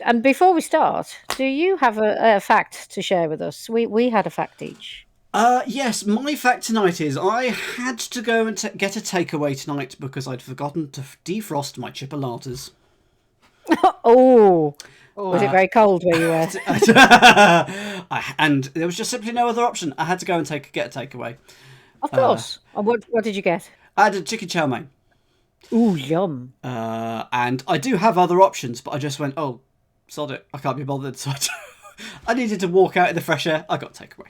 And before we start, do you have a fact to share with us? We had a fact each. Yes, my fact tonight is I had to go and get a takeaway tonight because I'd forgotten to defrost my chipolatas. Oh, was it Oh. very cold where you were? And there was just simply no other option. I had to go and get a takeaway. Of course. And what did you get? I had a chicken chow mein. Ooh, yum. And I do have other options, but I just went, oh, sod it. I can't be bothered. So I needed to walk out in the fresh air. I got takeaway.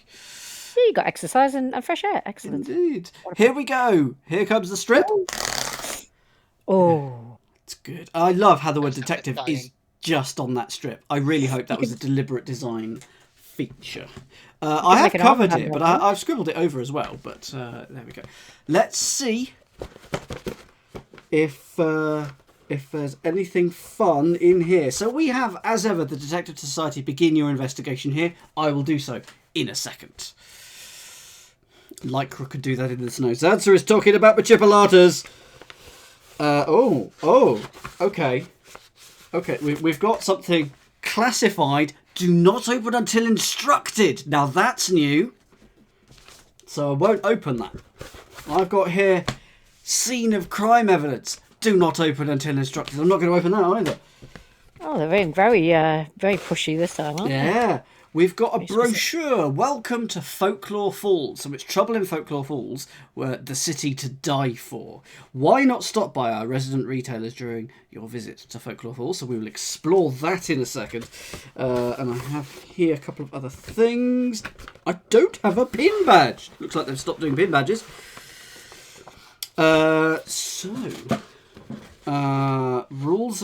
Yeah, you got exercise and fresh air. Excellent. Indeed. Here we go. Here comes the strip. Oh. It's good. I love how the word detective is just on that strip. I really hope that was a deliberate design feature. I have covered it, but I've scribbled it over as well. But there we go. Let's see if there's anything fun in here. So we have, as ever, the Detective Society begin your investigation here. I will do so in a second. Lycra could do that in the snow. Zanza is talking about my chipolatas. Okay. Okay, we've got something classified. Do not open until instructed. Now that's new. So I won't open that. I've got here scene of crime evidence. Do not open until instructed. I'm not going to open that either. Oh, they're being very pushy this time, aren't they? Yeah. We've got a brochure. Welcome to Folklore Falls. So it's trouble in Folklore Falls, where the city to die for. Why not stop by our resident retailers during your visit to Folklore Falls? So we will explore that in a second. And I have here a couple of other things. I don't have a pin badge. Looks like they've stopped doing pin badges. There's a rules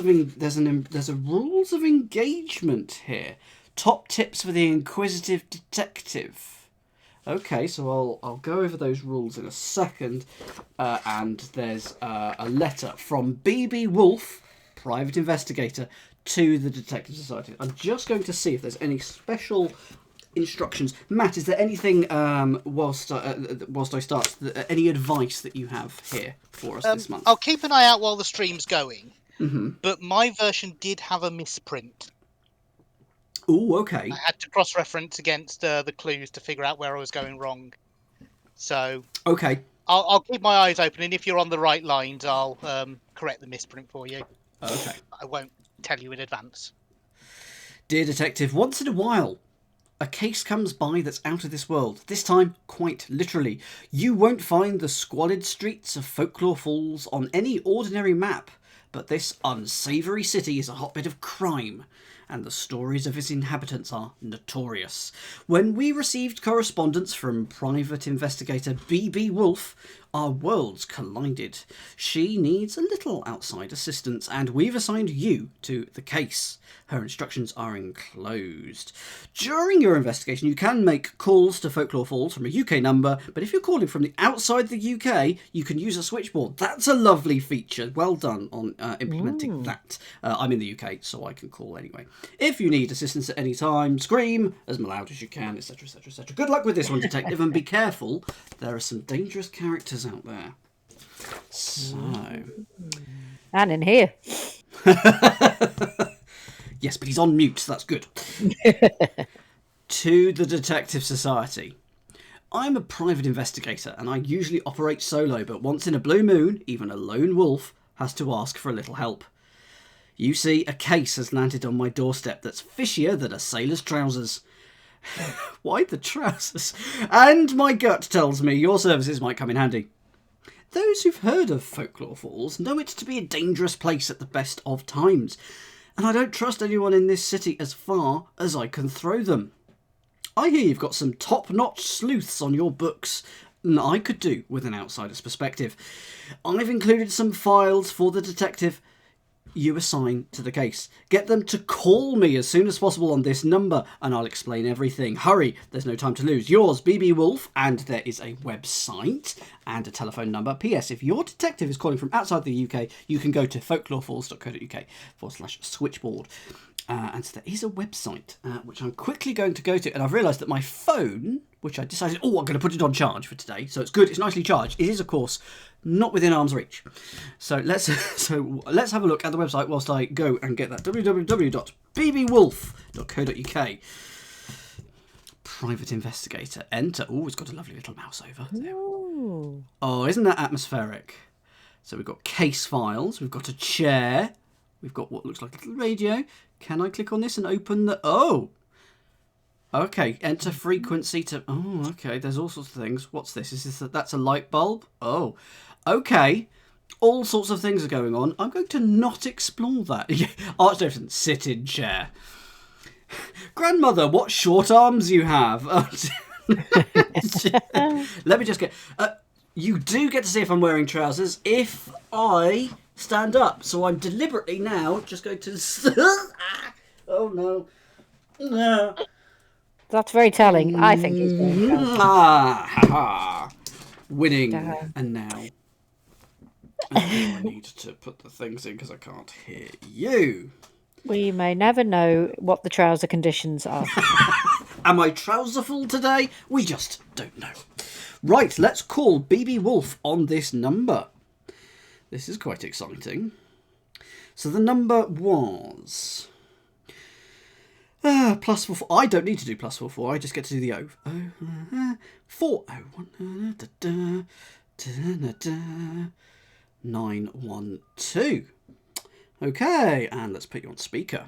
of engagement here. Top tips for the inquisitive detective. Okay, so I'll go over those rules in a second. And there's a letter from B.B. Wolf, private investigator, to the Detective Society. I'm just going to see if there's any special instructions. Matt, is there anything whilst I start? Any advice that you have here for us this month? I'll keep an eye out while the stream's going. Mm-hmm. But my version did have a misprint. Oh, okay. I had to cross-reference against the clues to figure out where I was going wrong. So okay, I'll keep my eyes open, and if you're on the right lines, I'll correct the misprint for you. Okay. I won't tell you in advance. Dear Detective, once in a while, a case comes by that's out of this world. This time, quite literally. You won't find the squalid streets of Folklore Falls on any ordinary map, but this unsavoury city is a hotbed of crime, and the stories of its inhabitants are notorious. When we received correspondence from private investigator B.B. Wolf, our worlds collided. She needs a little outside assistance, and we've assigned you to the case. Her instructions are enclosed. During your investigation, you can make calls to Folklore Falls from a UK number, but if you're calling from the outside the UK, you can use a switchboard. That's a lovely feature. Well done on implementing that. I'm in the UK, so I can call anyway. If you need assistance at any time, scream as loud as you can, etc, etc, etc. Good luck with this one, Detective, and be careful. There are some dangerous characters out there. So... And in here. Yes, but he's on mute, so that's good. To the Detective Society. I'm a private investigator, and I usually operate solo, but once in a blue moon, even a lone wolf has to ask for a little help. You see, a case has landed on my doorstep that's fishier than a sailor's trousers. Why the trousers? And my gut tells me your services might come in handy. Those who've heard of Folklore Falls know it to be a dangerous place at the best of times, and I don't trust anyone in this city as far as I can throw them. I hear you've got some top-notch sleuths on your books, and I could do with an outsider's perspective. I've included some files for the detective you assign to the case. Get them to call me as soon as possible on this number, and I'll explain everything. Hurry, there's no time to lose. Yours, BB Wolf, and there is a website and a telephone number. P.S. If your detective is calling from outside the UK, you can go to folklorefalls.co.uk/switchboard. And so there is a website, which I'm quickly going to go to. And I've realised that my phone, which I decided, I'm going to put it on charge for today. So it's good. It's nicely charged. It is, of course, not within arm's reach. So let's have a look at the website whilst I go and get that. www.bbwolf.co.uk. Private investigator. Enter. Oh, it's got a lovely little mouse over there. Ooh. Oh, isn't that atmospheric? So we've got case files. We've got a chair. We've got what looks like a little radio. Can I click on this and open the... Oh! Okay, enter frequency to... Oh, okay, there's all sorts of things. What's this? That's a light bulb? Oh, okay. All sorts of things are going on. I'm going to not explore that. Archdeacon, sit in chair. Grandmother, what short arms you have. Let me just get... you do get to see if I'm wearing trousers if I stand up. So I'm deliberately now just going to... Oh, no. No. That's very telling. I think he's very telling. Winning. And now... I need to put the things in because I can't hear you. We may never know what the trouser conditions are. Am I trouserful today? We just don't know. Right, let's call BB Wolf on this number. This is quite exciting. So the number was... +44. I don't need to do +44. I just get to do the O. 401 912. Okay, and let's put you on speaker.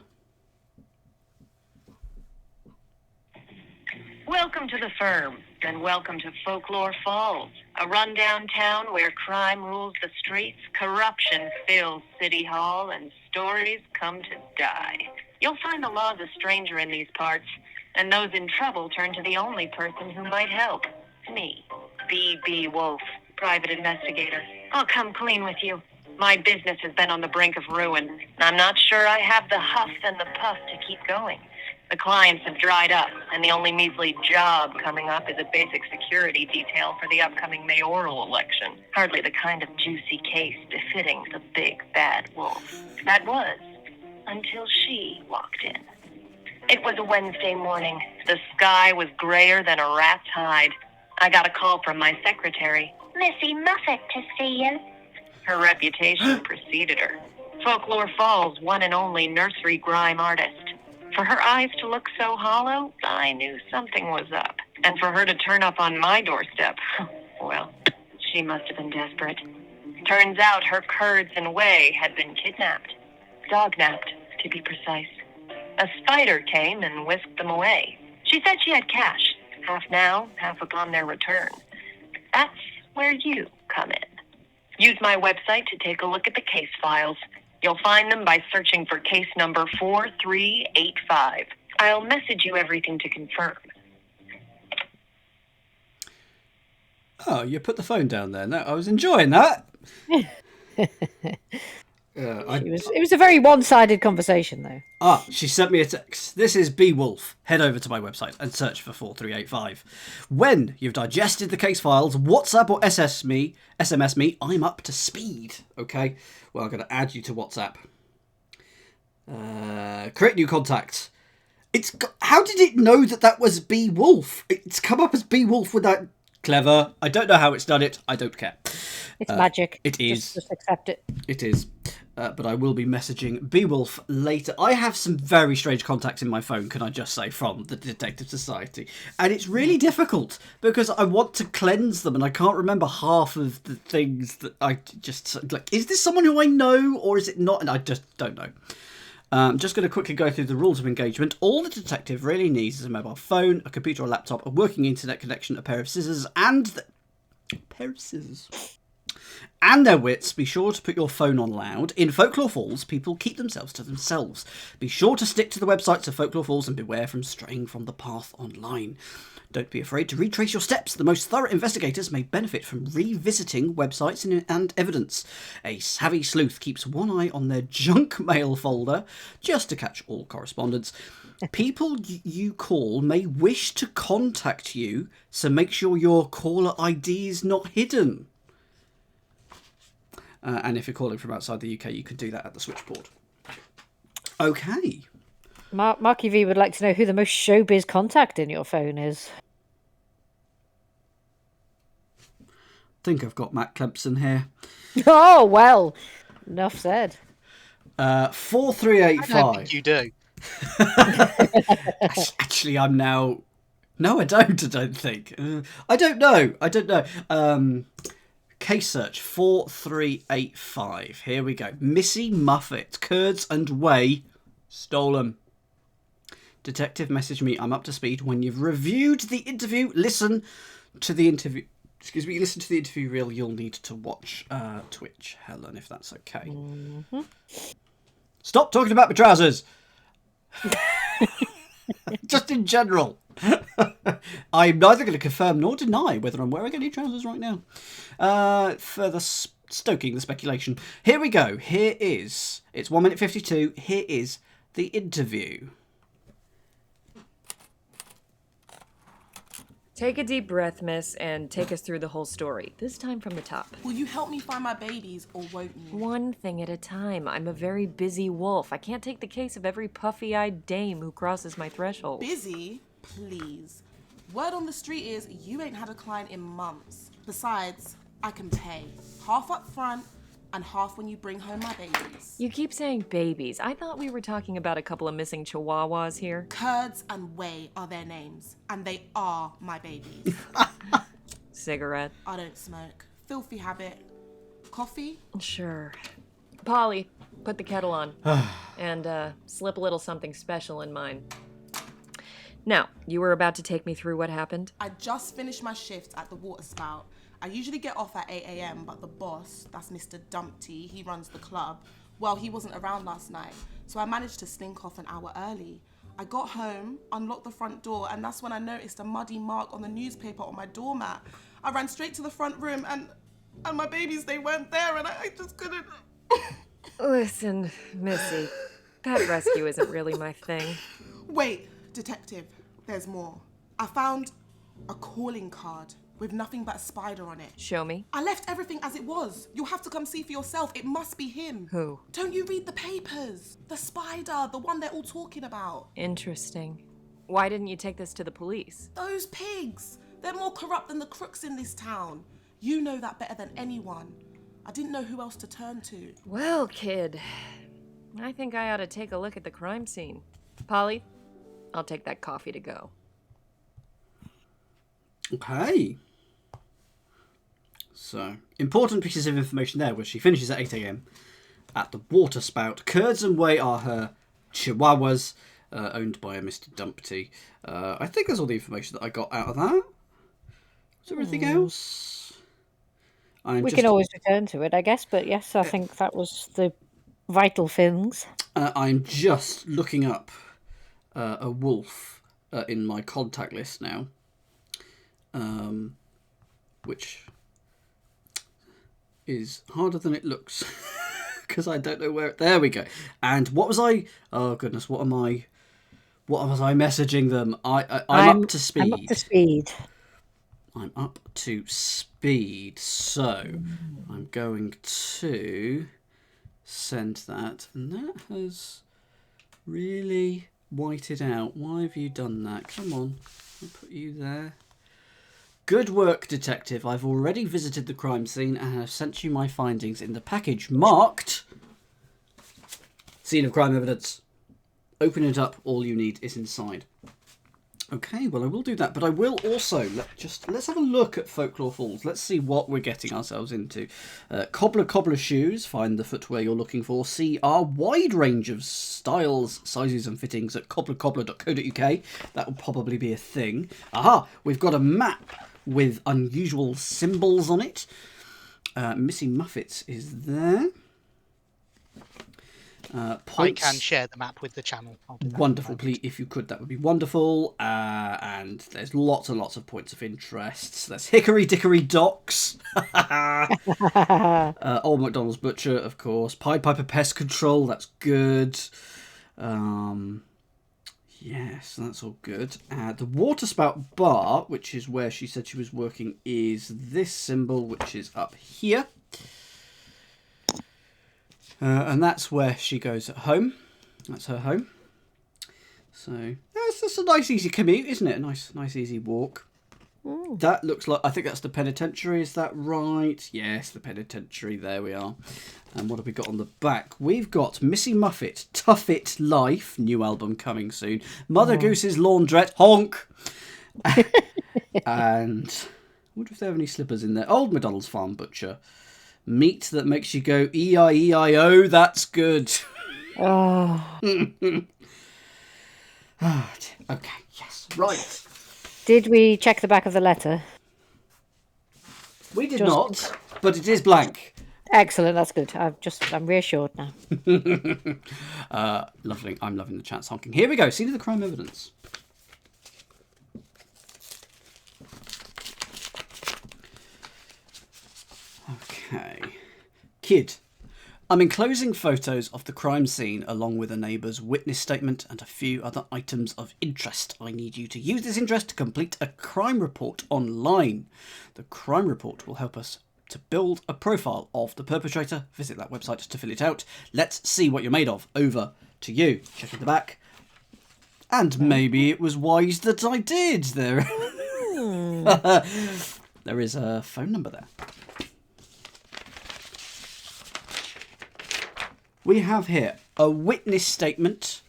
Welcome to the firm, and welcome to Folklore Falls, a rundown town where crime rules the streets, corruption fills City Hall, and stories come to die. You'll find the law's a stranger in these parts, and those in trouble turn to the only person who might help. Me, B.B. Wolf, private investigator. I'll come clean with you. My business has been on the brink of ruin, and I'm not sure I have the huff and the puff to keep going. The clients have dried up, and the only measly job coming up is a basic security detail for the upcoming mayoral election. Hardly the kind of juicy case befitting the big bad wolf. That was, until she walked in. It was a Wednesday morning. The sky was grayer than a rat's hide. I got a call from my secretary. Missy Muffet to see you. Her reputation preceded her. Folklore Falls' one and only nursery grime artist. For her eyes to look so hollow, I knew something was up. And for her to turn up on my doorstep, well, she must have been desperate. Turns out her curds and whey had been kidnapped. Dog-napped, to be precise. A spider came and whisked them away. She said she had cash, half now, half upon their return. That's where you come in. Use my website to take a look at the case files. You'll find them by searching for case number 4385. I'll message you everything to confirm. Oh, you put the phone down there. No, I was enjoying that. It was a very one-sided conversation, though. She sent me a text. This is B Wolf. Head over to my website and search for 4385. When you've digested the case files, WhatsApp or SMS me. I'm up to speed. Okay. Well, I'm going to add you to WhatsApp. Create new contact. How did it know that was B Wolf? It's come up as B Wolf without... Clever. I don't know how it's done it. I don't care. It's magic. It is. Just accept it. It is. But I will be messaging Beowulf later. I have some very strange contacts in my phone, can I just say, from the Detective Society. And it's really difficult because I want to cleanse them and I can't remember half of the things that I just... Like, is this someone who I know or is it not? And I just don't know. I'm just going to quickly go through the rules of engagement. All the detective really needs is a mobile phone, a computer or laptop, a working internet connection, a pair of scissors, and... and their wits. Be sure to put your phone on loud. In Folklore Falls, people keep themselves to themselves. Be sure to stick to the websites of Folklore Falls and beware from straying from the path online. Don't be afraid to retrace your steps. The most thorough investigators may benefit from revisiting websites and evidence. A savvy sleuth keeps one eye on their junk mail folder just to catch all correspondence. People you call may wish to contact you, so make sure your caller ID is not hidden. And if you're calling from outside the UK, you can do that at the switchboard. Okay. Marky V would like to know who the most showbiz contact in your phone is. Think I've got Matt Clemson here. Oh, well, enough said. I don't 4385. think you do. Actually, I'm now. No, I don't. I don't think. I don't know. I don't know. Case search 4385. Here we go. Missy Muffet, curds and whey, stolen. Detective message me. I'm up to speed. When you've reviewed the interview, listen to the interview. Excuse me. Listen to the interview reel. You'll need to watch Twitch, Helen, if that's okay. Mm-hmm. Stop talking about my trousers. Just in general. I'm neither going to confirm nor deny whether I'm wearing any trousers right now. Further stoking the speculation. Here we go. Here is... It's 1 minute 52. Here is the interview. Take a deep breath, miss, and take us through the whole story. This time from the top. Will you help me find my babies, or won't you? One thing at a time. I'm a very busy wolf. I can't take the case of every puffy-eyed dame who crosses my threshold. Busy? Please. Word on the street is you ain't had a client in months. Besides, I can pay. Half up front and half when you bring home my babies. You keep saying babies. I thought we were talking about a couple of missing chihuahuas here. Curds and whey are their names, and they are my babies. Cigarette. I don't smoke. Filthy habit. Coffee? Sure. Polly, put the kettle on. And slip a little something special in mine. Now, you were about to take me through what happened? I just finished my shift at the water spout. I usually get off at 8 a.m, but the boss, that's Mr. Dumpty, he runs the club. Well, he wasn't around last night, so I managed to slink off an hour early. I got home, unlocked the front door, and that's when I noticed a muddy mark on the newspaper on my doormat. I ran straight to the front room, and my babies, they weren't there, and I just couldn't... Listen, Missy, pet rescue isn't really my thing. Wait, detective, there's more. I found a calling card with nothing but a spider on it. Show me. I left everything as it was. You'll have to come see for yourself. It must be him. Who? Don't you read the papers? The spider, the one they're all talking about. Interesting. Why didn't you take this to the police? Those pigs. They're more corrupt than the crooks in this town. You know that better than anyone. I didn't know who else to turn to. Well, kid, I think I ought to take a look at the crime scene. Polly, I'll take that coffee to go. Okay. So, important pieces of information there, where she finishes at 8 a.m. at the water spout. Curds and whey are her chihuahuas, owned by a Mr. Dumpty. I think that's all the information that I got out of that. Is there anything else? We can always return to it, I guess, but yes, I think that was the vital things. I'm just looking up a wolf in my contact list now, which is harder than it looks because I don't know where. There we go. And what was I? Oh goodness, what am I? What was I messaging them? I'm up to speed. I'm up to speed. I'm up to speed. So I'm going to send that, and that has really whited out. Why have you done that? Come on, I'll put you there. Good work, detective. I've already visited the crime scene and have sent you my findings in the package marked scene of crime evidence. Open it up. All you need is inside. Okay, well, I will do that, but I will also let's have a look at Folklore Falls. Let's see what we're getting ourselves into. Cobbler shoes. Find the footwear you're looking for. See our wide range of styles, sizes, and fittings at cobblercobbler.co.uk. That will probably be a thing. Aha! We've got a map with unusual symbols on it. Missy Muffets is there. I can share the map with the channel. I'll do that. Wonderful, please, if you could, that would be wonderful. And there's lots and lots of points of interest. There's Hickory Dickory Docks. Old MacDonald's Butcher, of course. Pied Piper Pest Control, that's good. Yes, that's all good. The Water Spout Bar, which is where she said she was working, is this symbol, which is up here. And that's where she goes at home. That's her home. So that's a nice easy commute, isn't it? A nice easy walk. That looks like, I think that's the penitentiary, is that right? Yes, the penitentiary, there we are. And what have we got on the back? We've got Missy Muffet, Tough It Life, new album coming soon. Mother Goose's Laundrette, honk! And I wonder if they have any slippers in there. Old McDonald's Farm Butcher. Meat that makes you go E-I-E-I-O, that's good. Oh. Okay, yes, right. Did we check the back of the letter? We did not, but it is blank. Excellent, that's good. I'm reassured now. Lovely. I'm loving the chat's honking. Here we go. Scene of the crime evidence. Okay. Kid. I'm enclosing photos of the crime scene along with a neighbour's witness statement and a few other items of interest. I need you to use this interest to complete a crime report online. The crime report will help us to build a profile of the perpetrator. Visit that website to fill it out. Let's see what you're made of. Over to you. Check at the back. And maybe it was wise that I did. There is a phone number there. We have here a witness statement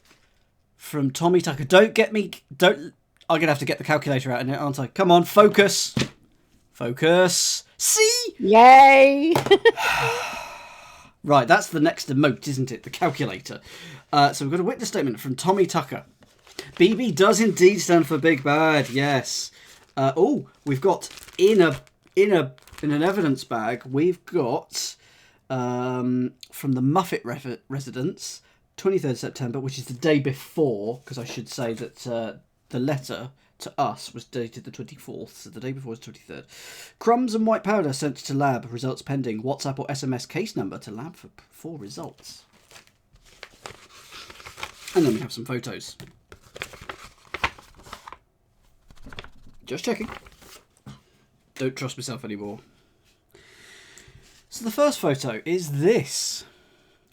from Tommy Tucker. I'm going to have to get the calculator out in it, aren't I? Come on, focus. Focus. See? Yay! Right, that's the next emote, isn't it? The calculator. So we've got a witness statement from Tommy Tucker. BB does indeed stand for Big Bad, yes. We've got in an evidence bag, we've got from the Muffet residence, 23rd September, which is the day before, because I should say that the letter to us was dated the 24th, so the day before was 23rd. Crumbs and white powder sent to lab, results pending. WhatsApp or SMS case number to lab for results. And then we have some photos. Just checking. Don't trust myself anymore. So the first photo is this.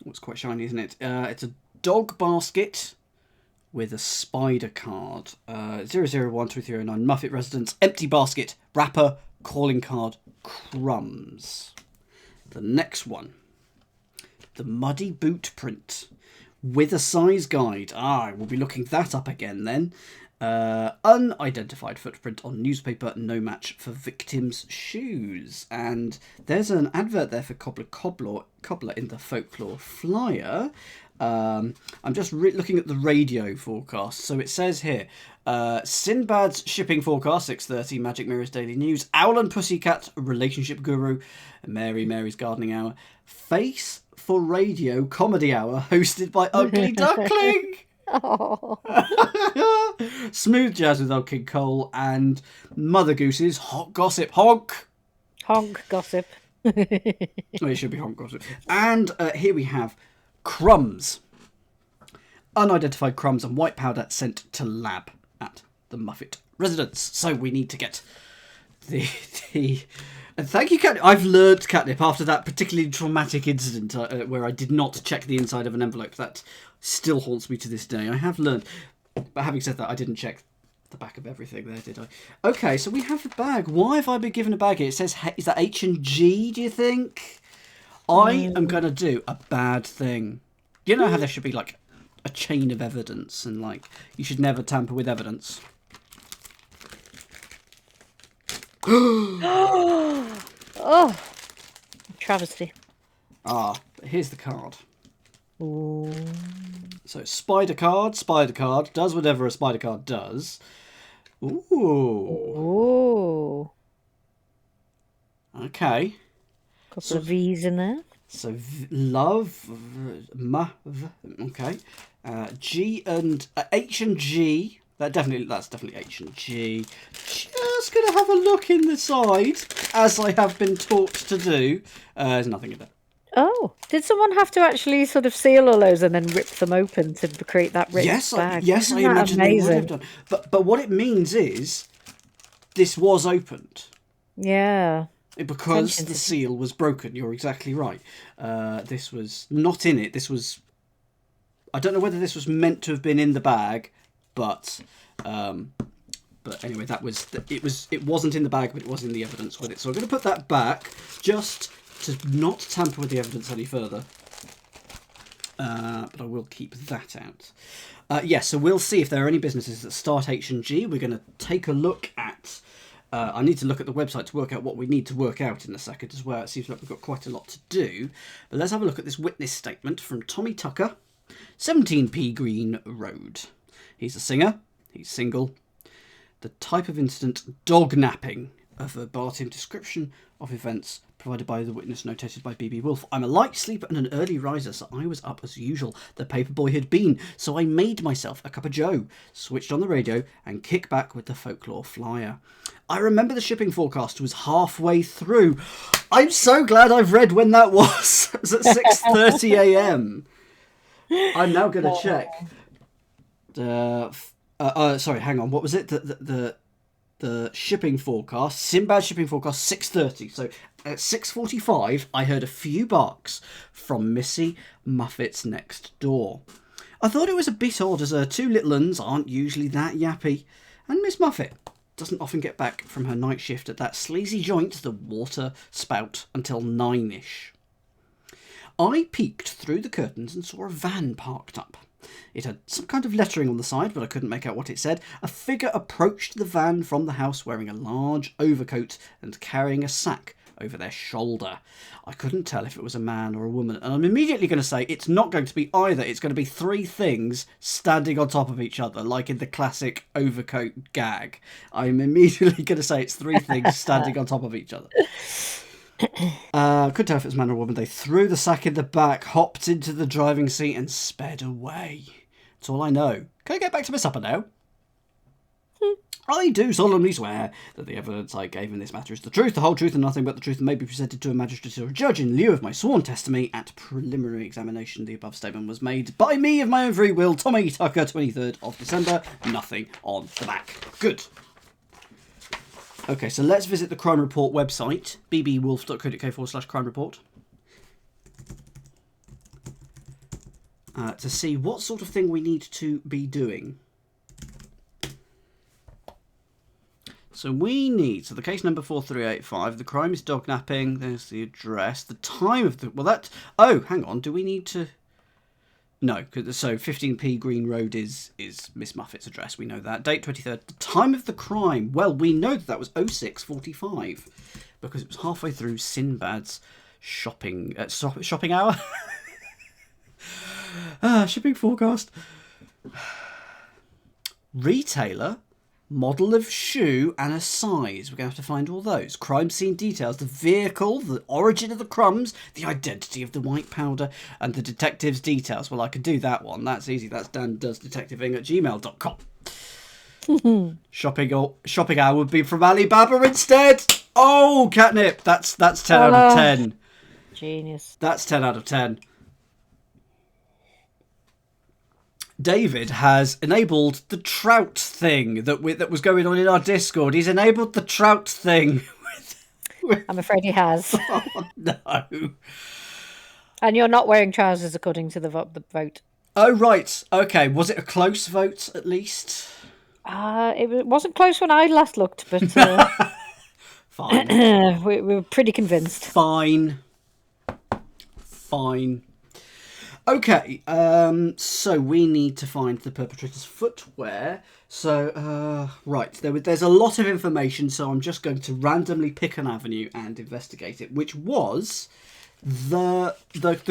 Oh, it's quite shiny, isn't it? It's a dog basket with a spider card. 0012309 Muffet residence. Empty basket. Wrapper. Calling card. Crumbs. The next one. The muddy boot print with a size guide. We'll be looking that up again then. Unidentified footprint on newspaper, no match for victim's shoes. And there's an advert there for Cobbler in the Folklore Flyer. I'm just looking at the radio forecast. So it says here, Sinbad's shipping forecast, 6:30, Magic Mirror's Daily News, Owl and Pussycat, Relationship Guru, Mary's Gardening Hour, Face for Radio Comedy Hour, hosted by Ugly Duckling. Oh. Smooth Jazz with Old King Cole, and Mother Goose's Hot Gossip. Honk! Honk gossip. It should be Honk Gossip. And here we have Crumbs. Unidentified crumbs and white powder sent to lab at the Muffet residence. So we need to get the and thank you, Catnip. I've learned, Catnip, after that particularly traumatic incident where I did not check the inside of an envelope. That still haunts me to this day. I have learned. But having said that, I didn't check the back of everything there, did I? Okay, so we have the bag. Why have I been given a bag here? It says, is that H&G, do you think? I am going to do a bad thing. You know how there should be, like, a chain of evidence and, like, you should never tamper with evidence. Oh, travesty. Here's the card. Ooh. So spider card does whatever a spider card does. Ooh. Okay. Couple of V's in there. So love, okay. G and H and G. That's definitely H and G. Just gonna have a look in the side as I have been taught to do. There's nothing in there. Oh, did someone have to actually sort of seal all those and then rip them open to create that rich bag? Yes, Isn't I that imagine they would have amazing? done. But what it means is this was opened. Yeah. Because the seal was broken. You're exactly right. This was not in it. This was... I don't know whether this was meant to have been in the bag but anyway, it wasn't in the bag, but it was in the evidence with it. So I'm going to put that back just to not tamper with the evidence any further. But I will keep that out. So we'll see if there are any businesses that start H&G. We're going to take a look at... I need to look at the website to work out what we need to work out in a second as well. It seems like we've got quite a lot to do. But let's have a look at this witness statement from Tommy Tucker, 17P Green Road. He's a singer. He's single. The type of incident, dog napping, a verbatim description of events provided by the witness notated by BB Wolf. I'm a light sleeper and an early riser, so I was up as usual. The paperboy had been, so I made myself a cup of joe, switched on the radio, and kicked back with the folklore flyer. I remember the shipping forecast was halfway through. I'm so glad I've read when that was. It was at 6:30 a.m. I'm now going to check. Sorry, hang on. What was it? The shipping forecast, Sinbad shipping forecast, 6:30. So at 6:45, I heard a few barks from Missy Muffet's next door. I thought it was a bit odd, as her two little uns aren't usually that yappy, and Miss Muffet doesn't often get back from her night shift at that sleazy joint, the water spout, until 9ish. I peeked through the curtains and saw a van parked up. It had some kind of lettering on the side, but I couldn't make out what it said. A figure approached the van from the house wearing a large overcoat and carrying a sack over their shoulder. I couldn't tell if it was a man or a woman, and I'm immediately going to say it's not going to be either. It's going to be three things standing on top of each other, like in the classic overcoat gag. I'm immediately going to say it's three things standing on top of each other. Couldn't tell if it was a man or a woman. They threw the sack in the back, hopped into the driving seat and sped away. That's all I know. Can I get back to my supper now? I do solemnly swear that the evidence I gave in this matter is the truth, the whole truth, and nothing but the truth, and may be presented to a magistrate or a judge in lieu of my sworn testimony at preliminary examination. The above statement was made by me of my own free will, Tommy Tucker, 23rd of December. Nothing on the back. Good. Okay, so let's visit the Crime Report website, bbwolf.co.uk/crime report, to see what sort of thing we need to be doing. So we need, so the case number 4385, the crime is dog napping, there's the address, the time of the, well that, oh, hang on, do we need to, no, so 15P Green Road is Miss Muffet's address, we know that. Date 23rd, the time of the crime, well, we know that was 06:45, because it was halfway through Sinbad's shopping hour? Shipping forecast. Retailer, model of shoe, and a size. We're going to have to find all those. Crime scene details, the vehicle, the origin of the crumbs, the identity of the white powder, and the detective's details. Well, I can do that one. That's easy. That's dandoesdetectiving@gmail.com. Shopping hour would be from Alibaba instead. Oh, catnip. That's 10 out of 10. Genius. That's 10 out of 10. David has enabled the trout thing that was going on in our Discord. He's enabled the trout thing. I'm afraid he has. Oh, no. And you're not wearing trousers according to the vote. Oh, right. Okay. Was it a close vote, at least? It wasn't close when I last looked, but Fine. we were pretty convinced. Fine. Okay, so we need to find the perpetrator's footwear. So, right, there's a lot of information, so I'm just going to randomly pick an avenue and investigate it, which was the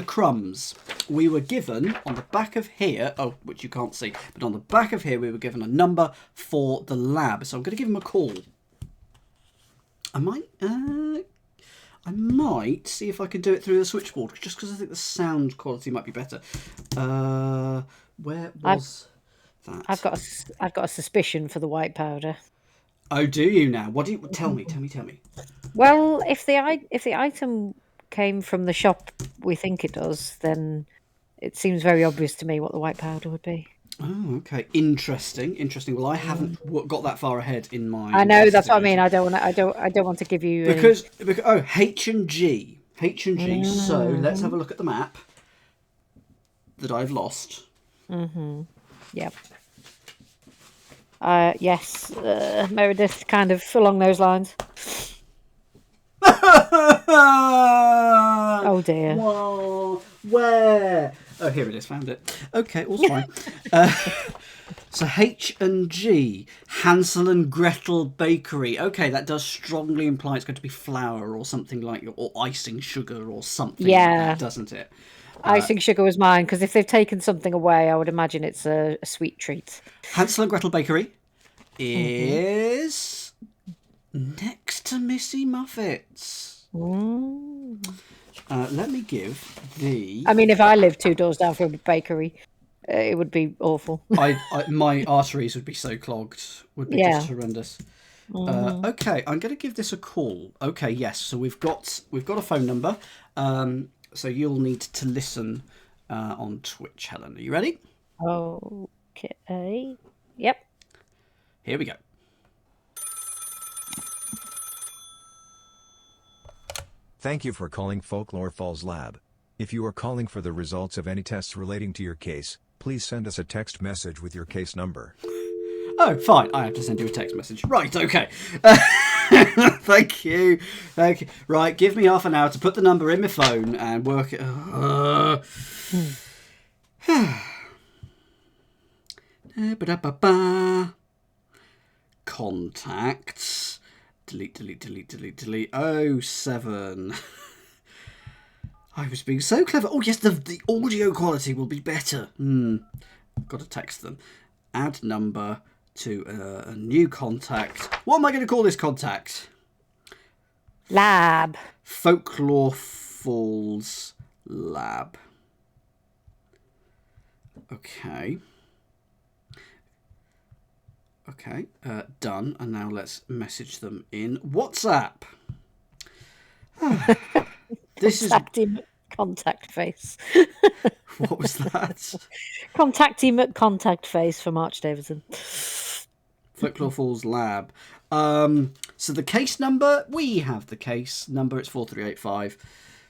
crumbs. We were given on the back of here, which you can't see, but on the back of here we were given a number for the lab. So I'm going to give him a call. I might see if I can do it through the switchboard, just because I think the sound quality might be better. Where was that? I've got a suspicion for the white powder. Oh, do you now? What do you tell me? Well, if the item came from the shop we think it does, then it seems very obvious to me what the white powder would be. Oh, okay. Interesting. Well, I haven't got that far ahead in my. I know, that's what I mean. I don't want to give you because H&G. So let's have a look at the map that I've lost. Mm-hmm. Yep. Yes, Meredith, kind of along those lines. Oh dear. Whoa, where? Oh, here it is. Found it. Okay, all's fine. So H&G, Hansel and Gretel Bakery. Okay, that does strongly imply it's going to be flour or something like, or icing sugar or something like that, doesn't it? Icing sugar was mine, because if they've taken something away, I would imagine it's a sweet treat. Hansel and Gretel Bakery is next to Missy Muffets. Let me give the... I mean, if I lived 2 doors down from a bakery, it would be awful. My arteries would be so clogged. Would be just horrendous. Okay, I'm going to give this a call. Okay, yes. So we've got a phone number. So you'll need to listen on Twitch, Helen. Are you ready? Okay. Yep. Here we go. Thank you for calling Folklore Falls Lab. If you are calling for the results of any tests relating to your case, please send us a text message with your case number. Oh, fine. I have to send you a text message. Right, okay. Thank you. Right, give me half an hour to put the number in my phone and work it. Contacts. Delete. 07. I was being so clever. Oh, yes, the audio quality will be better. Got to text them. Add number to a new contact. What am I going to call this contact? Lab. Folklore Falls Lab. Okay. Done. And now let's message them in WhatsApp. This is Contact face. What was that? Contact face for March Davidson. Folklore Falls Lab. So the case number, we have the case number. It's 4385.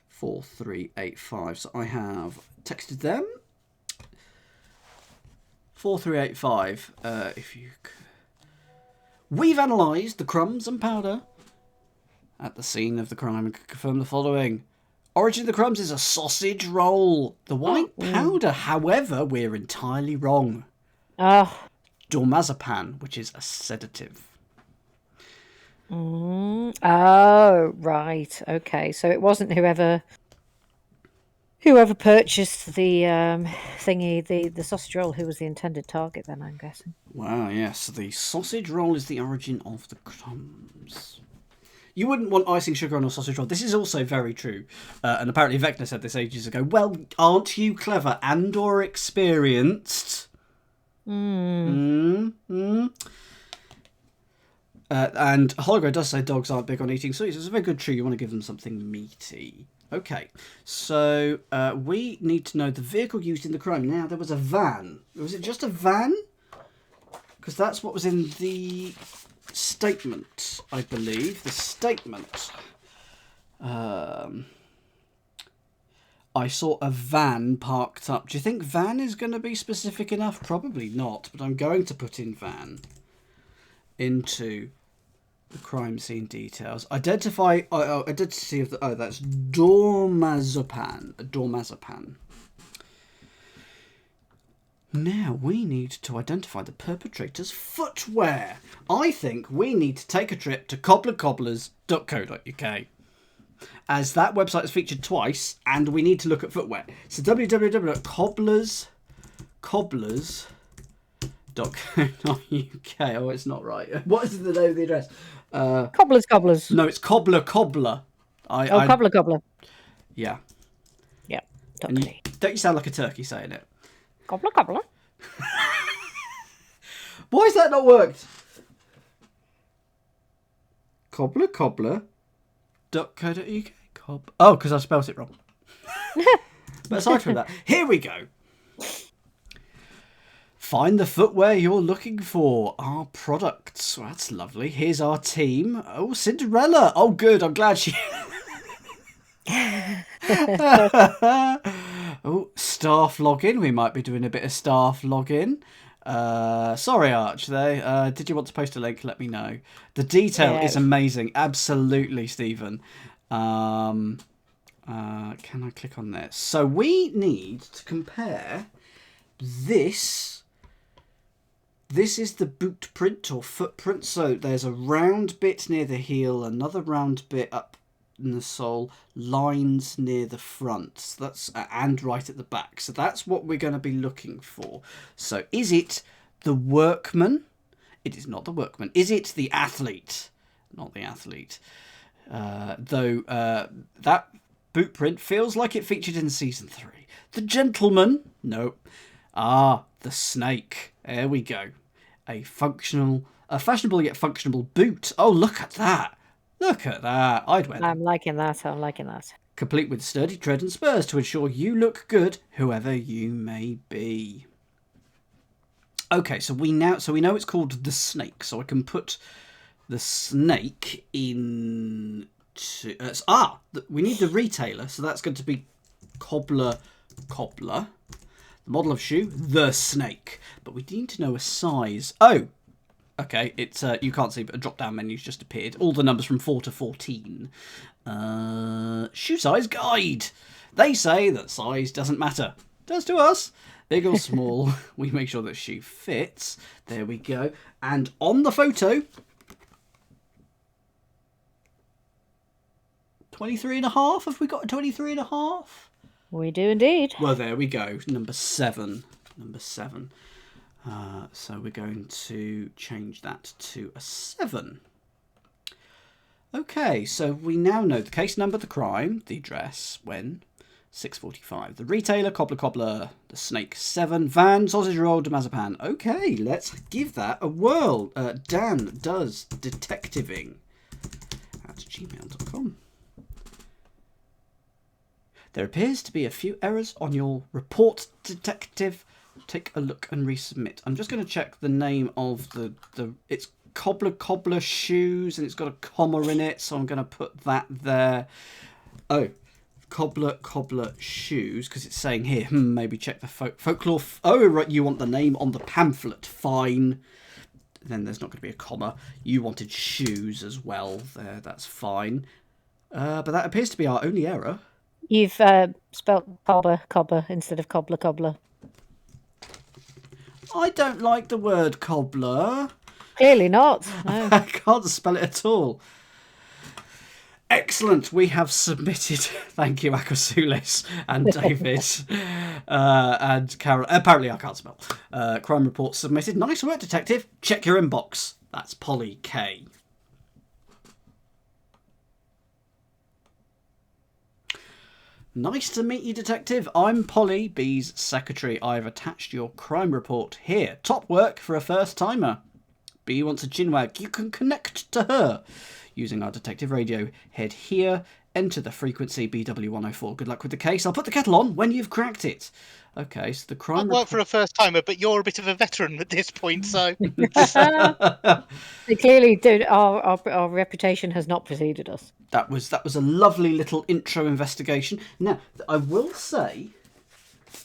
4385. So I have texted them. 4385. If you could. We've analysed the crumbs and powder at the scene of the crime and could confirm the following. Origin of the crumbs is a sausage roll. The white powder, however, we're entirely wrong. Dormazepam, which is a sedative. Oh, right. Okay. So it wasn't whoever purchased the thingy, the sausage roll, who was the intended target then, I'm guessing. Wow, yes. The sausage roll is the origin of the crumbs. You wouldn't want icing sugar on a sausage roll. This is also very true. And apparently Vecna said this ages ago. Well, aren't you clever and or experienced? And Holger does say dogs aren't big on eating sweets. It's very good true. You want to give them something meaty. Okay, so we need to know the vehicle used in the crime. Now, there was a van. Was it just a van? Because that's what was in the statement, I believe. The statement. I saw a van parked up. Do you think van is going to be specific enough? Probably not, but I'm going to put in van into the crime scene details. Identify identity of the that's Dormazepam. Now we need to identify the perpetrator's footwear. I think we need to take a trip to cobblercobblers.co.uk, as that website is featured twice, and we need to look at footwear. So www.cobblers.co.uk. Oh, it's not right. What is the name of the address? Cobblers. No, it's Cobbler. Cobbler. Yeah. Yeah. Don't you sound like a turkey saying it? Cobbler. Why has that not worked? Cobbler.co.uk. Oh, because I spelt it wrong. But aside from that, here we go. Find the footwear you're looking for. Our products. Well, that's lovely. Here's our team. Oh, Cinderella. Oh, good. I'm glad she... Oh, staff login. We might be doing a bit of staff login. Sorry, Arch. Did you want to post a link? Let me know. The detail is amazing. Absolutely, Stephen. Can I click on this? So we need to compare this. This is the boot print or footprint. So there's a round bit near the heel, another round bit up in the sole, lines near the front. So that's and right at the back. So that's what we're going to be looking for. So is it the workman? It is not the workman. Is it the athlete? Not the athlete. Though that boot print feels like it featured in season 3. The gentleman? No. The snake. There we go. A fashionable yet functional boot. Oh, look at that. Look at that. I'd wear them. I'm liking that. Complete with sturdy tread and spurs to ensure you look good, whoever you may be. Okay, so we know it's called the snake. So I can put the snake in. We need the retailer, so that's going to be cobbler. The model of shoe, the snake. But we need to know a size. Oh, okay. It's you can't see, but a drop-down menu's just appeared. All the numbers from 4 to 14. Shoe size guide. They say that size doesn't matter. Does to us. Big or small, we make sure that shoe fits. There we go. And on the photo, 23.5. Have we got a 23.5? We do indeed. Well, there we go. Number 7. So we're going to change that to a 7. Okay, so we now know the case number, the crime, the address, when 6:45. The retailer, cobbler, the snake, 7. Van, sausage roll, diazepam. Okay, let's give that a whirl. Dan does detectiving at gmail.com. There appears to be a few errors on your report, detective. Take a look and resubmit. I'm just going to check the name of the it's cobbler shoes, and it's got a comma in it, so I'm going to put that there. Oh, cobbler shoes, because it's saying here, maybe check the folklore. Oh, right, you want the name on the pamphlet. Fine. Then there's not going to be a comma. You wanted shoes as well there. That's fine. But that appears to be our only error. You've spelt cobber instead of cobbler. I don't like the word cobbler. Clearly not. No. I can't spell it at all. Excellent. We have submitted. Thank you, Akasulis and David and Carol. Apparently, I can't spell. Crime report submitted. Nice work, detective. Check your inbox. That's Polly K. Nice to meet you, Detective. I'm Polly, B's secretary. I've attached your crime report here. Top work for a first-timer. B wants a chinwag. You can connect to her using our detective radio. Head here, enter the frequency BW104. Good luck with the case. I'll put the kettle on when you've cracked it. Okay, so the crime report... work for a first-timer, but you're a bit of a veteran at this point, so... They clearly do. Our reputation has not preceded us. That was a lovely little intro investigation. Now, I will say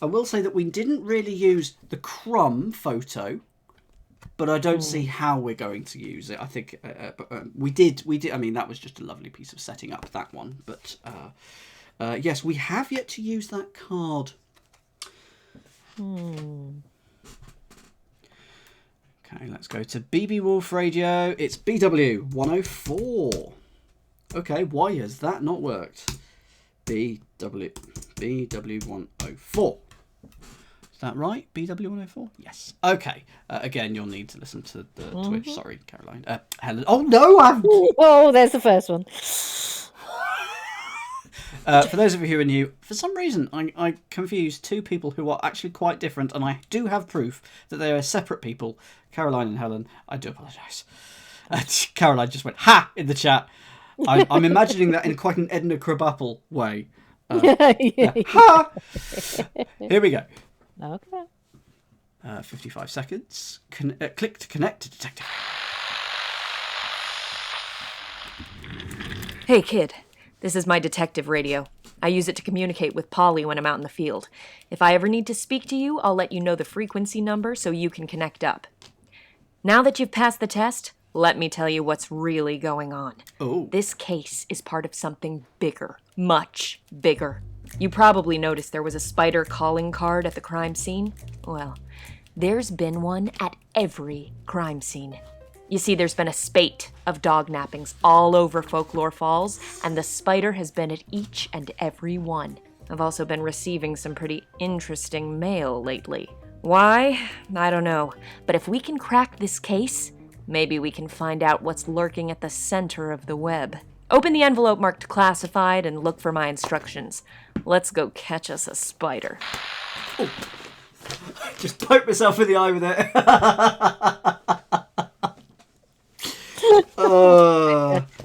that we didn't really use the crumb photo, but I don't see how we're going to use it. I think we did. I mean, that was just a lovely piece of setting up, that one. But yes, we have yet to use that card. Okay, let's go to BB Wolf Radio. It's BW104. Okay, why has that not worked? BW104. Is that right? BW104? Yes. Okay. Again, you'll need to listen to the Twitch. Sorry, Caroline. Helen. Oh, no! Oh, there's the first one. For those of you who are new, for some reason, I confused two people who are actually quite different, and I do have proof that they are separate people. Caroline and Helen. I do apologise. Caroline just went, ha! In the chat. I'm imagining that in quite an Edna Krabappel way. Ha! Here we go. Okay. 55 seconds. Click to connect to detective. Hey, kid. This is my detective radio. I use it to communicate with Polly when I'm out in the field. If I ever need to speak to you, I'll let you know the frequency number so you can connect up. Now that you've passed the test, let me tell you what's really going on. Oh. This case is part of something bigger, much bigger. You probably noticed there was a spider calling card at the crime scene. Well, there's been one at every crime scene. You see, there's been a spate of dog nappings all over Folklore Falls, and the spider has been at each and every one. I've also been receiving some pretty interesting mail lately. Why? I don't know. But if we can crack this case, maybe we can find out what's lurking at the center of the web. Open the envelope marked classified and look for my instructions. Let's go catch us a spider. Oh. Just poke myself in the eye with it.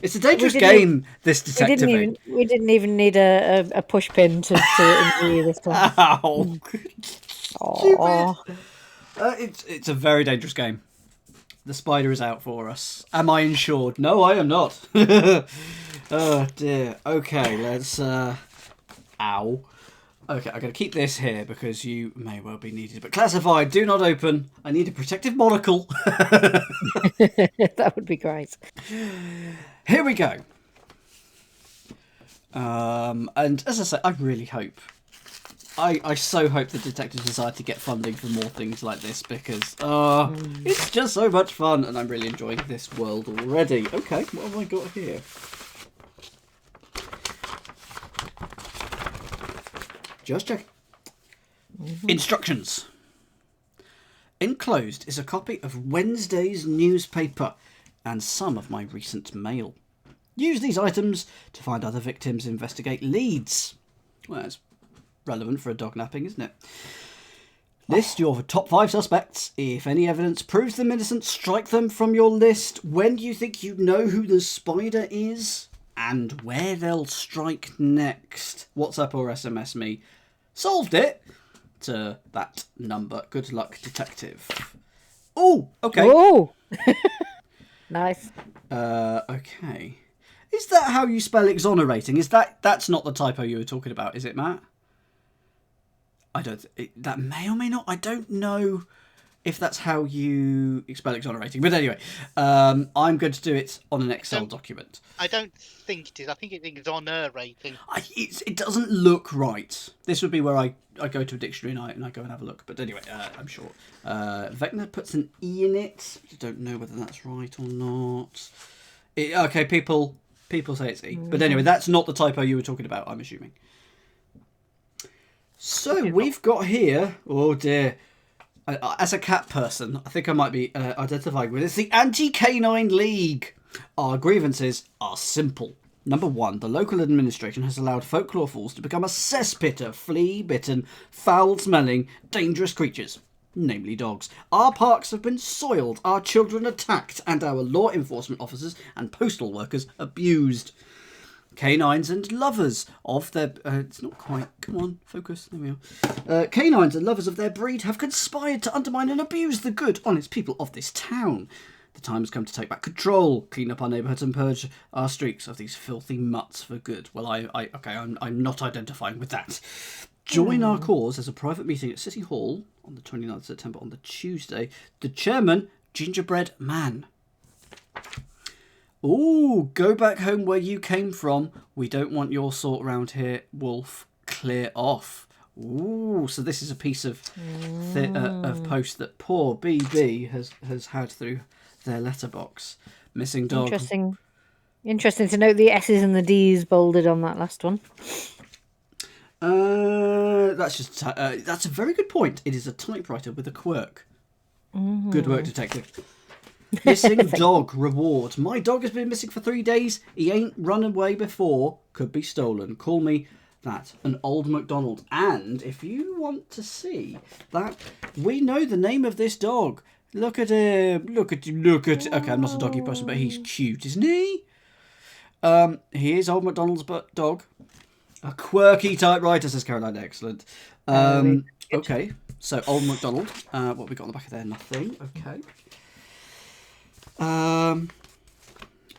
It's a dangerous game, this detective. We didn't even need a push pin to injure you this time. Ow. Aww. It's a very dangerous game. The spider is out for us. Am I insured? No, I am not. Oh dear. Okay, let's ow. Okay, I'm going to keep this here because you may well be needed. But classified, do not open. I need a protective monocle. That would be great. Here we go. And as I say, I really hope. I so hope the detectives decide to get funding for more things like this because it's just so much fun and I'm really enjoying this world already. Okay, what have I got here? Just checking. Instructions. Enclosed is a copy of Wednesday's newspaper and some of my recent mail. Use these items to find other victims, investigate leads. Well, that's relevant for a dog napping, isn't it? List your top 5 suspects. If any evidence proves them innocent, strike them from your list. When do you think you know who the spider is? And where they'll strike next. WhatsApp or SMS me. Solved it to that number. Good luck, detective. Oh, okay. Oh, nice. Okay. Is that how you spell exonerating? That's not the typo you were talking about, is it, Matt? I don't. That may or may not. I don't know if that's how you spell exonerating. But anyway, I'm going to do it on an Excel document. I don't think it is. I think it's exonerating. It doesn't look right. This would be where I go to a dictionary and I go and have a look. But anyway, I'm sure. Vecna puts an E in it. I don't know whether that's right or not. Okay, people say it's E. But anyway, that's not the typo you were talking about, I'm assuming. So we've got here... Oh dear. As a cat person, I think I might be identifying with it. It's the Anti-Canine League. Our grievances are simple. Number 1, the local administration has allowed Folklore Falls to become a cesspit of flea-bitten, foul-smelling, dangerous creatures, namely dogs. Our parks have been soiled, our children attacked, and our law enforcement officers and postal workers abused. Canines and lovers of their... it's not quite... Come on, focus. There we are. Canines and lovers of their breed have conspired to undermine and abuse the good, honest people of this town. The time has come to take back control, clean up our neighbourhoods and purge our streets of these filthy mutts for good. Well, I'm not identifying with that. Join our cause as a private meeting at City Hall on the 29th of September on the Tuesday. The chairman, Gingerbread Man. Ooh, go back home where you came from. We don't want your sort round here, Wolf. Clear off. Ooh, so this is a piece of post that poor BB has had through their letterbox. Missing dog. Interesting to note the S's and the D's bolded on that last one. That's a very good point. It is a typewriter with a quirk. Good work, detective. Missing dog reward. My dog has been missing for 3 days. He ain't run away before. Could be stolen. Call me that. An old MacDonald. And if you want to see that, we know the name of this dog. Look at him. Look at him. Okay, I'm not a doggy person, but he's cute, isn't he? He is old MacDonald's dog. A quirky typewriter, says Caroline. Excellent. Okay, so old MacDonald. What have we got on the back of there? Nothing. Okay.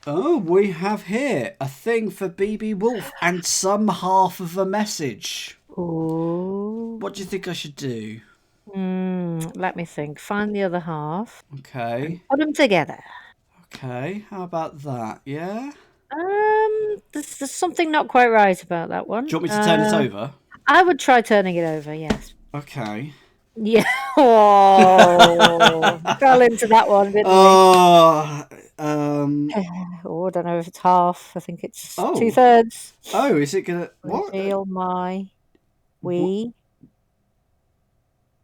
Oh, we have here a thing for BB Wolf and some half of a message. Ooh. What do you think I should do? Let me think. Find the other half. Okay. Put them together. Okay. How about that? Yeah? There's something not quite right about that one. Do you want me to turn it over? I would try turning it over, yes. Okay. Yeah. Oh, fell into that one, didn't we? Oh, Oh, I don't know if it's half. I think it's Oh. 2/3. oh, is it gonna what? Reveal my we.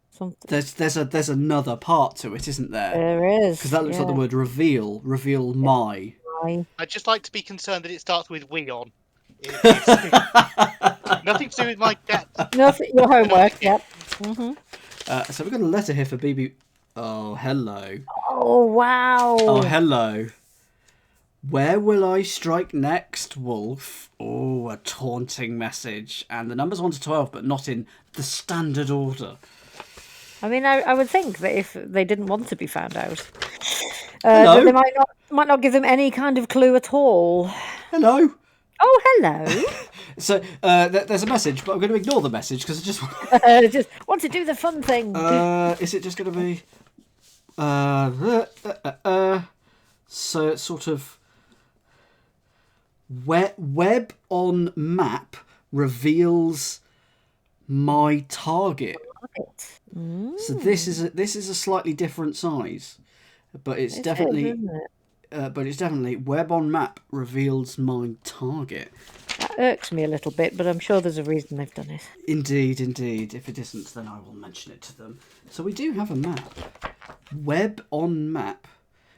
Something. There's another part to it, isn't there? There is. Because that looks like the word reveal. Reveal my. I'd just like to be concerned that it starts with we on. Nothing to do with my depth. Nothing. Your homework. Yep. So we've got a letter here for BB. Oh, hello. Oh wow. Oh, hello. Where will I strike next, Wolf? Oh, a taunting message. And the number's 1 to 12, but not in the standard order. I mean, I would think that if they didn't want to be found out, Hello? that they might not give them any kind of clue at all. Hello. Oh, hello. So there's a message, but I'm going to ignore the message because I just want... Just want to do the fun thing. Is it just going to be... So it's sort of... Web on map reveals my target. So this is a slightly different size, but it's definitely web on map reveals my target. That irks me a little bit, but I'm sure there's a reason they've done it. Indeed. If it isn't, then I will mention it to them. So we do have a map. Web on map.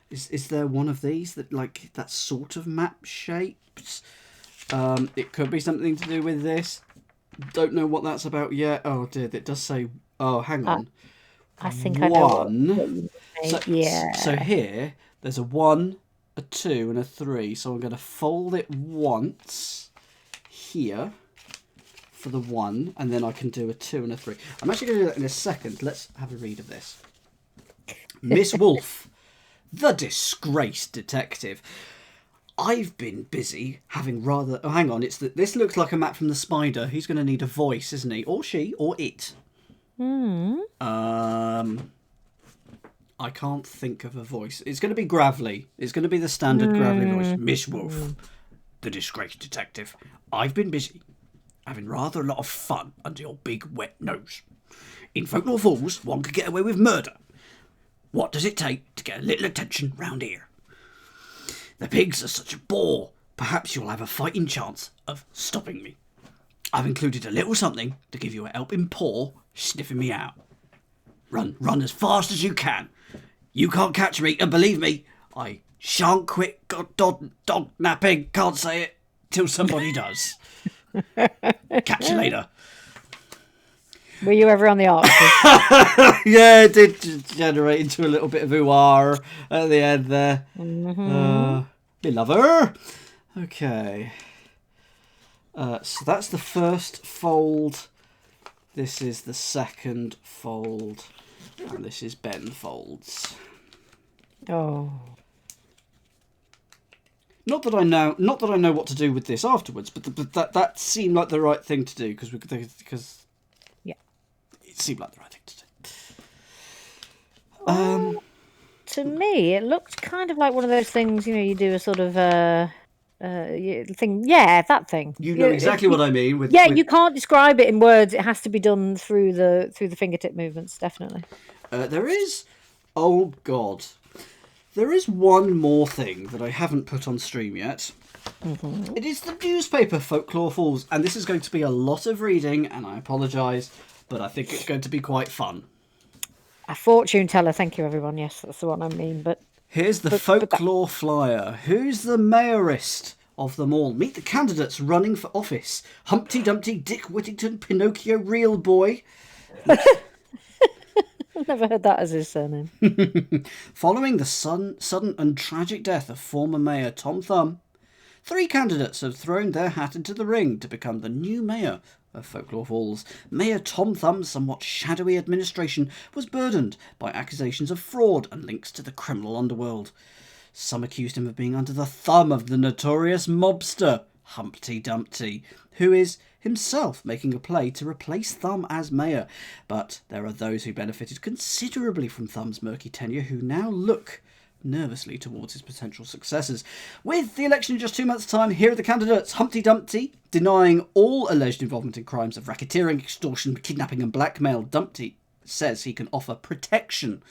Is there one of these that sort of map shapes? It could be something to do with this. Don't know what that's about yet. Oh dear, it does say. Oh, hang on. I think I know what you mean. So here, there's a 1, a 2, and a 3. So I'm going to fold it once here for the 1, and then I can do a 2 and a 3. I'm actually going to do that in a second. Let's have a read of this. Miss Wolf, the disgraced detective. I've been busy having rather... Oh, hang on. This looks like a map from the spider. He's going to need a voice, isn't he? Or she, or it. I can't think of a voice. It's going to be gravelly. It's going to be the standard gravelly voice. Miss Wolf, the disgraced detective. I've been busy having rather a lot of fun under your big wet nose. In Folklore Falls, one could get away with murder. What does it take to get a little attention round here? The pigs are such a bore. Perhaps you'll have a fighting chance of stopping me. I've included a little something to give you a helping paw sniffing me out. Run as fast as you can. You can't catch me, and believe me, I shan't quit dog napping, can't say it, till somebody does. Catch you later. Were you ever on the arch? Yeah, it did generate into a little bit of ooh-ah at the end there. Me lover. Okay. So that's the first fold. This is the second fold. And this is Ben folds. Oh. Not that I know what to do with this afterwards, but that seemed like the right thing to do because yeah, it seemed like the right thing to do. To me, it looked kind of like one of those things. You do a sort of thing. Yeah, that thing. You know exactly what I mean. You can't describe it in words. It has to be done through the fingertip movements. Definitely. There is. Oh God. There is one more thing that I haven't put on stream yet. It is the newspaper Folklore Falls, and this is going to be a lot of reading, and I apologise, but I think it's going to be quite fun. A fortune teller, thank you everyone. Yes, that's the one I mean. But here's the folklore flyer. Who's the mayorist of them all? Meet the candidates running for office: Humpty Dumpty, Dick Whittington, Pinocchio, Real Boy. I've never heard that as his surname. Following the sudden and tragic death of former Mayor Tom Thumb, 3 candidates have thrown their hat into the ring to become the new mayor of Folklore Falls. Mayor Tom Thumb's somewhat shadowy administration was burdened by accusations of fraud and links to the criminal underworld. Some accused him of being under the thumb of the notorious mobster Humpty Dumpty, who is himself making a play to replace Thumb as mayor. But there are those who benefited considerably from Thumb's murky tenure who now look nervously towards his potential successors. With the election in just 2 months' time, here are the candidates. Humpty Dumpty, denying all alleged involvement in crimes of racketeering, extortion, kidnapping and blackmail. Dumpty says he can offer protection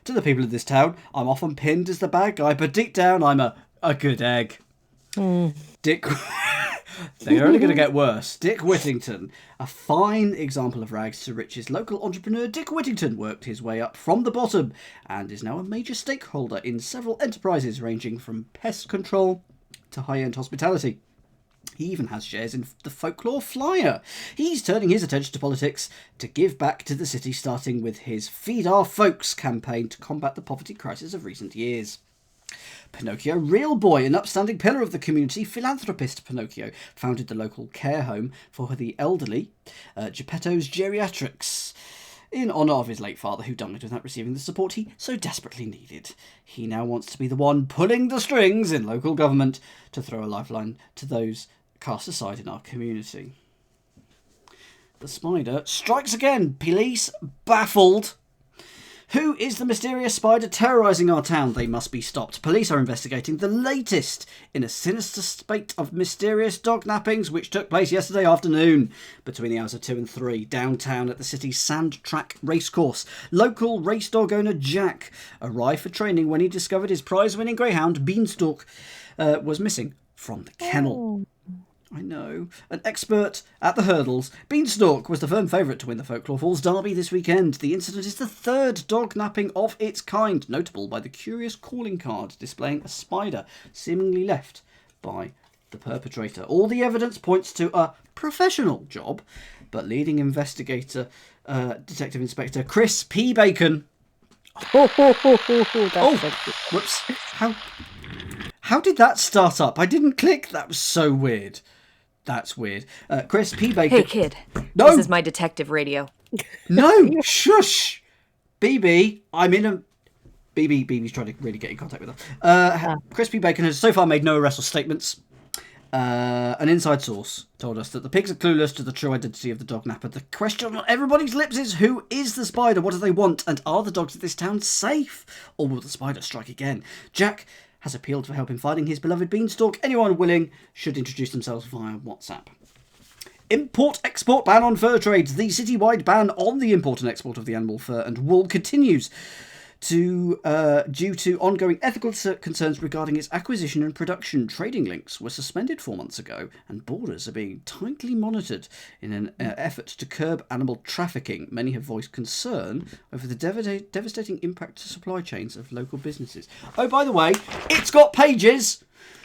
to the people of this town. I'm often pinned as the bad guy, but deep down I'm a good egg. Dick... They're only going to get worse. Dick Whittington, a fine example of rags to riches. Local entrepreneur Dick Whittington worked his way up from the bottom and is now a major stakeholder in several enterprises ranging from pest control to high-end hospitality. He even has shares in the Folklore Flyer. He's turning his attention to politics to give back to the city, starting with his Feed Our Folks campaign to combat the poverty crisis of recent years. Pinocchio Real Boy, an upstanding pillar of the community, philanthropist Pinocchio, founded the local care home for the elderly, Geppetto's Geriatrics, in honour of his late father who died without receiving the support he so desperately needed. He now wants to be the one pulling the strings in local government to throw a lifeline to those cast aside in our community. The spider strikes again. Police baffled. Who is the mysterious spider terrorising our town? They must be stopped. Police are investigating the latest in a sinister spate of mysterious dog nappings which took place yesterday afternoon between the hours of 2 and 3 downtown at the city's sand track racecourse. Local race dog owner Jack arrived for training when he discovered his prize-winning greyhound Beanstalk was missing from the kennel. I know. An expert at the hurdles, Beanstalk was the firm favourite to win the Folklore Falls Derby this weekend. The incident is the third dog napping of its kind, notable by the curious calling card displaying a spider seemingly left by the perpetrator. All the evidence points to a professional job, but leading investigator, Detective Inspector Chris P. Bacon... Whoops. How did that start up? I didn't click. That was so weird. That's weird. Chris P. Bacon. Hey, kid. No! This is my detective radio. No! Shush! BB, I'm in a... BB's trying to really get in contact with her. Chris P. Bacon has so far made no arrest or statements. An inside source told us that the pigs are clueless to the true identity of the dog napper. The question on everybody's lips is, who is the spider? What do they want? And are the dogs of this town safe? Or will the spider strike again? Jack has appealed for help in finding his beloved Beanstalk. Anyone willing should introduce themselves via WhatsApp. Import-export ban on fur trades. The citywide ban on the import and export of the animal fur and wool continues due to ongoing ethical concerns regarding its acquisition and production. Trading links were suspended 4 months ago, and borders are being tightly monitored in an effort to curb animal trafficking. Many have voiced concern over the devastating impact to supply chains of local businesses. Oh, by the way, it's got pages!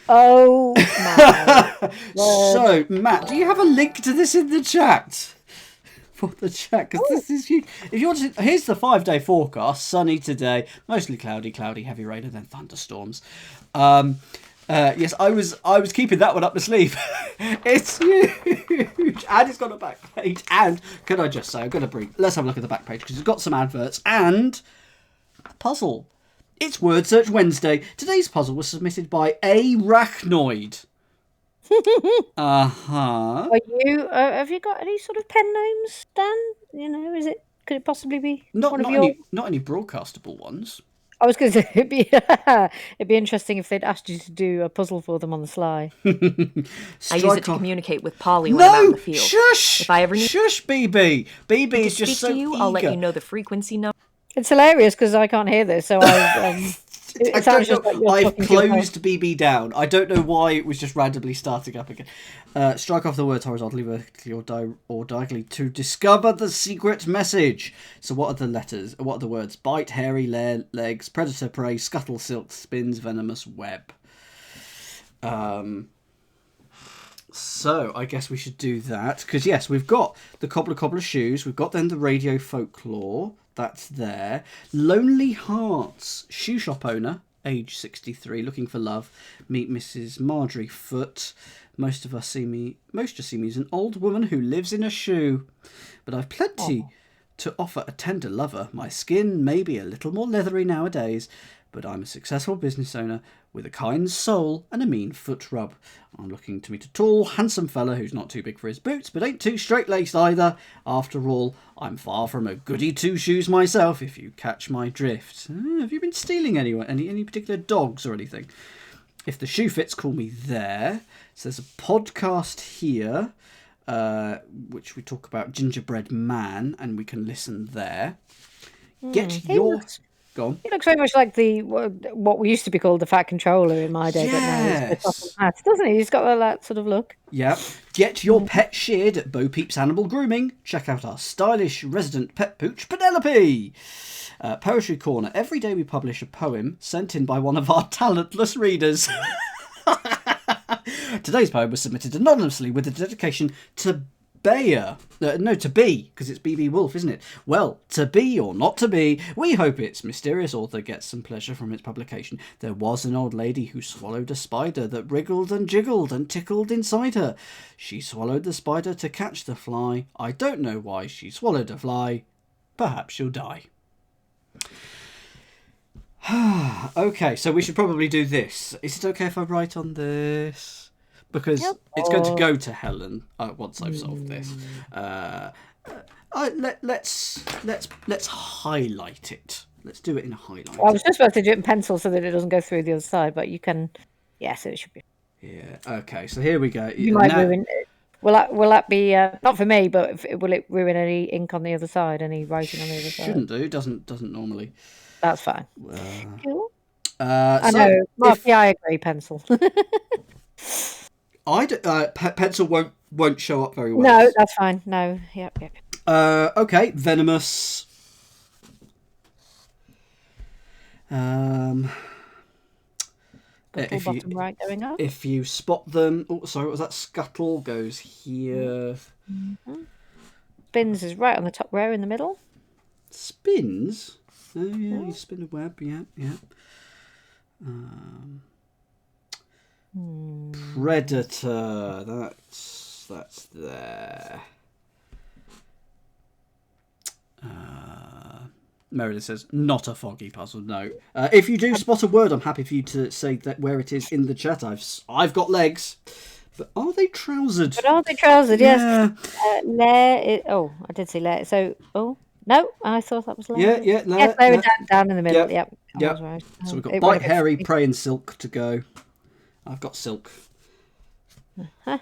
Oh, my So, Matt, do you have a link to this in the chat? For the chat, because this is huge. If you want to, here's the 5-day forecast. Sunny today, mostly cloudy, heavy rain, and then thunderstorms. Yes, I was keeping that one up my sleeve. It's huge, and it's got a back page. And can I just say, let's have a look at the back page because it's got some adverts and a puzzle. It's Word Search Wednesday. Today's puzzle was submitted by Arachnoid. Are you? Have you got any sort of pen names, Dan? You know, could it possibly be Not one of your? Not any broadcastable ones. I was going to say it'd be interesting if they'd asked you to do a puzzle for them on the sly. I use it to communicate with Polly when I'm out in the field. Shush! If I ever need Shush, BB. BB is just so to you, eager. I'll let you know the frequency number. It's hilarious because I can't hear this, so I don't know. I've closed BB down. I don't know why it was just randomly starting up again. Strike off the words horizontally, vertically, or diagonally to discover the secret message. So what are the letters? What are the words? Bite, hairy, legs, predator, prey, scuttle, silk, spins, venomous, web. So I guess we should do that. Because yes, we've got the cobbler shoes. We've got then the radio folklore. That's there. Lonely Hearts, shoe shop owner, age 63, looking for love. Meet Mrs. Marjorie Foot. Most just see me as an old woman who lives in a shoe. But I've plenty to offer a tender lover. My skin may be a little more leathery nowadays, but I'm a successful business owner with a kind soul and a mean foot rub. I'm looking to meet a tall, handsome fella who's not too big for his boots, but ain't too straight-laced either. After all, I'm far from a goody two-shoes myself, if you catch my drift. Have you been stealing any particular dogs or anything? If the shoe fits, call me there. So there's a podcast here, which we talk about Gingerbread Man, and we can listen there. Get your... Go on. He looks very much like what we used to be called the Fat Controller in my day, but now he's got a hat, doesn't he? He's got that sort of look. Yeah. Get your pet sheared at Bo Peep's Animal Grooming. Check out our stylish resident pet pooch, Penelope. Poetry Corner. Every day we publish a poem sent in by one of our talentless readers. Today's poem was submitted anonymously with a dedication to Bayer. To be, because it's BB Wolf, isn't it? Well, to be or not to be, we hope its mysterious author gets some pleasure from its publication. There was an old lady who swallowed a spider that wriggled and jiggled and tickled inside her. She swallowed the spider to catch the fly. I don't know why she swallowed a fly. Perhaps she'll die. Okay, so we should probably do this. Is it okay if I write on this? Because it's going to go to Helen once I've solved this. Let's highlight it. Let's do it in a highlight. Well, I was just about to do it in pencil so that it doesn't go through the other side, but you can. Yeah, so it should be. Yeah. Okay. So here we go. You might ruin. Will that be not for me? But will it ruin any ink on the other side? Any writing on the other side? Shouldn't do. Doesn't normally. That's fine. Cool. I know, Mark. I agree. Pencil. Pencil won't show up very well. No, that's fine. No, yep. Okay, venomous. Bottom right going up. If you spot them, oh, sorry, what was that? Scuttle goes here. Mm-hmm. Spins is right on the top row in the middle. Spins. Oh yeah, you spin a web. Yeah. Predator. That's there. Meredith says, not a foggy puzzle. No. If you do spot a word, I'm happy for you to say that where it is in the chat. I've got legs, but are they trousered? Yes. Lair. I did see lair. So, no, I thought that was lair. Yeah. Lair. Yes, down in the middle. Yep. Right. So we've got bite, hairy, prey, and silk to go. I've got silk. Uh-huh.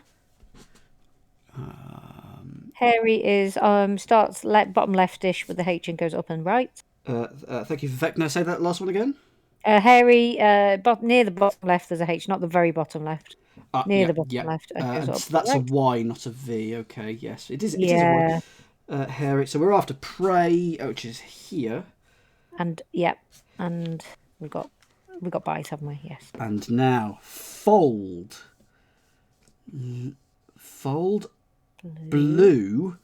Hairy is starts bottom leftish with the H and goes up and right. Thank you for Vecna. Say that last one again. Hairy, near the bottom left there's a H, not the very bottom left. Near the bottom left. So that's a Y, not a V. Okay, yes, it is. It is a Y. Hairy. So we're after prey, which is here. And and we've got bite, haven't we? Yes. And now fold. Blue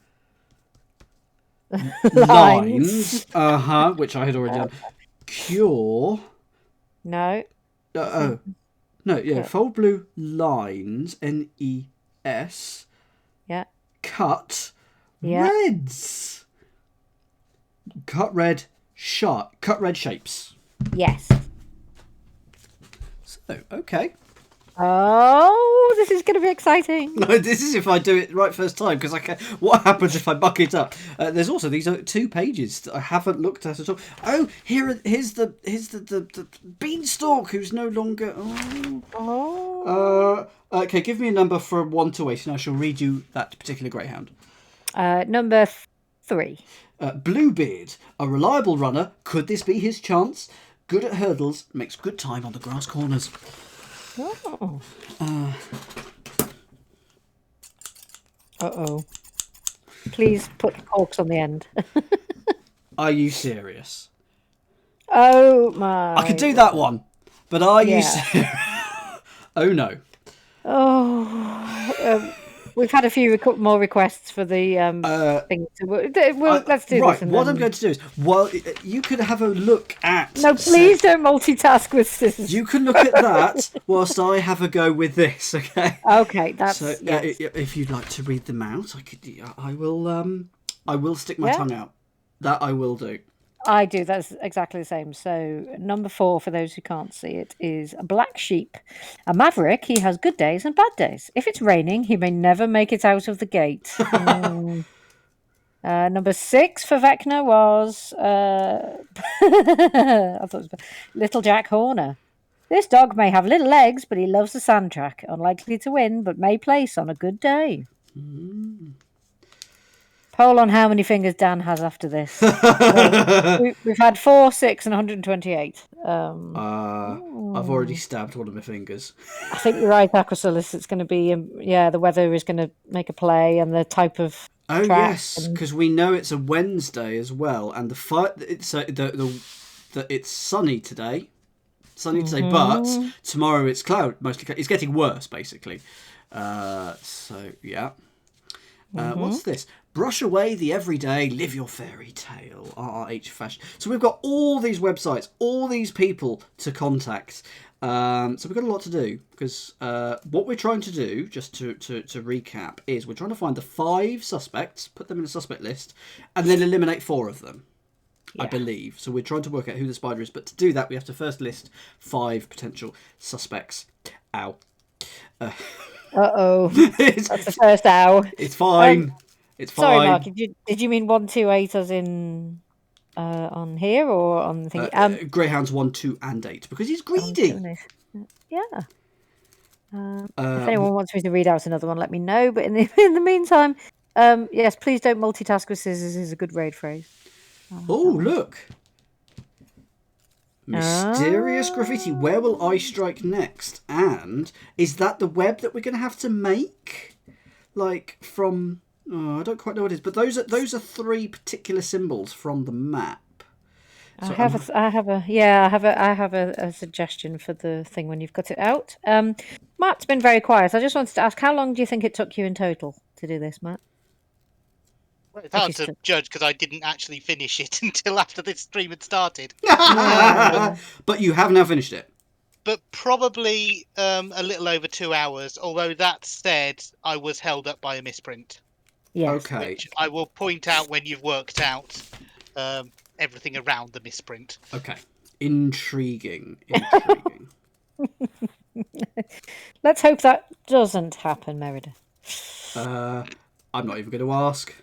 lines. Which I had already done. Cure. No. No, yeah. Fold blue lines. NES. Yeah. Cut. Reds. Cut red shapes. Yes. So, okay. Oh, this is going to be exciting. No, this is if I do it right first time, because what happens if I muck it up? There's also these 2 pages that I haven't looked at all. Oh, here's the beanstalk who's no longer. Okay, give me a number from 1 to 8, and I shall read you that particular greyhound. Number 3. Bluebeard, a reliable runner. Could this be his chance? Good at hurdles, makes good time on the grass corners. Oh. Please put corks on the end. Are you serious? Oh my! I could do that one, but are you serious? Oh no! We've had a few more requests for the thing. Let's do right, this. What I'm going to do is, you could have a look at. No, please don't multitask with scissors. You can look at that whilst I have a go with this. Okay. Okay, that's. So, if you'd like to read them out, I will stick my tongue out. That I will do. I do. That's exactly the same. So number 4, for those who can't see it, is a black sheep. A maverick, he has good days and bad days. If it's raining, he may never make it out of the gate. Number 6 for Vecna was I thought it was Little Jack Horner. This dog may have little legs, but he loves the sand track. Unlikely to win, but may place on a good day. Poll on how many fingers Dan has after this. We've had 4, 6, and 128. I've already stabbed one of my fingers. I think you're right, Aquasilus. It's going to be, the weather is going to make a play, and the type of Oh track yes, because we know it's a Wednesday as well, and it's it's sunny today. But tomorrow it's mostly cloud. It's getting worse, basically. So yeah. What's this? Brush away the everyday, live your fairy tale. RRH Fashion. So we've got all these websites, all these people to contact. So we've got a lot to do, because what we're trying to do, just to recap, is we're trying to find the 5 suspects, put them in a suspect list, and then eliminate 4 of them. I believe. So we're trying to work out who the spider is, but to do that we have to first list 5 potential suspects. Ow. Uh-oh. That's the first ow. It's fine. It's fine. Sorry, Mark. Did you mean 128 as in on here or on the thing? Greyhounds 1, 2, and 8, because he's greedy. Yeah. If anyone wants me to read out another one, let me know. But in the meantime, yes, please don't multitask with scissors is a good raid phrase. Oh, look. Mysterious graffiti. Where will I strike next? And is that the web that we're going to have to make? Like from... Oh, I don't quite know what it is. But those are 3 particular symbols from the map. So I have a suggestion for the thing when you've got it out. Matt's been very quiet. I just wanted to ask, how long do you think it took you in total to do this, Matt? Well, it's hard to judge because I didn't actually finish it until after this stream had started. But you have now finished it. But probably a little over 2 hours. Although that said, I was held up by a misprint. Yes. Okay. Which I will point out when you've worked out everything around the misprint. Okay. Intriguing. Let's hope that doesn't happen, Merida. I'm not even going to ask.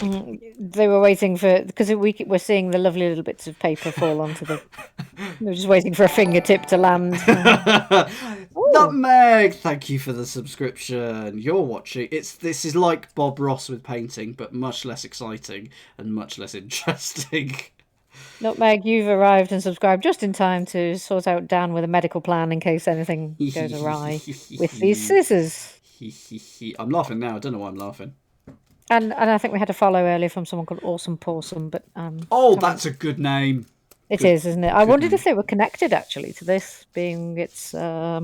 They were waiting for, because we're seeing the lovely little bits of paper fall onto the. They were just waiting for a fingertip to land. Nutmeg, thank you for the subscription. You're watching. This is like Bob Ross with painting, but much less exciting and much less interesting. Nutmeg, you've arrived and subscribed just in time to sort out Dan with a medical plan in case anything goes awry with these scissors. I'm laughing now. I don't know why I'm laughing. And I think we had a follow earlier from someone called Awesome Pawsome, but that's a good name. It is, isn't it? I wondered if they were connected actually to this, being it's got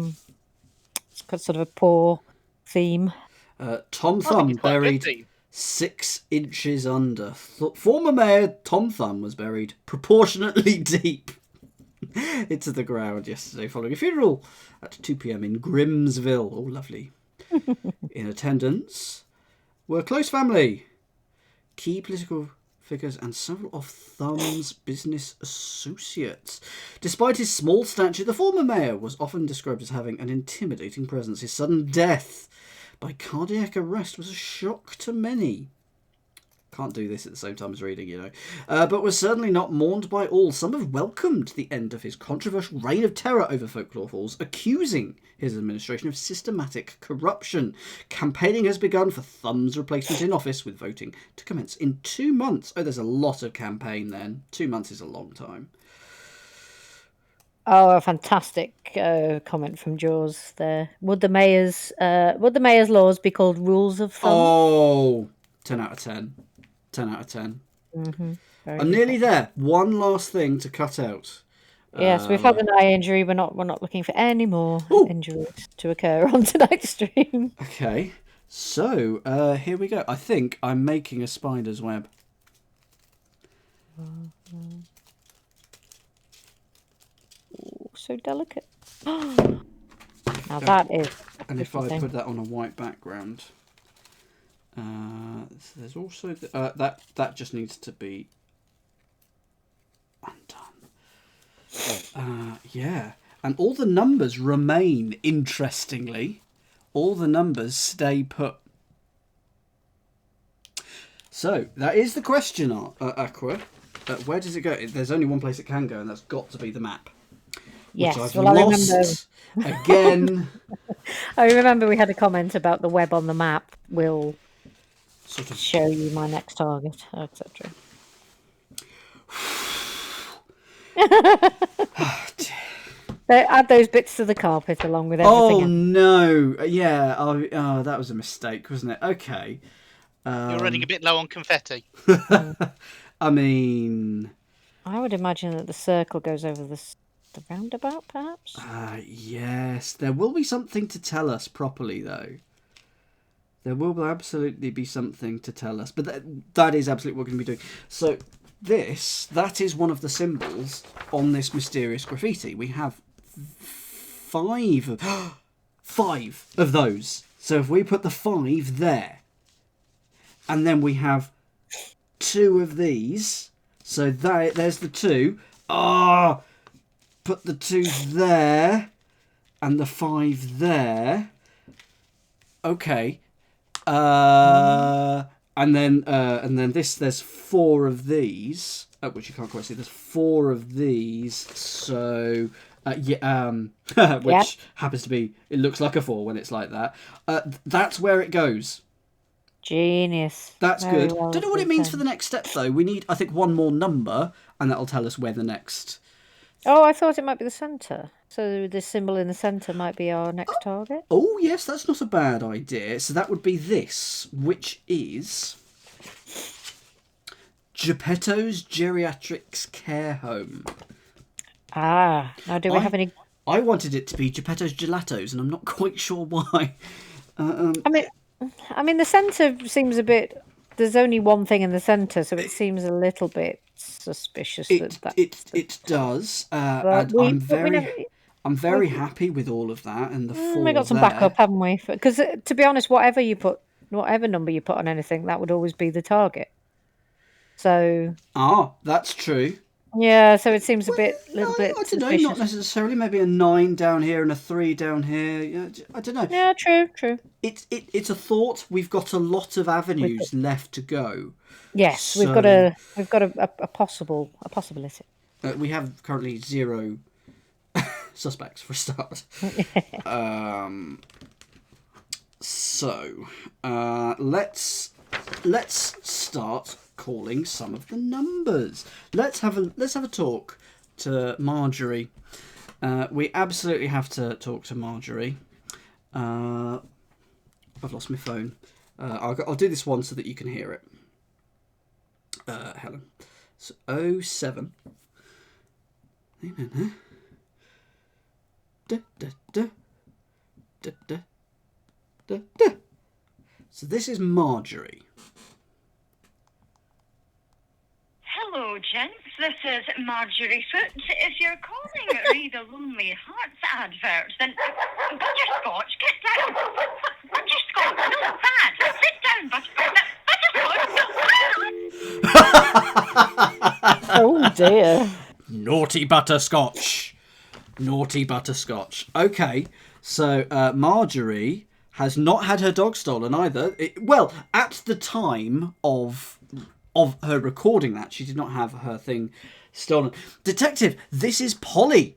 sort of a paw theme. Tom Thumb buried 6 inches under. Former Mayor Tom Thumb was buried proportionately deep into the ground yesterday following a funeral at 2 p.m. in Grimsville. Oh, lovely. In attendance were close family, key political figures, and several of Thumb's business associates. Despite his small stature, the former mayor was often described as having an intimidating presence. His sudden death by cardiac arrest was a shock to many. Can't do this at the same time as reading, you know. But was certainly not mourned by all. Some have welcomed the end of his controversial reign of terror over Folklore Falls, accusing his administration of systematic corruption. Campaigning has begun for Thumb's replacement in office, with voting to commence in 2 months. Oh, there's a lot of campaign then. 2 months is a long time. Oh, a fantastic comment from Jaws there. Would the mayor's laws be called rules of thumb? Oh, 10 out of 10. 10 out of 10. Mm-hmm. I'm nearly there. One last thing to cut out. Yes, we've had an eye injury. We're not looking for any more injuries to occur on tonight's stream. Okay, so here we go. I think I'm making a spider's web. Ooh, so delicate. Now that is. And if I put that on a white background. So there's also that just needs to be Yeah. And all the numbers remain, interestingly. All the numbers stay put. So, that is the question, Aqua. Where does it go? There's only one place it can go, and that's got to be the map. Yes, Which I've well, I remember. lost again. I remember we had a comment about the web on the map will Sort of. show you my next target, etc. They add those bits to the carpet along with everything Oh else. no! Yeah. Oh, that was a mistake, wasn't it? Okay. You're running a bit low on confetti. I mean, I would imagine that the circle goes over the roundabout, perhaps. yes, there will be something to tell us properly, though. There will absolutely be something to tell us, but that is absolutely what we're going to be doing. So that is one of the symbols on this mysterious graffiti. We have five of those. So if we put the 5 there, and then we have 2 of these, so there's the 2. Put the 2 there, and the 5 there. Okay. And then there's 4 of these, which you can't quite see. There's 4 of these, so which happens to be, it looks like a 4 when it's like that. That's where it goes. Genius. That's Very good. well Don't know what it means for written. the next step though. We need, I think, one more number, and that'll tell us where the next. Oh, I thought it might be the centre. So the symbol in the centre might be our next target. Oh yes, that's not a bad idea. So that would be this, which is Geppetto's Geriatrics Care Home. Now do we have any? I wanted it to be Geppetto's Gelatos, and I'm not quite sure why. I mean, the centre seems a bit. There's only one thing in the centre, so it seems a little bit suspicious. It does. And I'm very happy with all of that, and the 4 we got some there. backup, haven't we? Because to be honest, whatever number you put on anything, that would always be the target. So. That's true. Yeah, so it seems a little bit. I don't know, suspicious. not necessarily. Maybe a 9 down here and a 3 down here. Yeah, I don't know. Yeah, true. It's a thought. We've got a lot of avenues left to go. Yes, So, we've got a possibility. we have currently 0 suspects for a start. So let's start calling some of the numbers. Let's have a talk to Marjorie. We absolutely have to talk to Marjorie. I've lost my phone. I'll do this one so that you can hear it. Helen. So 07. So this is Marjorie. Hello, gents. This is Marjorie Foot. If you're calling Read the Lonely Hearts adverts, then butterscotch, get down. Butterscotch, no bad. Sit down, butterscotch. Oh dear. Naughty butterscotch. Naughty butterscotch. Okay, so Marjorie has not had her dog stolen either. At the time of her recording that, she did not have her thing stolen. Detective, this is Polly,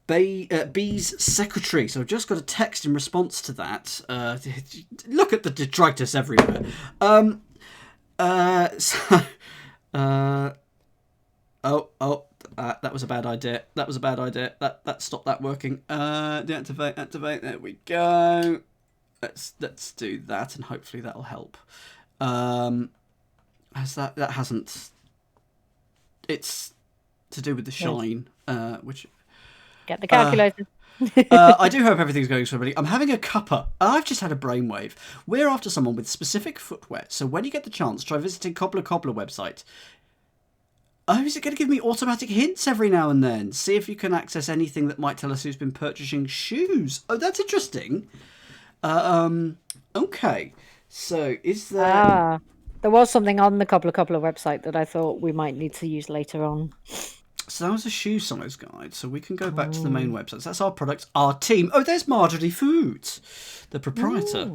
B's secretary. So I've just got a text in response to that. Look at the detritus everywhere. That was a bad idea. That stopped that working. Deactivate. There we go. Let's do that, and hopefully that'll help. That hasn't. It's to do with the shine, which. Get the calculator. I do hope everything's going swimmingly. I'm having a cuppa. I've just had a brainwave. We're after someone with specific footwear, so when you get the chance, try visiting Cobbler website. Oh, is it going to give me automatic hints every now and then? See if you can access anything that might tell us who's been purchasing shoes. Oh, that's interesting. Okay. So, is there... There was something on the Cobbler website that I thought we might need to use later on. So that was a shoe size guide. So we can go back to the main website. So that's our product, our team. Oh, there's Marjorie Foods, the proprietor,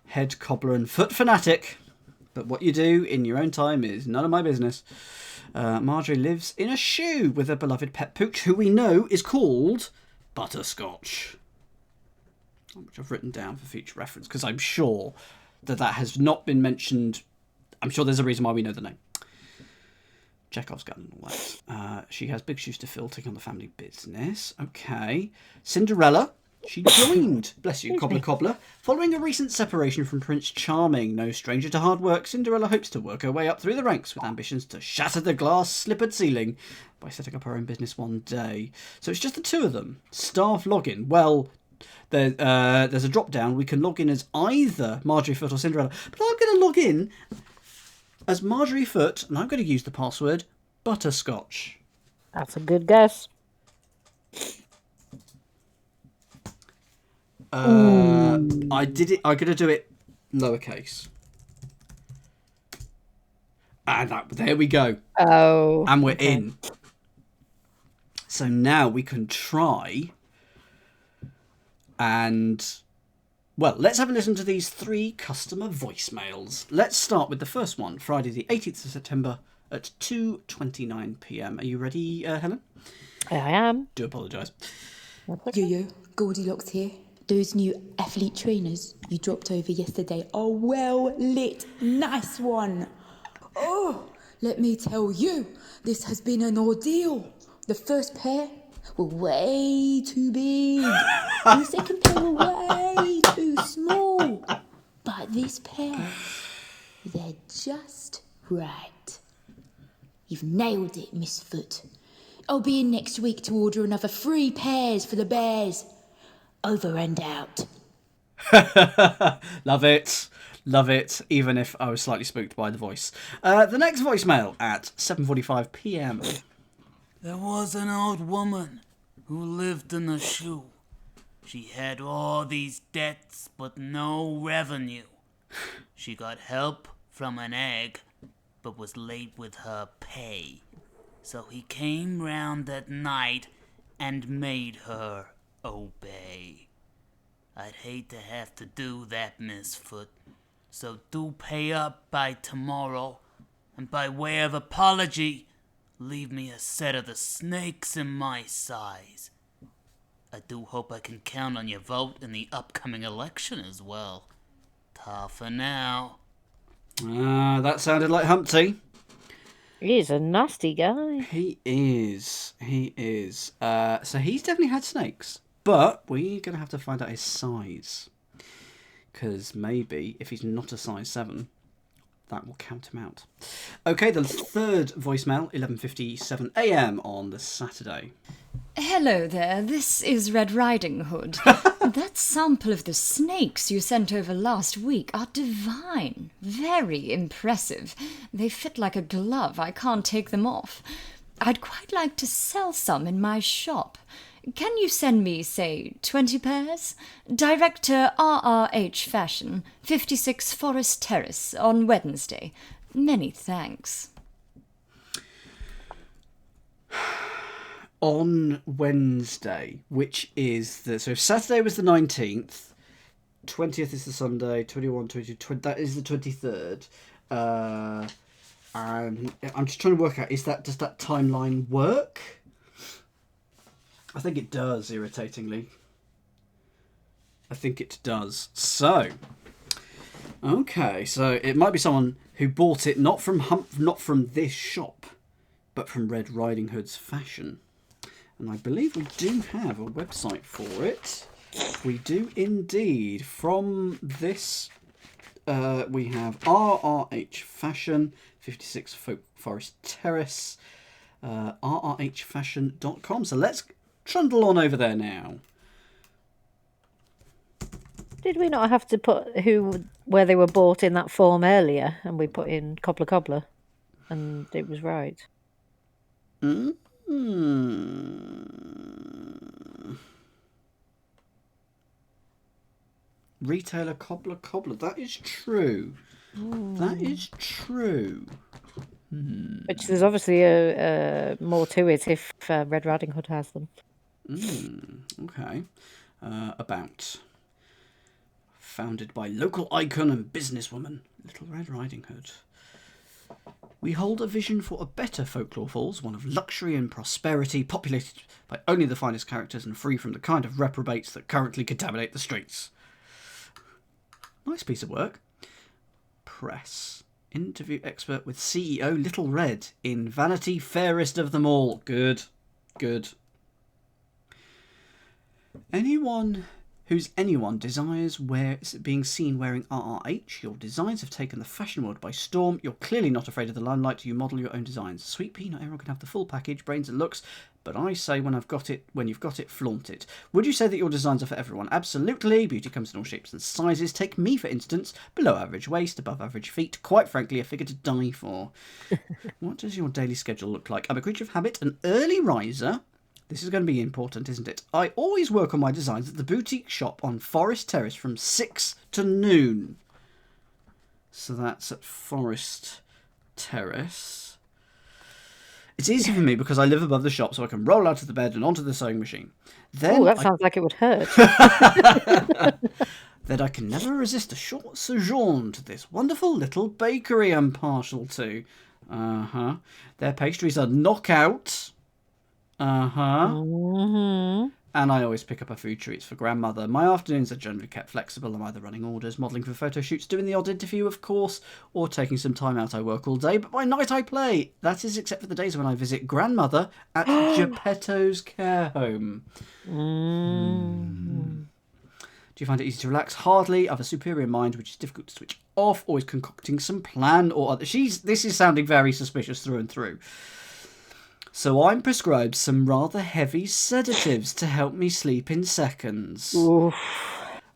head cobbler and foot fanatic. But what you do in your own time is none of my business. Marjorie lives in a shoe with her beloved pet pooch, who we know is called Butterscotch. Which I've written down for future reference, because I'm sure that has not been mentioned. I'm sure there's a reason why we know the name. Chekhov's gun and all that. She has big shoes to fill, taking on the family business. Okay. Cinderella. She joined, bless you, Cobbler. Following a recent separation from Prince Charming, no stranger to hard work, Cinderella hopes to work her way up through the ranks with ambitions to shatter the glass slippered ceiling by setting up her own business one day. So it's just the two of them. Staff login. Well, there's a drop down. We can log in as either Marjorie Foot or Cinderella. But I'm going to log in as Marjorie Foot, and I'm going to use the password Butterscotch. That's a good guess. I did it. I'm going to do it lowercase. And there we go. Oh. And we're in. So now we can try and... Well, let's have a listen to these 3 customer voicemails. Let's start with the first one, Friday the 18th of September at 2:29 p.m. Are you ready, Helen? I am. Do apologise. Yo, Goldilocks here. Those new athlete trainers you dropped over yesterday are well lit. Nice one. Oh, let me tell you, this has been an ordeal. The first pair were way too big. And the second pair were way too small. But this pair, they're just right. You've nailed it, Miss Foot. I'll be in next week to order another 3 pairs for the bears. Over and out. Love it. Love it, even if I was slightly spooked by the voice. The next voicemail at 7:45 p.m. There was an old woman who lived in a shoe. She had all these debts but no revenue. She got help from an egg, but was late with her pay. So he came round at night and made her obey. I'd hate to have to do that, Miss Foot. So do pay up by tomorrow, and by way of apology, leave me a set of the snakes in my size. I do hope I can count on your vote in the upcoming election as well. Ta for now. That sounded like Humpty. He's a nasty guy. He is. So he's definitely had snakes. But we're going to have to find out his size. Because maybe, if he's not a size 7, that will count him out. Okay, the third voicemail, 11:57 a.m. on the Saturday. Hello there, this is Red Riding Hood. That sample of the snakes you sent over last week are divine. Very impressive. They fit like a glove. I can't take them off. I'd quite like to sell some in my shop. Can you send me, say, 20 pairs? Direct to RRH Fashion, 56 Forest Terrace, on Wednesday. Many thanks. On Wednesday, which is so if Saturday was the 19th, 20th is the Sunday, 21, 22, 20, that is the 23rd. And I'm just trying to work out, does that timeline work? I think it does, irritatingly. I think it does. So, okay, so it might be someone who bought it not from this shop, but from Red Riding Hood's Fashion. And I believe we do have a website for it. We do indeed. From this, we have RRH Fashion, 56 Forest Terrace, rrhfashion.com. So let's trundle on over there now. Did we not have to put where they were bought in that form earlier, and we put in Cobbler, and it was right? Retailer Cobbler. That is true. That is true. Which there's obviously more to it if Red Riding Hood has them. Okay. About. Founded by local icon and businesswoman, Little Red Riding Hood. We hold a vision for a better Folklore Falls, one of luxury and prosperity, populated by only the finest characters and free from the kind of reprobates that currently contaminate the streets. Nice piece of work. Press. Interview expert with CEO Little Red in Vanity Fairest of them all. Good. Good. Anyone desires being seen wearing RRH. Your designs have taken the fashion world by storm. You're clearly not afraid of the limelight. You model your own designs. Sweet pea, not everyone can have the full package, brains and looks. But I say when you've got it, flaunt it. Would you say that your designs are for everyone? Absolutely. Beauty comes in all shapes and sizes. Take me, for instance. Below average waist, above average feet. Quite frankly, a figure to die for. What does your daily schedule look like? I'm a creature of habit, an early riser. This is going to be important, isn't it? I always work on my designs at the boutique shop on Forest Terrace from 6 to noon. So that's at Forest Terrace. It's easy for me because I live above the shop, so I can roll out of the bed and onto the sewing machine. Oh, that sounds like it would hurt. Then I can never resist a short sojourn to this wonderful little bakery I'm partial to. Their pastries are knockout. And I always pick up a food treats for grandmother. My afternoons are generally kept flexible. I'm either running orders, modelling for photo shoots, doing the odd interview, of course, or taking some time out. I work all day, but by night I play. That is except for the days when I visit grandmother at Geppetto's care home. Do you find it easy to relax? Hardly. I have a superior mind, which is difficult to switch off. Always concocting some plan or other. This is sounding very suspicious through and through. So I'm prescribed some rather heavy sedatives to help me sleep in seconds. Oof.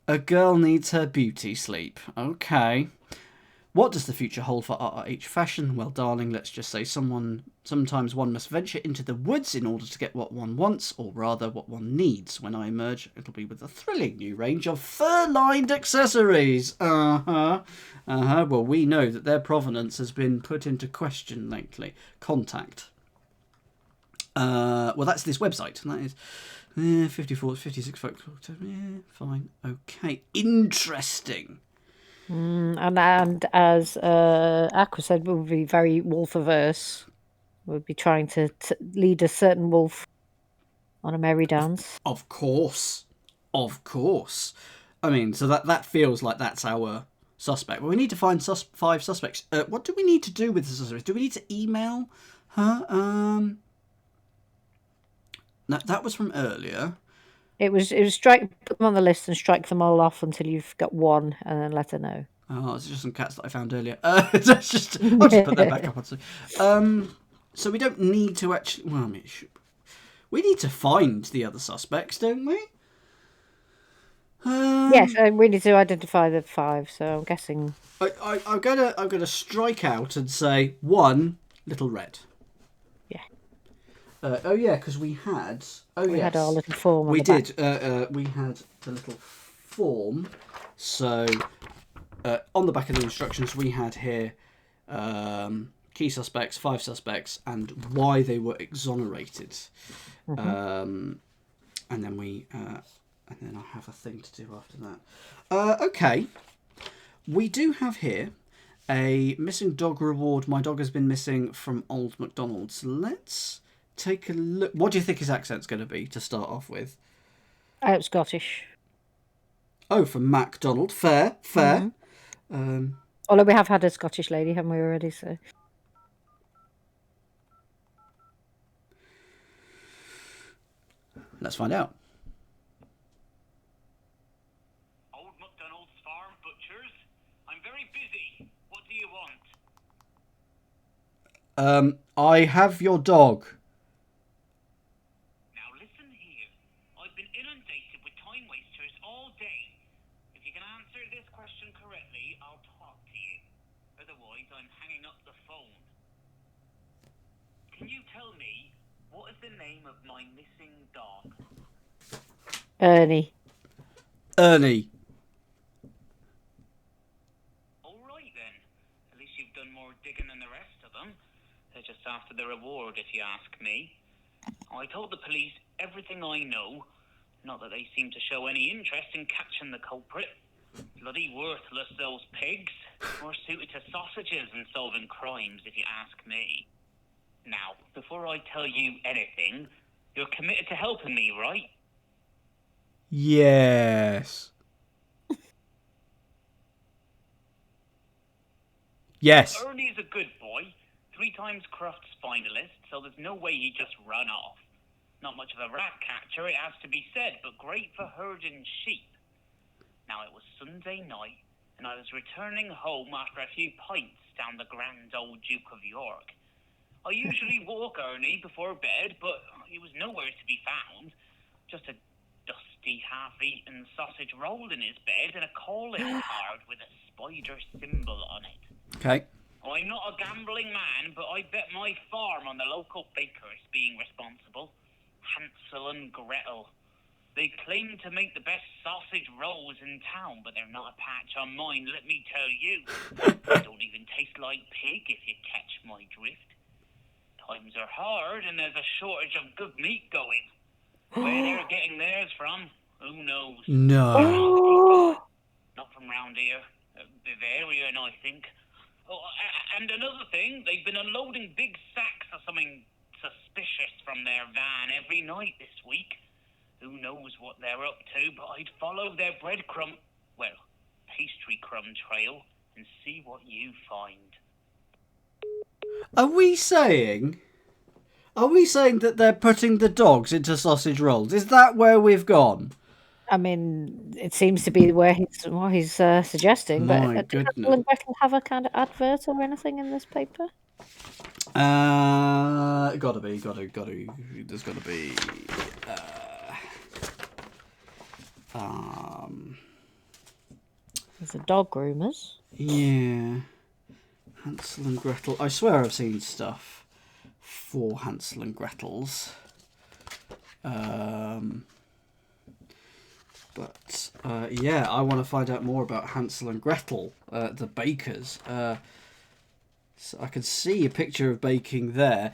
A girl needs her beauty sleep. Okay. What does the future hold for RRH fashion? Well, darling, let's just say sometimes one must venture into the woods in order to get what one wants, or rather what one needs. When I emerge, it'll be with a thrilling new range of fur-lined accessories. Well, we know that their provenance has been put into question lately. Contact. Well, that's this website. That is 54, 56 folklore. Yeah, fine. Okay. Interesting. And as Aqua said, we'll be very wolf-averse. We'll be trying to lead a certain wolf on a merry dance. Of course. Of course. I mean, so that feels like that's our suspect. Well, we need to find 5 suspects. What do we need to do with the suspects? Do we need to email her? That was from earlier. It was put them on the list and strike them all off until you've got one, and then let her know. Oh, it's just some cats that I found earlier. I'll just put that back up. So we don't need to actually. Well, I mean, we need to find the other suspects, don't we? Yes, we need to identify the 5. So I'm guessing. I'm gonna strike out and say 1 Little Red. Because we had. We had our little form. We did. We had the little form. So on the back of the instructions, we had here key suspects, 5 suspects, and why they were exonerated. And then I have a thing to do after that. Okay. We do have here a missing dog reward. My dog has been missing from Old McDonald's. Let's take a look. What do you think his accent's going to be to start off with? Scottish. Oh, from MacDonald. Fair. Although we have had a Scottish lady, haven't we already? So. Let's find out. Old MacDonald's Farm Butchers. I'm very busy. What do you want? I have your dog. Ernie. All right then. At least you've done more digging than the rest of them. after the reward, if you ask me. I told the police everything I know, not that they seem to show any interest in catching the culprit. Bloody worthless, those pigs. More suited to sausages and solving crimes, if you ask me. Now, before I tell you anything, you're committed to helping me, right? Yes. Yes. Ernie's a good boy. 3 times Crufts finalist, so there's no way he'd just run off. Not much of a rat catcher, it has to be said, but great for herding sheep. Now, it was Sunday night, and I was returning home after a few pints down the grand old Duke of York. I usually walk Ernie before bed, but he was nowhere to be found. Just a dusty, half-eaten sausage roll in his bed and a calling card with a spider symbol on it. Okay. I'm not a gambling man, but I bet my farm on the local bakers being responsible. Hansel and Gretel. They claim to make the best sausage rolls in town, but they're not a patch on mine, let me tell you. They don't even taste like pig, if you catch my drift. Times are hard, and there's a shortage of good meat going. Where they're getting theirs from, who knows? No. Not from round here. Bavarian, I think. Oh, and another thing, they've been unloading big sacks of something suspicious from their van every night this week. Who knows what they're up to, but I'd follow their pastry crumb trail and see what you find. Are we saying that they're putting the dogs into sausage rolls? Is that where we've gone? I mean, it seems to be what he's suggesting. My But did goodness. Hansel and Gretel have a kind of advert or anything in this paper? Gotta be. There's gotta be. There's a dog groomers. Yeah. Hansel and Gretel. I swear I've seen stuff for Hansel and Gretel's. But yeah, I want to find out more about Hansel and Gretel, the bakers. So I can see a picture of baking there.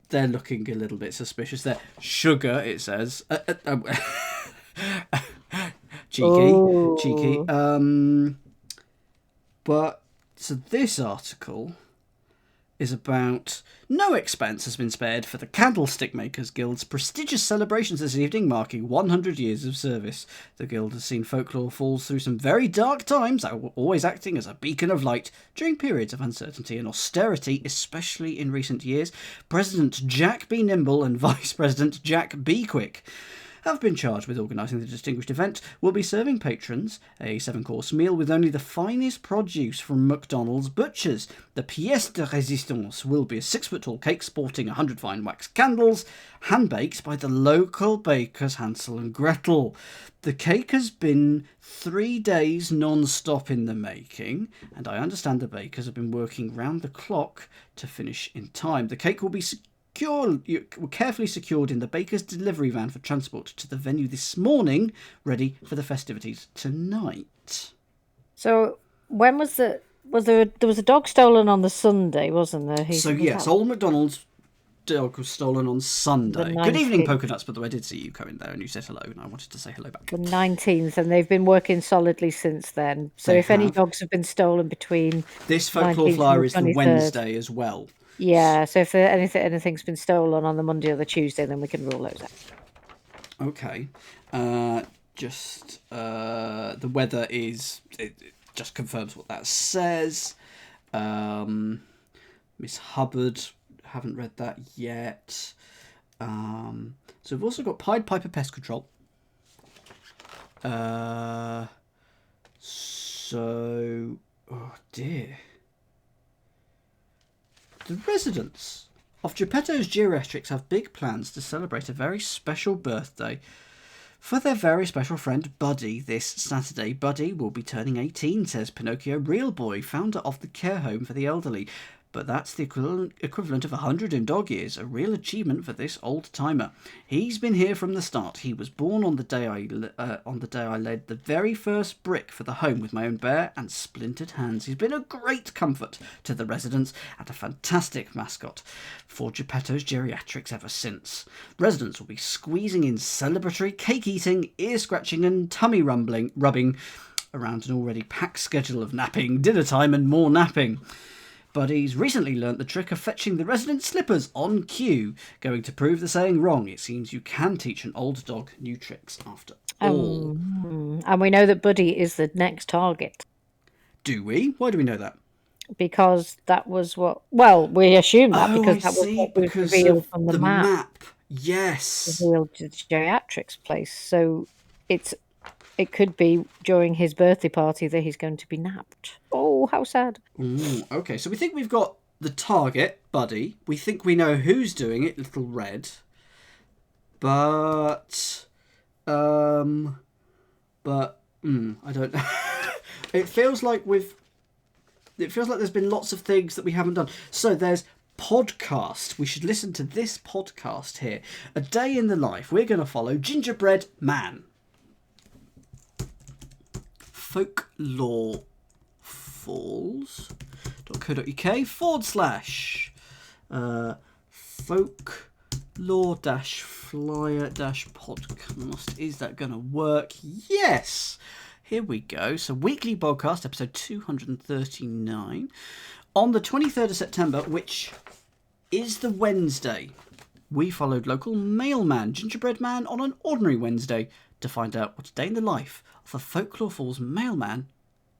They're looking a little bit suspicious there. Sugar, it says. Cheeky. But so this article is about no expense has been spared for the Candlestick Makers Guild's prestigious celebrations this evening, marking 100 years of service. The Guild has seen Folklore Falls through some very dark times, always acting as a beacon of light during periods of uncertainty and austerity, especially in recent years. President Jack B. Nimble and Vice President Jack B. Quick have been charged with organising the distinguished event, will be serving patrons a 7-course meal with only the finest produce from McDonald's butchers. The pièce de résistance will be a 6-foot-tall cake sporting 100 fine wax candles, hand-baked by the local bakers Hansel and Gretel. The cake has been 3 days non-stop in the making, and I understand the bakers have been working round the clock to finish in time. The cake will be carefully secured in the baker's delivery van for transport to the venue this morning, ready for the festivities tonight. So when was there was a dog stolen on the Sunday, wasn't there? Yes, Old MacDonald's dog was stolen on Sunday. Good evening, Polka Nuts, by the way. I did see you come in there and you said hello, and I wanted to say hello back. The 19th, and they've been working solidly since then. So if any dogs have been stolen between this folklore flyer is the Wednesday as well. Yeah, so if anything's been stolen on the Monday or the Tuesday, then we can rule those out. Okay. The weather is... It just confirms what that says. Miss Hubbard, haven't read that yet. So we've also got Pied Piper Pest Control. Oh dear. The residents of Geppetto's Geriatrics have big plans to celebrate a very special birthday for their very special friend Buddy this Saturday. Buddy will be turning 18, says Pinocchio, real boy, founder of the care home for the elderly. but that's the equivalent of 100 in dog years, a real achievement for this old-timer. He's been here from the start. He was born on the day I laid the very first brick for the home with my own bare and splintered hands. He's been a great comfort to the residents and a fantastic mascot for Geppetto's Geriatrics ever since. Residents will be squeezing in celebratory cake eating, ear scratching and tummy rubbing around an already packed schedule of napping, dinner time and more napping. But he's recently learnt the trick of fetching the resident slippers on cue, going to prove the saying wrong. It seems you can teach an old dog new tricks after all. And we know that Buddy is the next target. Do we? Why do we know that? Because that was what... Well, we assume that because I that was see, what was because revealed of from the map. Yes. Revealed to the geriatrics place. So it could be during his birthday party that he's going to be napped. Oh, how sad. Okay, so we think we've got the target, Buddy. We think we know who's doing it, Little Red. But I don't know. It feels like there's been lots of things that we haven't done. So there's podcast. We should listen to this podcast here. A Day in the Life. We're going to follow Gingerbread Man. Folklore Falls.co.uk / folklore flyer podcast. Is that going to work? Yes. Here we go. So weekly podcast, episode 239. On the 23rd of September, which is the Wednesday, we followed local mailman Gingerbread Man on an ordinary Wednesday to find out what a day in the life of a Folklore Falls mailman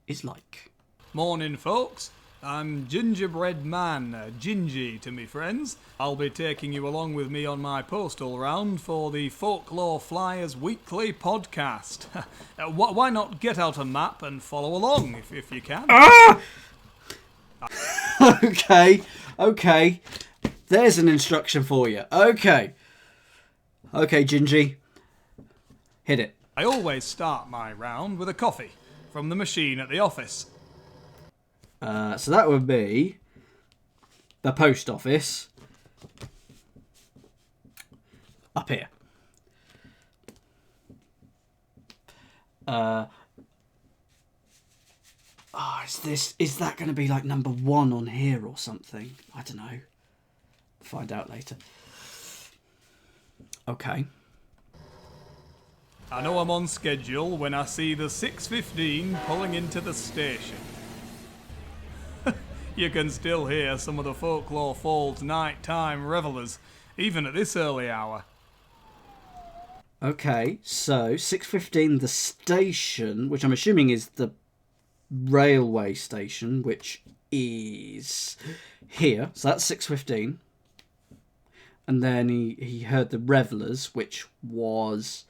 is like. Morning, folks. I'm Gingerbread Man, Gingy to me friends. I'll be taking you along with me on my postal round for the Folklore Flyers weekly podcast. Why not get out a map and follow along if you can? Ah! Okay. There's an instruction for you. Okay, Gingy. Hit it. I always start my round with a coffee from the machine at the office. So that would be the post office up here. Is that going to be like number 1 on here or something? I don't know. Find out later. Okay. I know I'm on schedule when I see the 6:15 pulling into the station. You can still hear some of the Folklore Falls nighttime revellers, even at this early hour. Okay, so 6:15, the station, which I'm assuming is the railway station, which is here. So that's 6:15. And then he heard the revellers, which was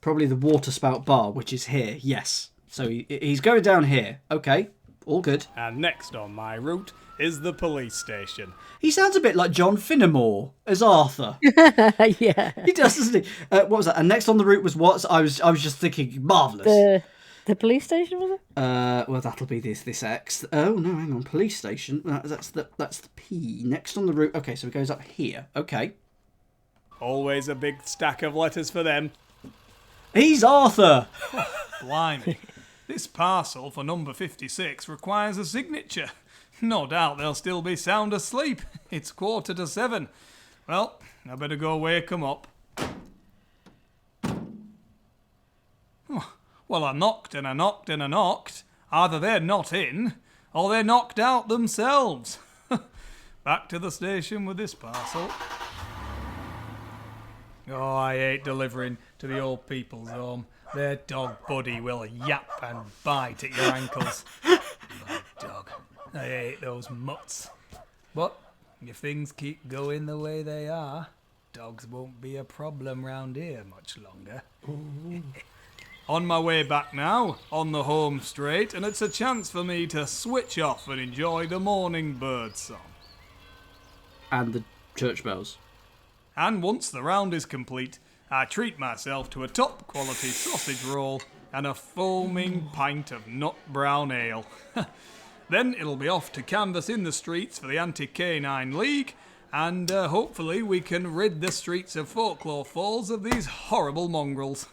probably the Water Spout Bar, which is here. Yes. So he's going down here. Okay, all good. And next on my route is the police station. He sounds a bit like John Finnemore as Arthur. Yeah. He does, doesn't he? What was that? And next on the route was what? I was just thinking, marvellous. The police station, was it? Well, that'll be this X. Oh no, hang on, police station. That's the P. Next on the route. Okay, so it goes up here. Okay. Always a big stack of letters for them. He's Arthur. Blimey. This parcel for number 56 requires a signature. No doubt they'll still be sound asleep. It's 7:15. Well, I better go wake 'em up. Well, I knocked and I knocked and I knocked. Either they're not in, or they're knocked out themselves. Back to the station with this parcel. Oh, I hate delivering to the old people's home. Their dog Buddy will yap and bite at your ankles. My dog. I hate those mutts. But if things keep going the way they are, dogs won't be a problem round here much longer. On my way back now, on the home straight, and it's a chance for me to switch off and enjoy the morning bird song. And the church bells. And once the round is complete, I treat myself to a top quality sausage roll and a foaming pint of nut brown ale. Then it'll be off to canvass in the streets for the Anti-Canine League, and hopefully we can rid the streets of Folklore Falls of these horrible mongrels.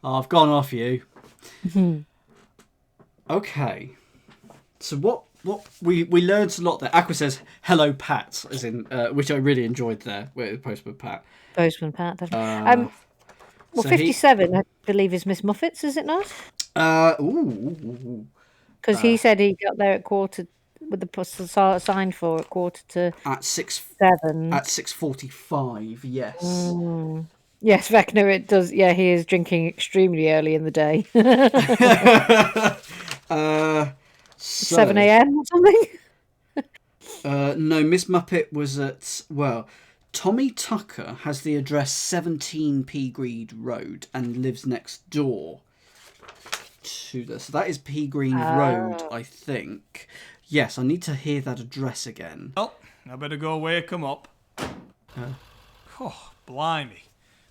I've gone off you. Okay. So what we learned a lot there. Aqua says, hello, Pat, as in, which I really enjoyed there, with Postman Pat. Postman Pat, definitely. Well, so 57, I believe, is Miss Muffet's, is it not? Ooh. Because he said he got there at quarter, with the sign for at quarter to At 7. At 6:45, yes. Yes, Vecna, it does. Yeah, he is drinking extremely early in the day. 7 a.m. or something? No, Miss Muppet was at, well, Tommy Tucker has the address 17 Peagreen Road and lives next door to this. So that is Peagreen Road, I think. Yes, I need to hear that address again. Well, I better go wake 'em up. Oh, blimey.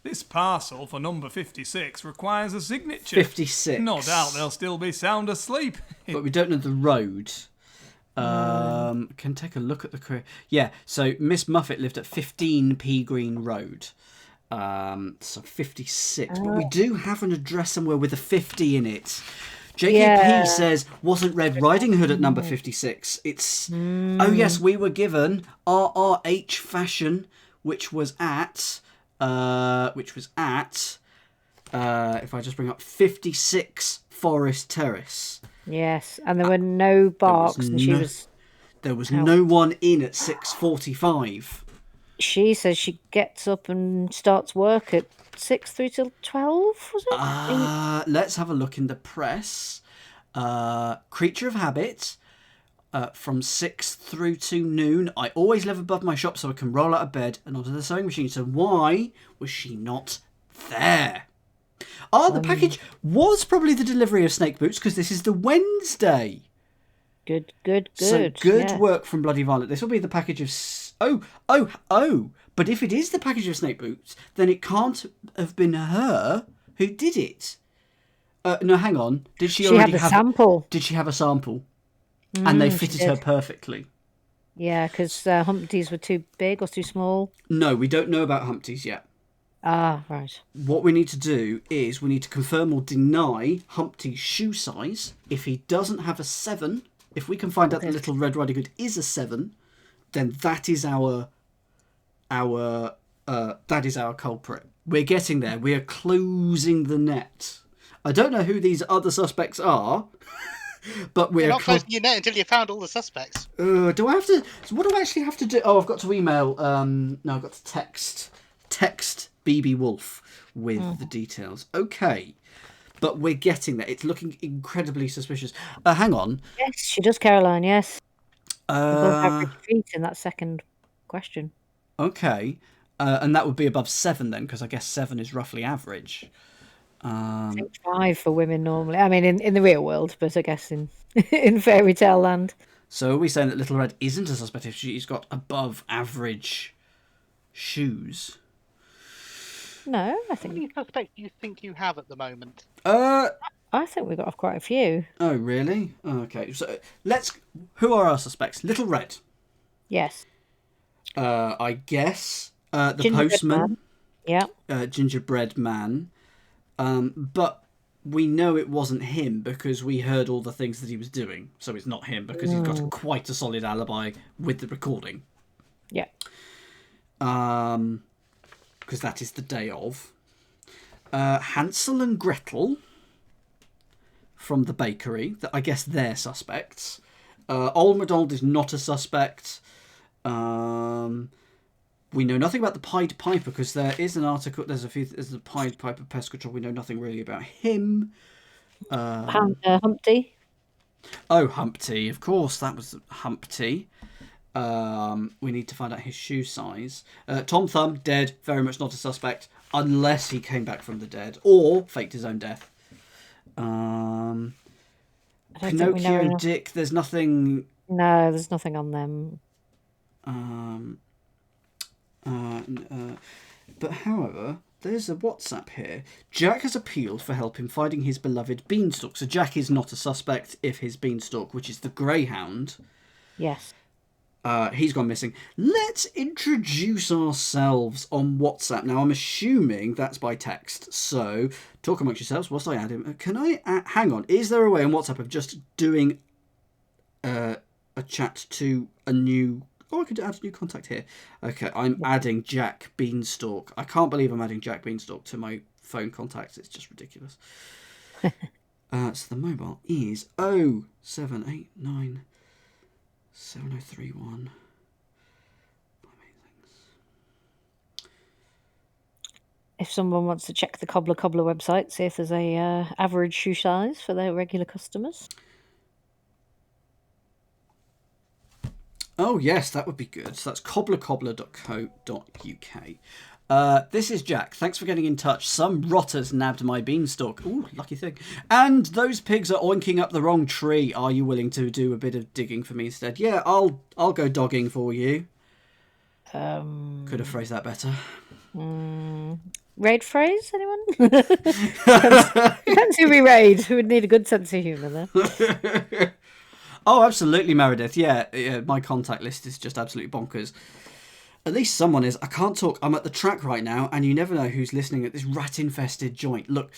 This parcel for number 56 requires a signature. 56. No doubt they'll still be sound asleep. But we don't know the road. Can take a look at the career. Yeah, so Miss Muffet lived at 15 Peagreen Road. So 56. But we do have an address somewhere with a 50 in it. JKP says, wasn't Red Riding Hood at number 56? It's... Oh, yes, we were given RRH Fashion, which was at... if I just bring up 56 Forest Terrace. Yes, and there were no barks, and she was... There was no one in at 6:45. She says she gets up and starts work at 6 through till 12, was it? Let's have a look in the press. Creature of habit, from 6 through to noon. I always live above my shop so I can roll out of bed and onto the sewing machine. So why was she not there? The package was probably the delivery of snake boots, because this is the Wednesday. Good. So good work from Bloody Violet. This will be the package of... Oh. But if it is the package of snake boots, then it can't have been her who did it. No, hang on. Did she already have a sample? Did she have a sample? And they fitted her perfectly. Yeah, because Humpty's were too big or too small. No, we don't know about Humpty's yet. Right. What we need to do is we need to confirm or deny Humpty's shoe size. If he doesn't have a 7, if we can find out that Little Red Riding Hood is a 7, then that is our culprit. We're getting there. We are closing the net. I don't know who these other suspects are, but we're not closing your net until you found all the suspects. Do I have to? What do I actually have to do? Oh, I've got to email. No, I've got to text BB Wolf with the details. Okay. But we're getting there. It's looking incredibly suspicious. Hang on. Yes, she does, Caroline, yes. Above average feet in that second question. Okay. And that would be above 7 then, because I guess 7 is roughly average. I think 5 for women normally. I mean, in the real world, but I guess in fairy tale land. So are we saying that Little Red isn't a suspect if she's got above average shoes? No, I think... How many suspects do you think you have at the moment? I think we got off quite a few. Oh, really? Okay. So who are our suspects? Little Red. Yes. I guess the postman. Man. Yeah. Gingerbread Man. But we know it wasn't him because we heard all the things that he was doing. So it's not him because he's got quite a solid alibi with the recording. Yeah. Because that is the day of. Hansel and Gretel from the bakery. I guess they're suspects. Old MacDonald is not a suspect. We know nothing about the Pied Piper because there is an article. There's the Pied Piper pest control. We know nothing really about him. Humpty. Oh, Humpty. Of course, that was Humpty. We need to find out his shoe size. Tom Thumb, dead. Very much not a suspect. Unless he came back from the dead. Or faked his own death. Pinocchio and Dick, there's nothing... No, there's nothing on them. But however, there's a WhatsApp here. Jack has appealed for help in finding his beloved Beanstalk. So Jack is not a suspect if his Beanstalk, which is the greyhound, Yes. he's gone missing. Let's introduce ourselves on WhatsApp. Now, I'm assuming that's by text. So, talk amongst yourselves whilst I add him. Can I... hang on. Is there a way on WhatsApp of just doing a chat to a new... Oh, I could add a new contact here. Okay, I'm adding Jack Beanstalk. I can't believe I'm adding Jack Beanstalk to my phone contacts. It's just ridiculous. So the mobile is 0789 7031. If someone wants to check the Cobbler website, see if there's a average shoe size for their regular customers. Oh, yes, that would be good. So that's cobblercobbler.co.uk. This is Jack. Thanks for getting in touch. Some rotters nabbed my beanstalk. Ooh, lucky thing. And those pigs are oinking up the wrong tree. Are you willing to do a bit of digging for me instead? Yeah, I'll go dogging for you. Could have phrased that better. Raid phrase, anyone? Depends who we raid. We would need a good sense of humour there. Oh, absolutely, Meredith. Yeah, my contact list is just absolutely bonkers. At least someone is. I can't talk. I'm at the track right now, and you never know who's listening at this rat-infested joint. Look,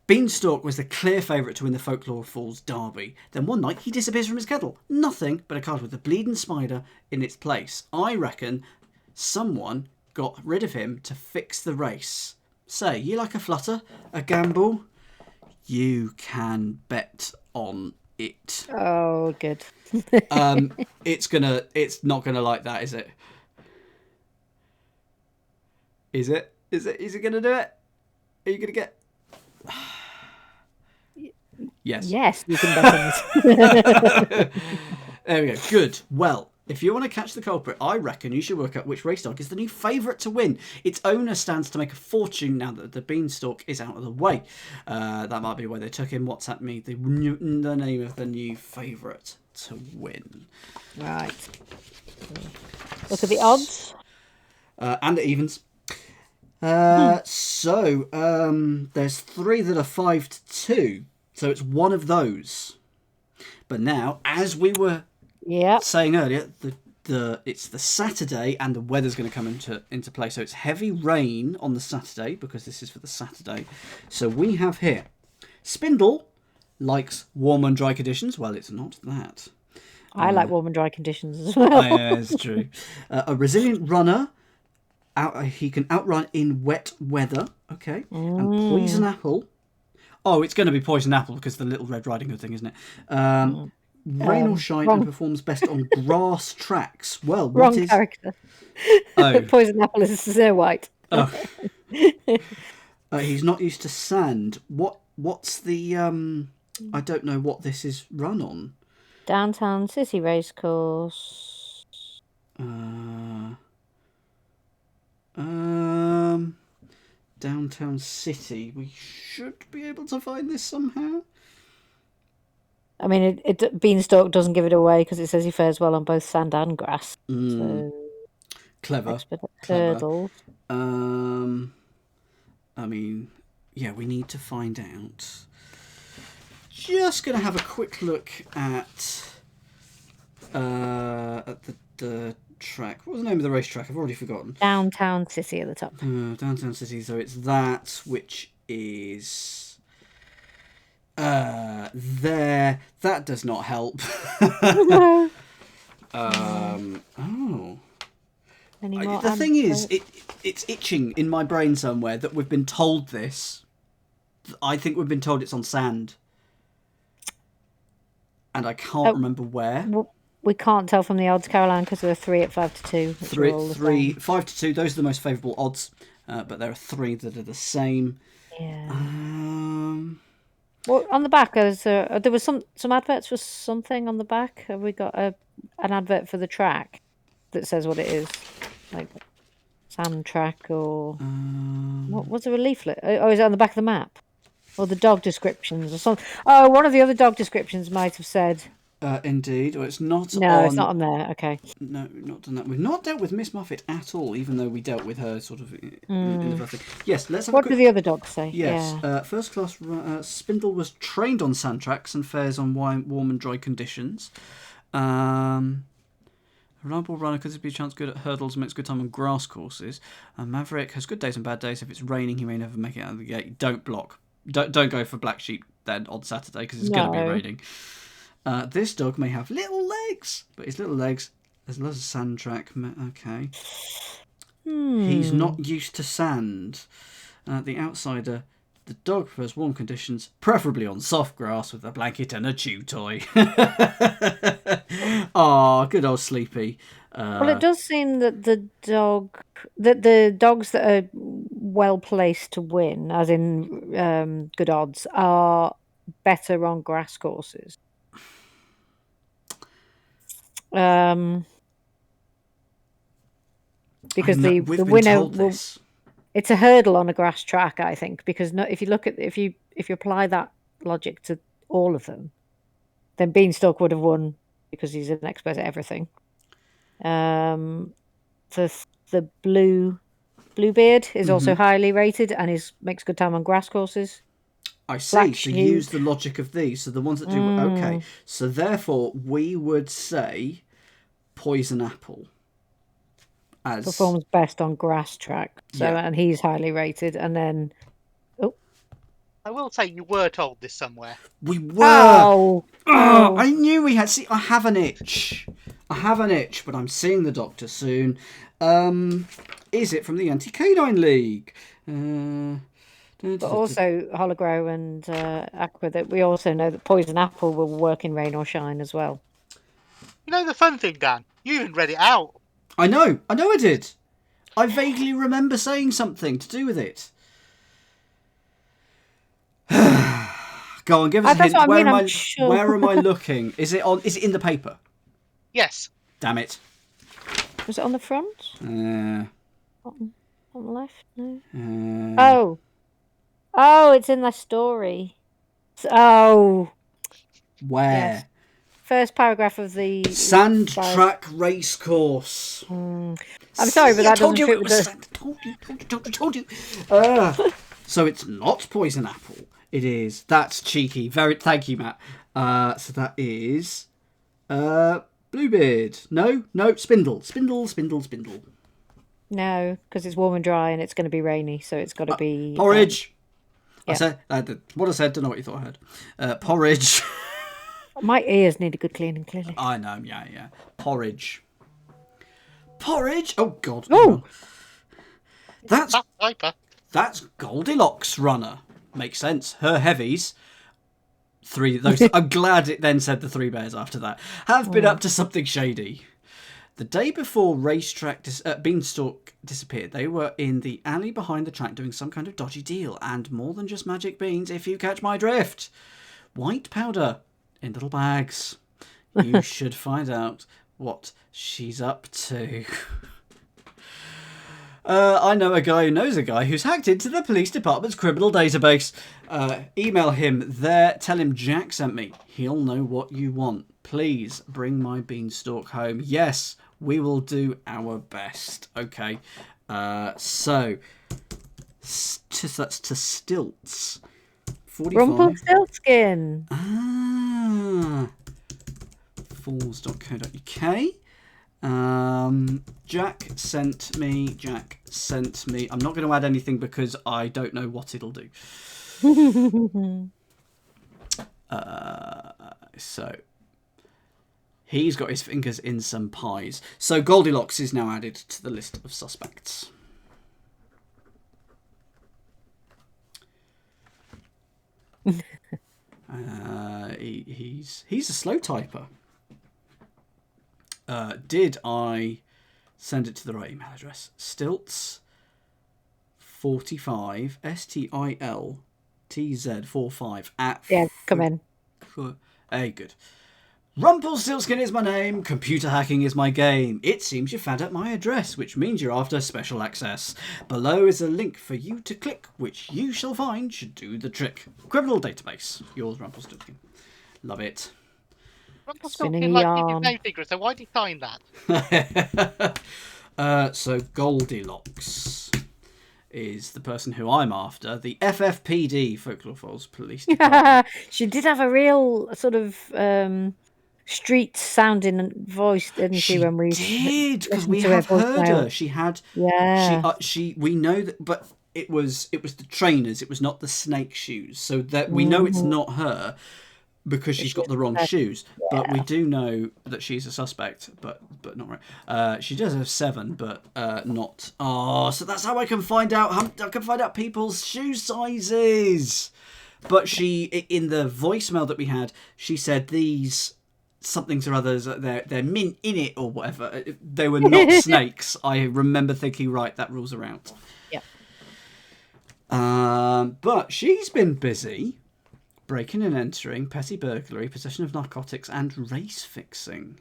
Beanstalk was the clear favourite to win the Folklore Falls derby. Then one night, he disappears from his kettle. Nothing but a card with a bleeding spider in its place. I reckon someone got rid of him to fix the race. Say, you like a flutter? A gamble? You can bet on it. Oh, good. It's not gonna like that, is it? Is it? Is it gonna do it? Are you gonna get? Yes. Yes, you can bet on it. There we go. Good. Well, if you want to catch the culprit, I reckon you should work out which race dog is the new favourite to win. Its owner stands to make a fortune now that the Beanstalk is out of the way. That might be why they took him. WhatsApp me the name of the new favourite to win. Right. Look at the odds. And the evens. So, there's 3 that are 5-2. So it's one of those. But now, as we were saying earlier, it's the Saturday and the weather's going to come into play. So it's heavy rain on the Saturday because this is for the Saturday. So we have here Spindle likes warm and dry conditions. Well, it's not that. I like warm and dry conditions as well. Yeah, it's true. A resilient runner. He can outrun in wet weather. Okay. And Poison Apple. Oh, it's going to be Poison Apple because the Little Red Riding Hood thing, isn't it? Rain or shine and performs best on grass tracks. Well, wrong character. Oh. Poison Apple is Snow White. Oh. He's not used to sand. What's the I don't know what this is run on. Downtown City Racecourse. Downtown City. We should be able to find this somehow. I mean, Beanstalk doesn't give it away because it says he fares well on both sand and grass. So Clever. Hurdles. I mean, yeah, we need to find out. Just going to have a quick look at the track. What was the name of the racetrack? I've already forgotten. Downtown City at the top. Downtown City. So it's that, which is there. That does not help. The thing is, it's itching in my brain somewhere that we've been told this. I think we've been told it's on sand. And I can't remember where. We can't tell from the odds, Caroline, because there are 3 at 5-2. 5-2. Those are the most favourable odds, but there are 3 that are the same. Yeah. Well, on the back, there was some adverts for something on the back. Have we got an advert for the track that says what it is, like sand track or what? Was there a leaflet? Oh, is it on the back of the map? Or the dog descriptions or something? Oh, one of the other dog descriptions might have said Indeed. Well, it's not No, on... it's not on there. Okay. No, not done that. We've not dealt with Miss Muffet at all, even though we dealt with her sort of in the first thing. Yes, let's have What a do quick... the other dogs say? Yes. Yeah. First class Spindle was trained on sand tracks and fares on warm and dry conditions. A reliable runner could be a chance good at hurdles and makes good time on grass courses. Maverick has good days and bad days. If it's raining, he may never make it out of the gate. Don't block. Don't go for Black Sheep then on Saturday because it's going to be raining. This dog may have little legs, but his little legs, as well as a sand track. Okay. He's not used to sand. The outsider, the dog prefers warm conditions, preferably on soft grass with a blanket and a chew toy. Oh, good old Sleepy. Well, it does seem that the dogs that are well placed to win, as in good odds, are better on grass courses. Because the winner will, it's a hurdle on a grass track, I think. Because if you apply that logic to all of them, then Beanstalk would have won because he's an expert at everything. The Bluebeard is also highly rated and makes good time on grass courses. I see. So use the logic of these. So the ones that do okay. So therefore, we would say Poison Apple performs best on grass track. So and he's highly rated. And then I will say you were told this somewhere. We were. I knew we had. See, I have an itch, but I'm seeing the doctor soon. Is it from the Anti-Canine League? But also Hollogrow and Aqua, that we also know that Poison Apple will work in rain or shine as well. You know the fun thing, Dan? You even read it out. I know I did. I vaguely remember saying something to do with it. Go on, give us a hint. Where am I looking? Is it in the paper? Yes. Damn it. Was it on the front? On the left? No. Oh, it's in the story. Where? Yes. First paragraph of the sand track race course. I'm sorry, but that doesn't fit with the... Told you. So it's not Poison Apple. It is. That's cheeky. Thank you, Matt. So that is Bluebeard. No, Spindle. No, because it's warm and dry and it's going to be rainy, so it's got to be Porridge. I said what I said. Don't know what you thought I heard. Porridge. My ears need a good cleaning, clearly. I know. Yeah. Porridge. Oh God. Oh. That's Viper. That's Goldilocks runner. Makes sense. Her heavies. Those. I'm glad it then said the three bears after that. Have been up to something shady. The day before Beanstalk disappeared, they were in the alley behind the track doing some kind of dodgy deal, and more than just magic beans, if you catch my drift. White powder in little bags. You should find out what she's up to. I know a guy who knows a guy who's hacked into the police department's criminal database. Email him there. Tell him Jack sent me. He'll know what you want. Please bring my Beanstalk home. Yes, we will do our best. Okay. So that's to Stilts. 45. Rumpelstiltskin. Falls.co.uk. Jack sent me. I'm not going to add anything because I don't know what it'll do. So he's got his fingers in some pies. So Goldilocks is now added to the list of suspects. He's a slow typer. Did I send it to the right email address? Stilts 45 STILTZ45 at come in. Hey, good. Rumpelstiltskin is my name. Computer hacking is my game. It seems you found out my address, which means you're after special access. Below is a link for you to click, which you shall find should do the trick. Criminal database. Yours, Rumpelstiltskin. Love it. Spinning Rumpelstiltskin a likes his yarn. name secret, so why'd he sign that? So Goldilocks is the person who I'm after. The FFPD, Folklore Falls Police Department. She did have a real sort of street sounding voice, didn't she? When we did, because listened we to her have heard voicemail. her. She had. Yeah. She. We know that, but it was the trainers. It was not the snake shoes. So that we know it's not her because she's got the wrong shoes. Yeah. But we do know that she's a suspect. But not right. She does have 7, but not. Oh, so that's how I can find out. I can find out people's shoe sizes. But she, in the voicemail that we had, she said these somethings or others, they're mint in it or whatever. They were not snakes. I remember thinking, right, that rules her out. Yep. But she's been busy breaking and entering, petty burglary, possession of narcotics, and race fixing.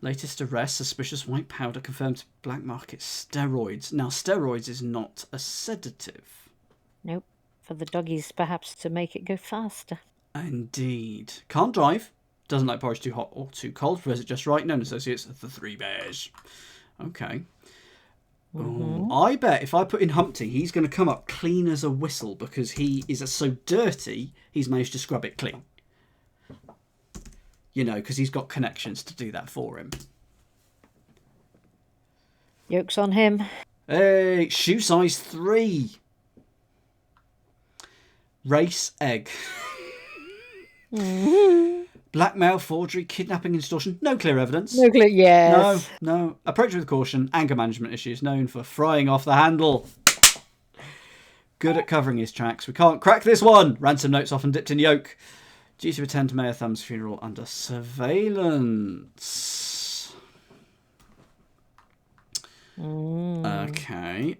Latest arrest, suspicious white powder confirmed black market steroids. Now, steroids is not a sedative. Nope. For the doggies, perhaps to make it go faster. Indeed. Can't drive. Doesn't like porridge too hot or too cold. Prefers it just right. Known associates the 3 Bears. Okay. Oh, I bet if I put in Humpty, he's going to come up clean as a whistle because he is so dirty, he's managed to scrub it clean. You know, because he's got connections to do that for him. Yoke's on him. Hey, shoe size 3. Race egg. Blackmail, forgery, kidnapping, extortion. No clear evidence. No clear, yes. No. Approach with caution. Anger management issues. Known for frying off the handle. Good at covering his tracks. We can't crack this one. Ransom notes often dipped in yolk. Due to attend Mayor Thumb's funeral under surveillance. Okay.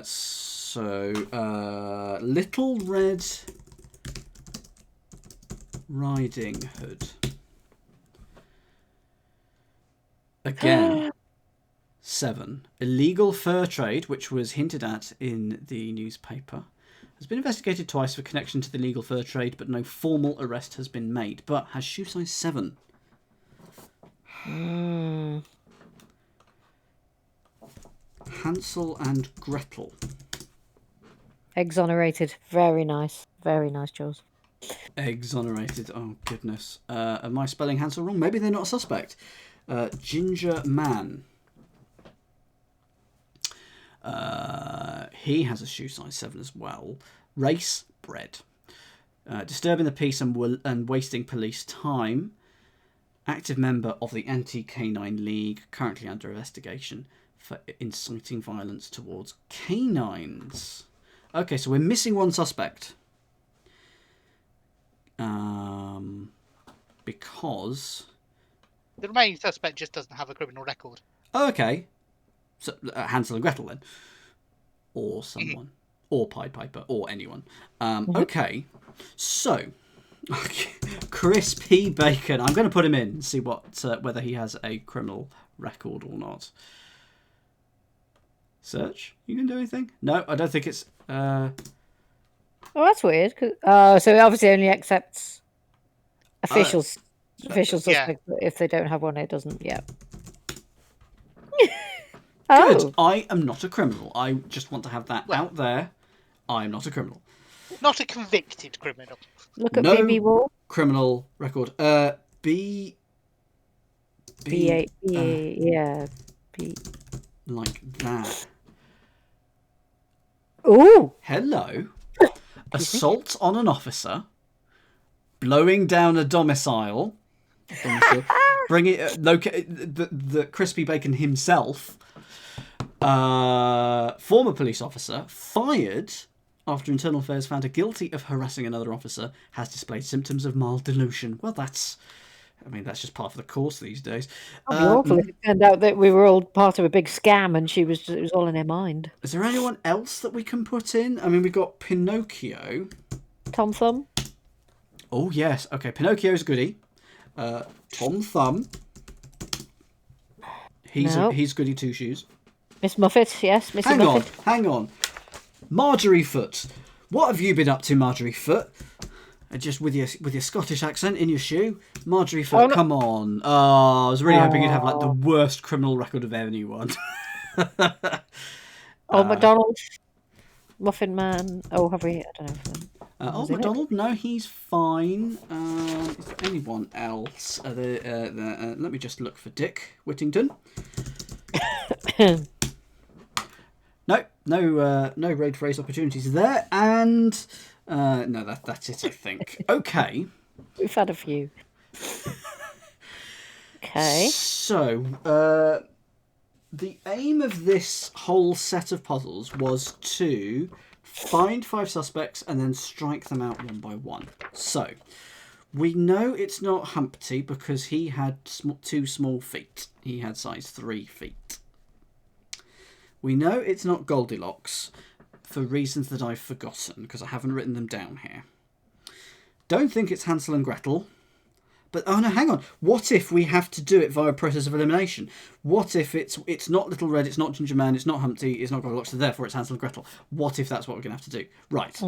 So, Little Red Riding Hood. Again, 7. Illegal fur trade, which was hinted at in the newspaper, has been investigated twice for connection to the illegal fur trade, but no formal arrest has been made. But has shoe size 7. Hansel and Gretel. Exonerated. Very nice. Very nice, Jules. Exonerated. Oh, goodness. Am I spelling Hansel wrong? Maybe they're not a suspect. Ginger Man. He has a shoe size 7 as well. Race bread. Disturbing the peace and wasting police time. Active member of the Anti-Canine League. Currently under investigation for inciting violence towards canines. Okay, so we're missing one suspect. Because The remaining suspect just doesn't have a criminal record. okay, so Hansel and Gretel then, or someone, or Pied Piper, or anyone. Okay, so Crispy Bacon. I'm going to put him in and see what whether he has a criminal record or not. Search. You can do anything? No, I don't think it's. Oh, that's weird. So it obviously only accepts official suspects. But if they don't have one, it doesn't. Yeah. Good. I am not a criminal. I just want to have that out there. I am not a criminal. Not a convicted criminal. Look at No BB Wall. criminal record. B. B. Like that. Ooh. Hello. Assault on an officer. Blowing down a domicile. Bring it. Locate the Crispy Bacon himself. Former police officer fired after Internal Affairs found her guilty of harassing another officer. Has displayed symptoms of mild delusion. Well, that's just part of the course these days. It'd be awful if it turned out that we were all part of a big scam and it was all in her mind. Is there anyone else that we can put in? I mean, we've got Pinocchio. Tom Thumb. Oh, yes. Okay, Pinocchio's a goodie. Tom Thumb. He's goody two shoes. Miss Muffet, yes. Missy Muffet. Hang on. Marjorie Foot. What have you been up to, Marjorie Foot? Just with your Scottish accent in your shoe, Marjorie. Oh, no. Come on! Oh, I was really hoping you'd have like the worst criminal record of anyone. McDonald, Muffin Man. Oh, have we? I don't know. Old MacDonald, no, he's fine. Is there anyone else? Let me just look for Dick Whittington. No raid phrase opportunities there, and no, that's it, I think. Okay, We've had a few. Okay. so the aim of this whole set of puzzles was to find 5 suspects and then strike them out one by one. So we know it's not Humpty because he had 2 small feet. He had size 3 feet. We know it's not Goldilocks for reasons that I've forgotten because I haven't written them down here. Don't think it's Hansel and Gretel. But, oh no, hang on. What if we have to do it via a process of elimination? What if it's not Little Red, it's not Ginger Man, it's not Humpty, it's not Goldilocks, so therefore it's Hansel and Gretel? What if that's what we're going to have to do? Right.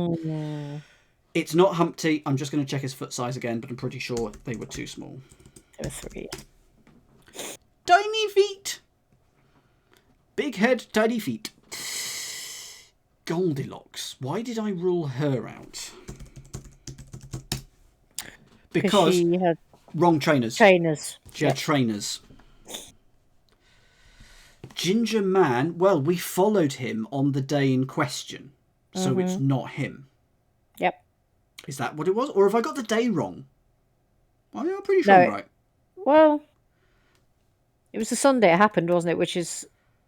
It's not Humpty. I'm just going to check his foot size again, but I'm pretty sure they were too small. There were 3. Tiny feet. Big head, tiny feet. Goldilocks. Why did I rule her out? Because she had wrong trainers. She had trainers. Ginger Man, well, we followed him on the day in question, so it's not him. Yep. Is that what it was? Or have I got the day wrong? I'm pretty sure I'm right. Well, it was the Sunday it happened, wasn't it? Which is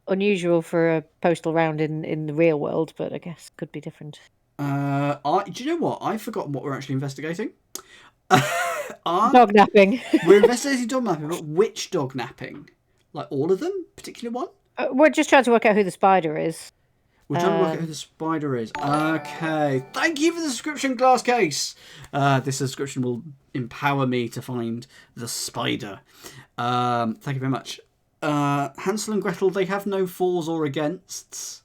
unusual for a postal round in the real world, but I guess could be different. Do you know what? I've forgotten what we're actually investigating. Dog napping. We're investigating dog napping, but which dog napping? Like all of them? Particular one? We're just trying to work out who the spider is. We're trying to work out who the spider is. Okay. Thank you for the subscription, Glass Case. This subscription will empower me to find the spider. Thank you very much. Hansel and Gretel, they have no fors or againsts.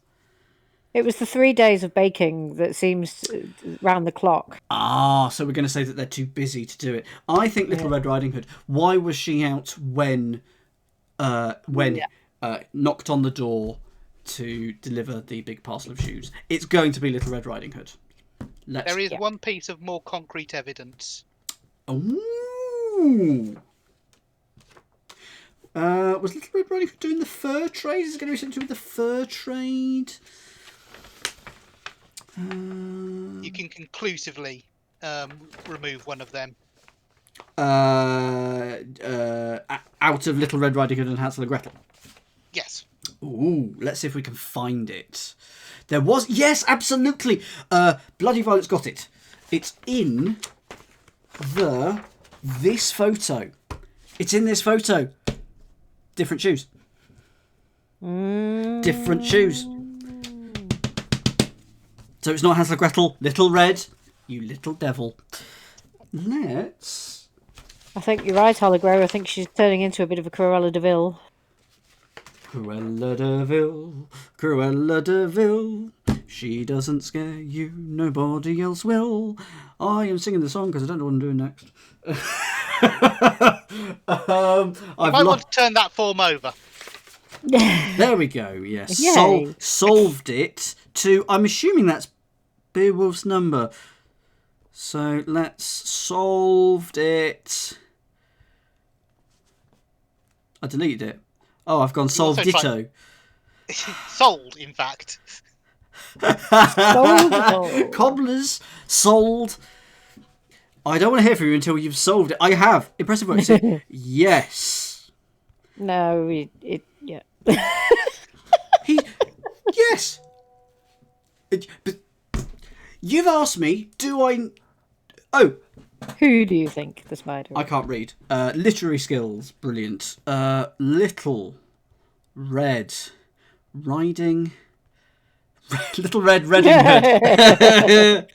It was the 3 days of baking that seems round the clock. So we're going to say that they're too busy to do it. I think Little Red Riding Hood. Why was she out when knocked on the door to deliver the big parcel of shoes? It's going to be Little Red Riding Hood. There is one piece of more concrete evidence. Ooh. Was Little Red Riding Hood doing the fur trade? Is it going to be something to do with the fur trade? You can conclusively remove one of them. Out of Little Red Riding Hood and Hansel and Gretel? Yes. Ooh, let's see if we can find it. There was... Yes, absolutely! Bloody Violet's got it. It's in this photo. It's in this photo. Different shoes. Different shoes. So it's not Hansel and Gretel. Little Red. You little devil. Let's... I think you're right, Holograph. I think she's turning into a bit of a Cruella de Vil. Cruella de Vil, Cruella de Vil. She doesn't scare you, nobody else will. I am singing the song because I don't know what I'm doing next. I want to turn that form over. There we go, yes. Yay. Solved it to... I'm assuming that's Beowulf's number. So let's solved it. I deleted it. Oh, I've gone solved ditto. Sold, in fact. Sold. Cobblers, sold. I don't want to hear from you until you've solved it. I have. Impressive work. You said yes. No, yeah. Yes. But you've asked me, do I... Oh. Who do you think the spider is? I can't read. Literary skills, brilliant. Little Red Riding... Little Red Reading Hood.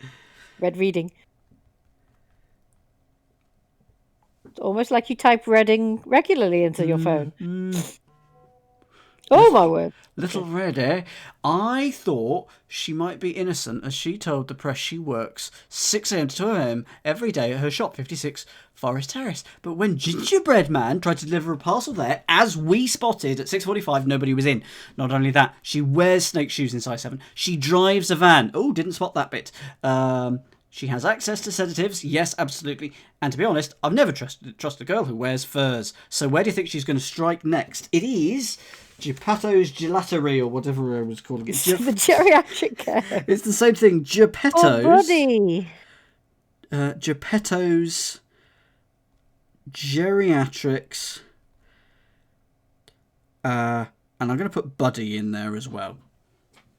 Red reading. It's almost like you type Reading regularly into your phone. Oh my word. Little Red, eh? I thought she might be innocent, as she told the press she works 6 a.m. to 2 a.m. every day at her shop, 56 Forest Terrace. But when Gingerbread Man tried to deliver a parcel there, as we spotted at 6:45, nobody was in. Not only that, she wears snake shoes in size 7. She drives a van. Oh, didn't spot that bit. She has access to sedatives. Yes, absolutely. And to be honest, I've never trusted a girl who wears furs. So where do you think she's going to strike next? It is Geppetto's Gelaterie, or whatever I was calling it. The geriatric care. It's the same thing. Geppetto's. Oh, buddy. Geppetto's Geriatrics. And I'm going to put Buddy in there as well.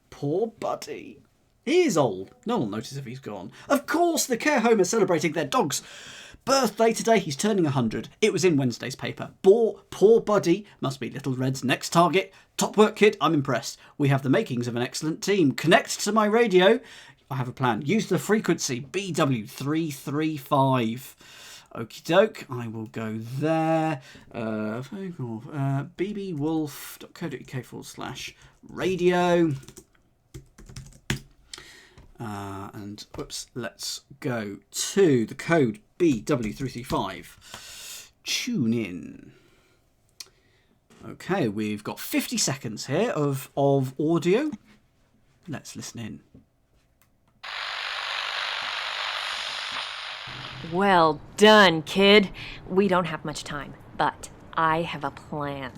Poor Buddy. He is old. No one will notice if he's gone. Of course, the care home is celebrating their dog's birthday today. He's turning 100. It was in Wednesday's paper. Poor Buddy must be Little Red's next target. Top work, kid. I'm impressed. We have the makings of an excellent team. Connect to my radio. I have a plan. Use the frequency BW335. Okie doke. I will go there. bbwolf.co.uk/radio. And whoops, let's go to the code BW335. Tune in. Okay, we've got 50 seconds here of audio. Let's listen in. Well done, kid. We don't have much time, but I have a plan.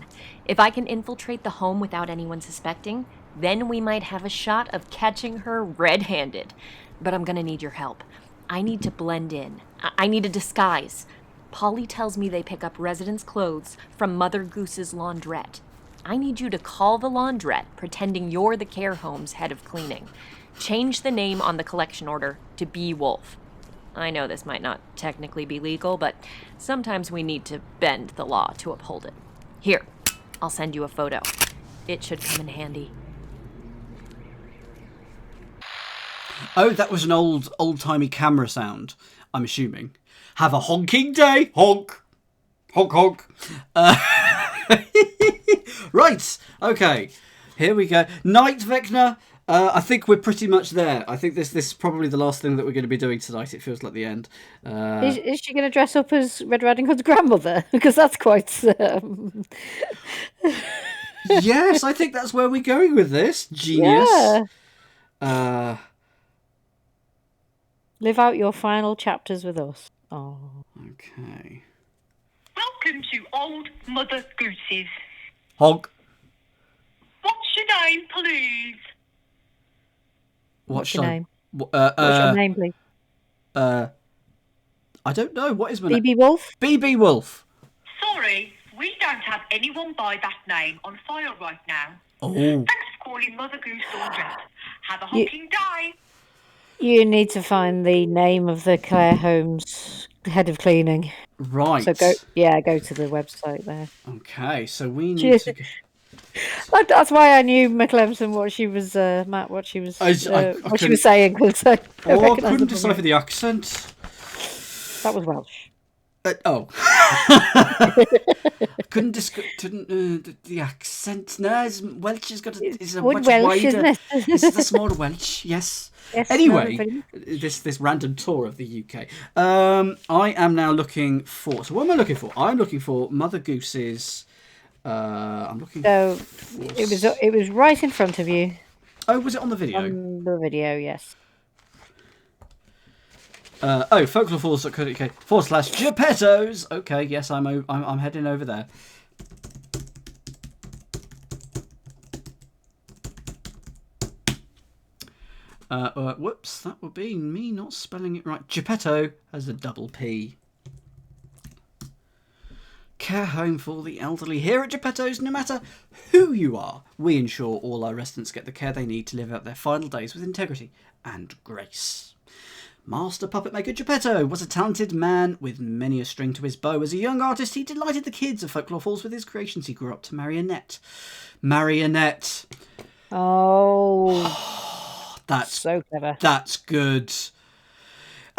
If I can infiltrate the home without anyone suspecting, then we might have a shot of catching her red-handed. But I'm gonna need your help. I need to blend in. I need a disguise. Polly tells me they pick up residents' clothes from Mother Goose's laundrette. I need you to call the laundrette, pretending you're the care home's head of cleaning. Change the name on the collection order to B. Wolf. I know this might not technically be legal, but sometimes we need to bend the law to uphold it. Here, I'll send you a photo. It should come in handy. Oh, that was an old-timey camera sound, I'm assuming. Have a honking day. Honk. Honk, honk. Right. Okay. Here we go. Night, Vecna. I think we're pretty much there. I think this is probably the last thing that we're going to be doing tonight. It feels like the end. Is she going to dress up as Red Riding Hood's grandmother? Because that's quite... Yes, I think that's where we're going with this. Genius. Yeah. Live out your final chapters with us. Oh. Okay. Welcome to Old Mother Goose's. Honk. What's your name, please? What's your name? What's What's your name, please? I don't know. What is my name? BB Wolf? BB Wolf. Sorry, we don't have anyone by that name on file right now. Oh. Thanks for calling Mother Goose Laundrette. Have a honking day. You need to find the name of the care home's head of cleaning. Right. So go to the website there. Okay, so we need to... That's why I knew McLemson what she was, Matt, what she was saying. Cause I couldn't decipher the accent. That was Welsh. Couldn't the accent. No, Welsh has got is a much Welsh, wider. Isn't it? This is the small Welsh. Yes. Yes, anyway, this random tour of the UK. I am now looking for. So what am I looking for? I'm looking for Mother Goose's. I'm looking. So it was right in front of you. Oh, was it on the video? On the video, yes. folklorefalls.co.uk/Geppettos. Okay, yes, I'm heading over there. Whoops, that would be me not spelling it right. Geppetto has a double P. Care home for the elderly. Here at Geppetto's, no matter who you are, we ensure all our residents get the care they need to live out their final days with integrity and grace. Master puppet maker Geppetto was a talented man with many a string to his bow. As a young artist, he delighted the kids of Folklore Falls with his creations. He grew up to Marionette. Oh, that's so clever. That's good.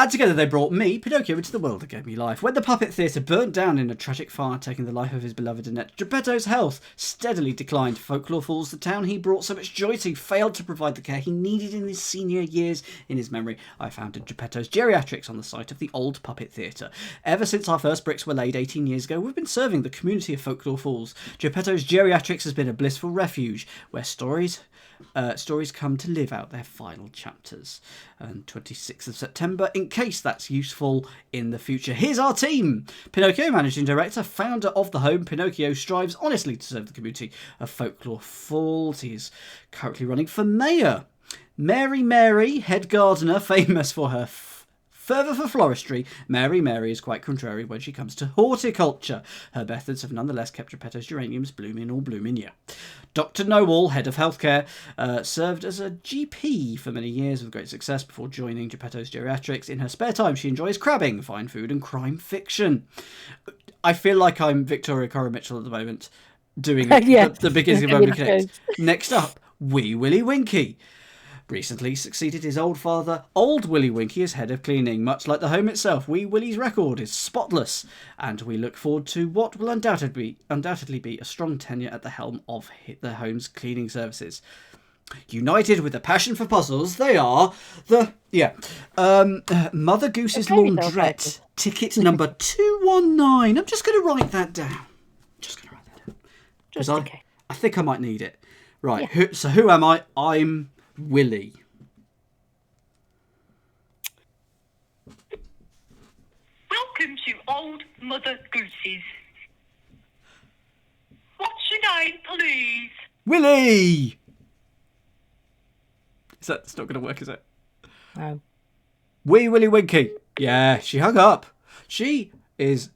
And together they brought me, Pinocchio, into the world that gave me life. When the puppet theatre burnt down in a tragic fire, taking the life of his beloved Annette, Geppetto's health steadily declined. Folklore Falls, the town he brought so much joy to, failed to provide the care he needed in his senior years. In his memory, I founded Geppetto's Geriatrics on the site of the old puppet theatre. Ever since our first bricks were laid 18 years ago, we've been serving the community of Folklore Falls. Geppetto's Geriatrics has been a blissful refuge where stories come to live out their final chapters. And 26th of September, in case that's useful in the future. Here's our team. Pinocchio, Managing Director, founder of the home. Pinocchio strives honestly to serve the community of Folklore Falls. He is currently running for mayor. Mary, head gardener, famous for her fervour for floristry. Mary is quite contrary when she comes to horticulture. Her methods have nonetheless kept Geppetto's geraniums blooming all blooming year. Dr. Knowall, head of healthcare, served as a GP for many years with great success before joining Geppetto's Geriatrics. In her spare time, she enjoys crabbing, fine food and crime fiction. I feel like I'm Victoria Cora Mitchell at the moment, doing the beginning of Wembley Connect. Next up, Wee Willie Winky. Recently succeeded his old father, Old Willie Winky, as head of cleaning. Much like the home itself, Wee Willie's record is spotless, and we look forward to what will undoubtedly be a strong tenure at the helm of the home's cleaning services. United with a passion for puzzles, they are Mother Goose's Laundrette, ticket number 219. I'm just going to write that down. Just okay. I think I might need it. Right, yeah. Who am I? I'm Willie. Welcome to Old Mother Goose's. What's your name, please? Willie! That's not going to work, is it? No. Wee Willie Winky. Yeah, she hung up. She is...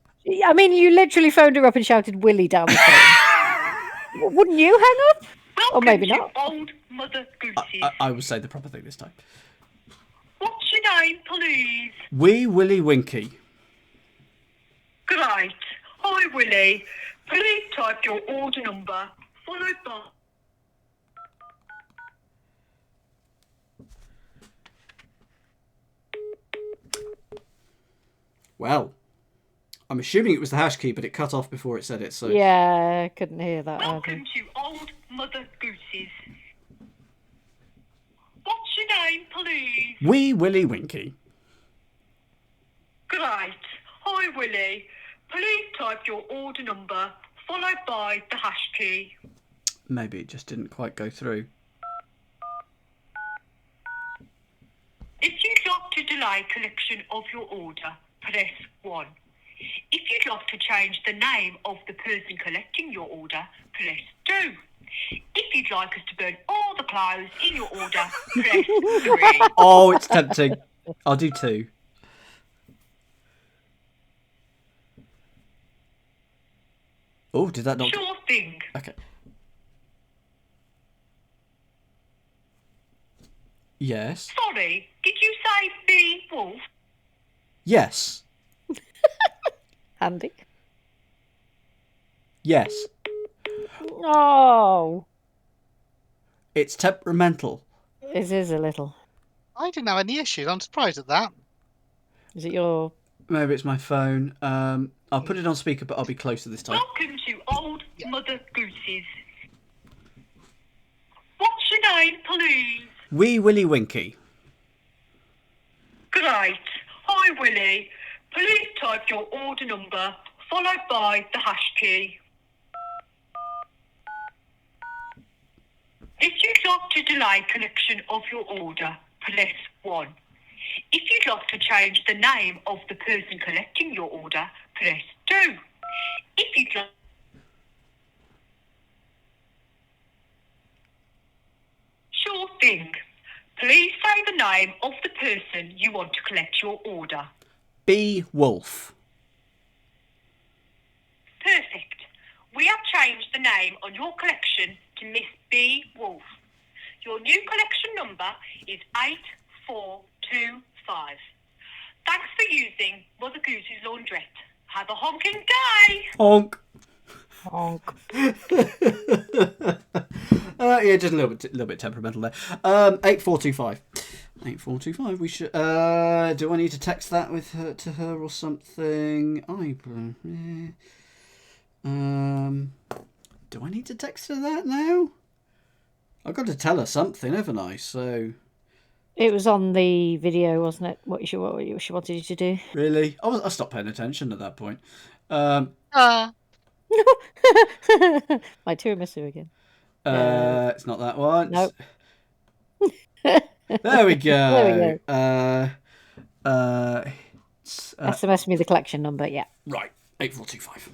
I mean, you literally phoned her up and shouted Willie down the phone. Wouldn't you hang up? Welcome or maybe not. Old Mother Goose's. I will say the proper thing this time. What's your name, please? Wee Willie Winky. Great. Hi, Willie. Please type your order number, followed by... Well, I'm assuming it was the hash key, but it cut off before it said it, so... Yeah, I couldn't hear that. Welcome to Old Mother Goose's. What's your name, please? Wee Willie Winky. Great. Hi, Willie. Please type your order number, followed by the hash key. Maybe it just didn't quite go through. If you'd like to delay collection of your order, press 1. If you'd like to change the name of the person collecting your order, press 2. If you'd like us to burn all the clothes in your order, press 3. Oh, it's tempting. I'll do 2. Oh, did that not... Sure thing. Okay. Yes. Sorry, did you say the wolf? Yes. Handy. Yes. Oh. It's temperamental. It is a little. I didn't have any issues. I'm surprised at that. Is it your... Maybe it's my phone. I'll put it on speaker, but I'll be closer this time. Welcome to Old Mother Goose's. What's your name, please? Wee Willie Winky. Great. Hi, Willie. Please type your order number, followed by the hash key. If you'd like to delay collection of your order, press 1. If you'd like to change the name of the person collecting your order, press 2. If you'd like... Sure thing. Please say the name of the person you want to collect your order. B. Wolf. Perfect. We have changed the name on your collection to Miss B. Wolf. Your new collection number is 8425. Thanks for using Mother Goose's Laundrette. Have a honking day. Honk. Honk. Yeah, just a little bit temperamental there. 8425. 8425. We should. Do I need to text that with her to her or something? Do I need to text her that now? I've got to tell her something, haven't I? So. It was on the video, wasn't it? What she wanted you to do. Really? I stopped paying attention at that point. My tiramisu again. It's not that one. Nope. There we go. There we go. SMS me the collection number, yeah. Right, 8425.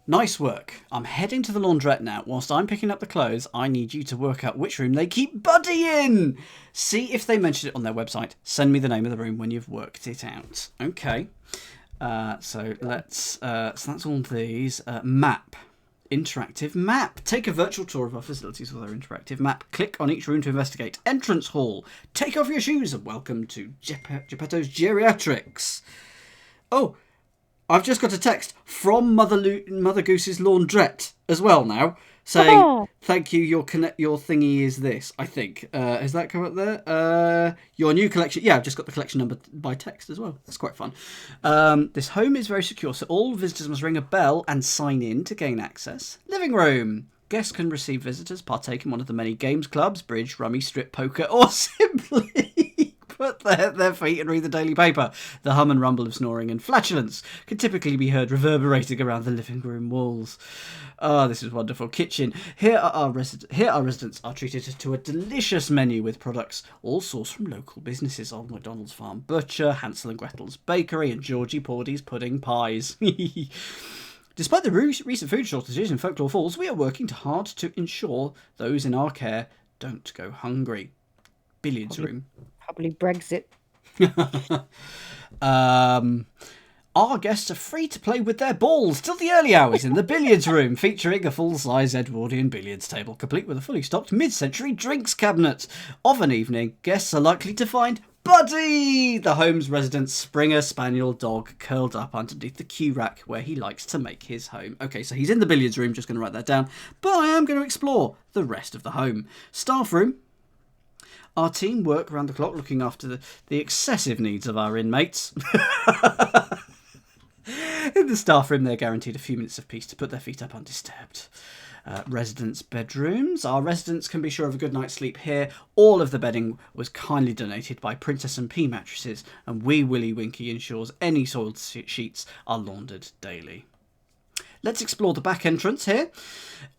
Nice work. I'm heading to the laundrette now. Whilst I'm picking up the clothes, I need you to work out which room they keep Buddy in. See if they mention it on their website. Send me the name of the room when you've worked it out. Okay. So let's. So that's all these. Map. Interactive map. Take a virtual tour of our facilities with our interactive map. Click on each room to investigate. Entrance hall. Take off your shoes and welcome to Geppetto's Geriatrics. Oh, I've just got a text from Mother Goose's laundrette as well now, saying thank you. Your thingy is this. I think has that come up there? Your new collection. Yeah, I've just got the collection number by text as well. That's quite fun. This home is very secure, so all visitors must ring a bell and sign in to gain access. Living room. Guests can receive visitors, partake in one of the many games clubs, bridge, rummy, strip poker, or simply put their feet and read the daily paper. The hum and rumble of snoring and flatulence can typically be heard reverberating around the living room walls. Oh, this is wonderful. Kitchen. Here our residents are treated to a delicious menu with products all sourced from local businesses. Old MacDonald's Farm Butcher, Hansel and Gretel's Bakery, and Georgie Pordy's Pudding Pies. Despite the recent food shortages in Folklore Falls, we are working hard to ensure those in our care don't go hungry. Billiards room. Probably Brexit. Our guests are free to play with their balls till the early hours in the billiards room, featuring a full-size Edwardian billiards table, complete with a fully stocked mid-century drinks cabinet. Of an evening, guests are likely to find Buddy, the home's resident Springer Spaniel dog, curled up underneath the cue rack where he likes to make his home. Okay, so he's in the billiards room, just going to write that down, but I am going to explore the rest of the home. Staff room. Our team work around the clock looking after the excessive needs of our inmates. In the staff room, they're guaranteed a few minutes of peace to put their feet up undisturbed. Residents' bedrooms. Our residents can be sure of a good night's sleep here. All of the bedding was kindly donated by Princess and P Mattresses, and Wee Willie Winky ensures any soiled sheets are laundered daily. Let's explore the back entrance here.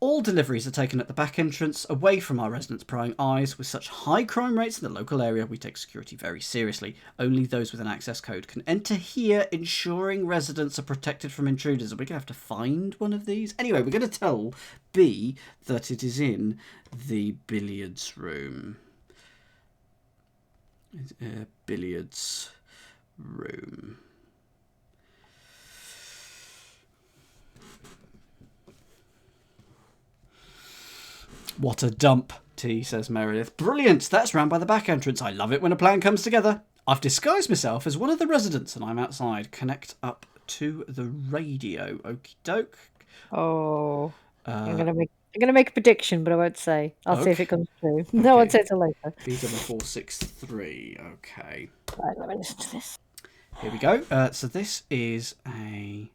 All deliveries are taken at the back entrance, away from our residents' prying eyes. With such high crime rates in the local area, we take security very seriously. Only those with an access code can enter here, ensuring residents are protected from intruders. Are we going to have to find one of these? Anyway, we're going to tell B that it is in the billiards room. Billiards room. What a dump, T, says Meredith. Brilliant, that's round by the back entrance. I love it when a plan comes together. I've disguised myself as one of the residents and I'm outside. Connect up to the radio. Okie doke. Oh, I'm gonna make a prediction, but I won't say. I'll see if it comes true. No, Okay. I'll say it till later. B7463. Okay. Right, let me listen to this. Here we go. So this is a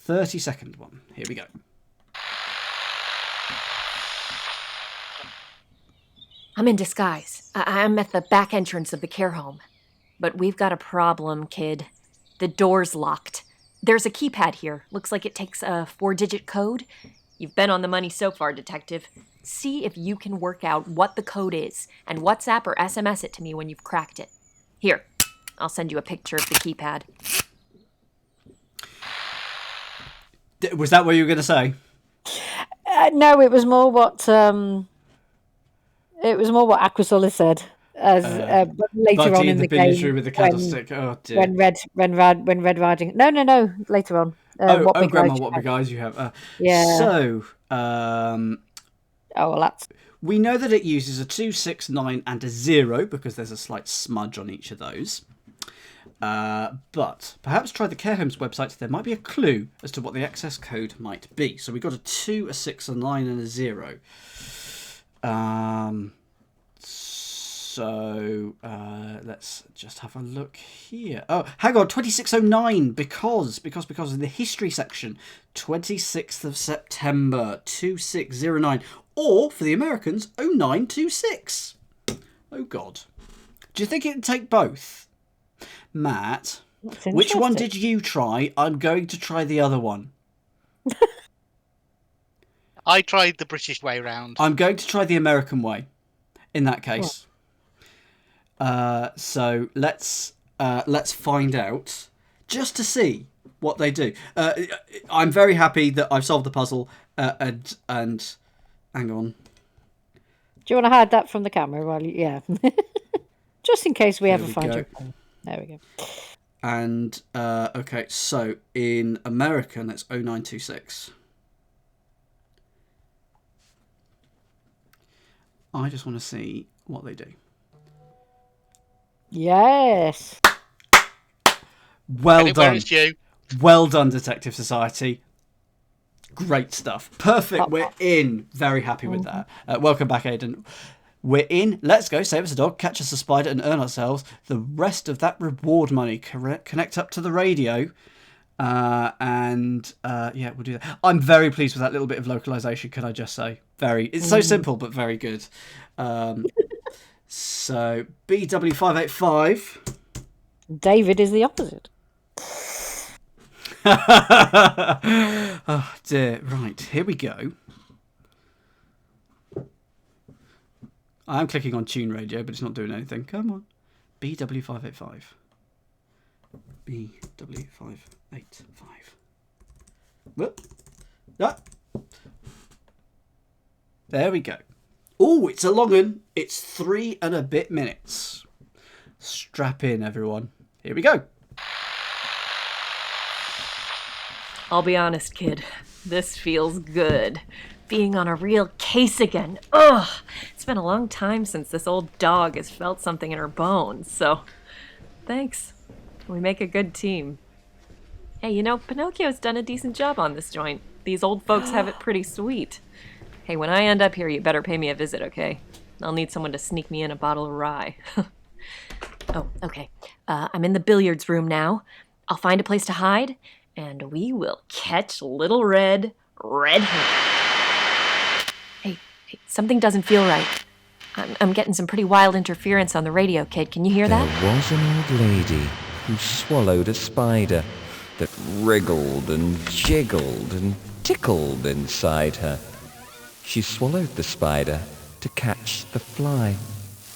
30-second one. Here we go. I'm in disguise. I'm at the back entrance of the care home. But we've got a problem, kid. The door's locked. There's a keypad here. Looks like it takes a 4-digit code. You've been on the money so far, Detective. See if you can work out what the code is, and WhatsApp or SMS it to me when you've cracked it. Here, I'll send you a picture of the keypad. Was that what you were going to say? No, it was more what Aquasol said. But later Buddy on in the billiards game, room with the candlestick. Oh dear. when Red Riding. No, later on. What big Grandma, eyes what big eyes you have. Yeah. So, Oh well, that's we know that it uses a 2, 6, 9 and a 0 because there's a slight smudge on each of those. But perhaps try the care home's website. There might be a clue as to what the access code might be. So we got a 2, a 6, a 9, and a 0. So let's just have a look here. Oh, hang on, 2609, because in the history section, 26th of September, 2609, or for the Americans, 0926. Oh God. Do you think it'd take both? Matt, which one did you try? I'm going to try the other one. I tried the British way round. I'm going to try the American way, in that case. So let's find out, just to see what they do. I'm very happy that I've solved the puzzle, and hang on. Do you want to hide that from the camera while you... Yeah. Just in case we ever find your phone. There we go. And, okay, so in American, it's 0926. I just want to see what they do. Yes. Well done. It's you. Well done, Detective Society. Great stuff. Perfect. We're in. Very happy with that. Welcome back, Aidan. We're in. Let's go. Save us a dog, catch us a spider, and earn ourselves the rest of that reward money. Connect up to the radio. Yeah, we'll do that. I'm very pleased with that little bit of localization, can I just say? It's so simple, but very good. So, BW585. David is the opposite. Oh, dear. Right, here we go. I'm clicking on Tune Radio, but it's not doing anything. Come on. BW585. BW585. Whoop. Ah. There we go. Oh, it's a long one. It's 3 and a bit minutes. Strap in, everyone. Here we go. I'll be honest, kid. This feels good. Being on a real case again. Ugh! It's been a long time since this old dog has felt something in her bones, so... Thanks. We make a good team. Hey, you know, Pinocchio's done a decent job on this joint. These old folks have it pretty sweet. Hey, when I end up here, you better pay me a visit, okay? I'll need someone to sneak me in a bottle of rye. Oh, okay. I'm in the billiards room now. I'll find a place to hide, and we will catch Little Red Red-handed. Hey, something doesn't feel right. I'm getting some pretty wild interference on the radio, kid. Can you hear that? There was an old lady who swallowed a spider that wriggled and jiggled and tickled inside her. She swallowed the spider to catch the fly.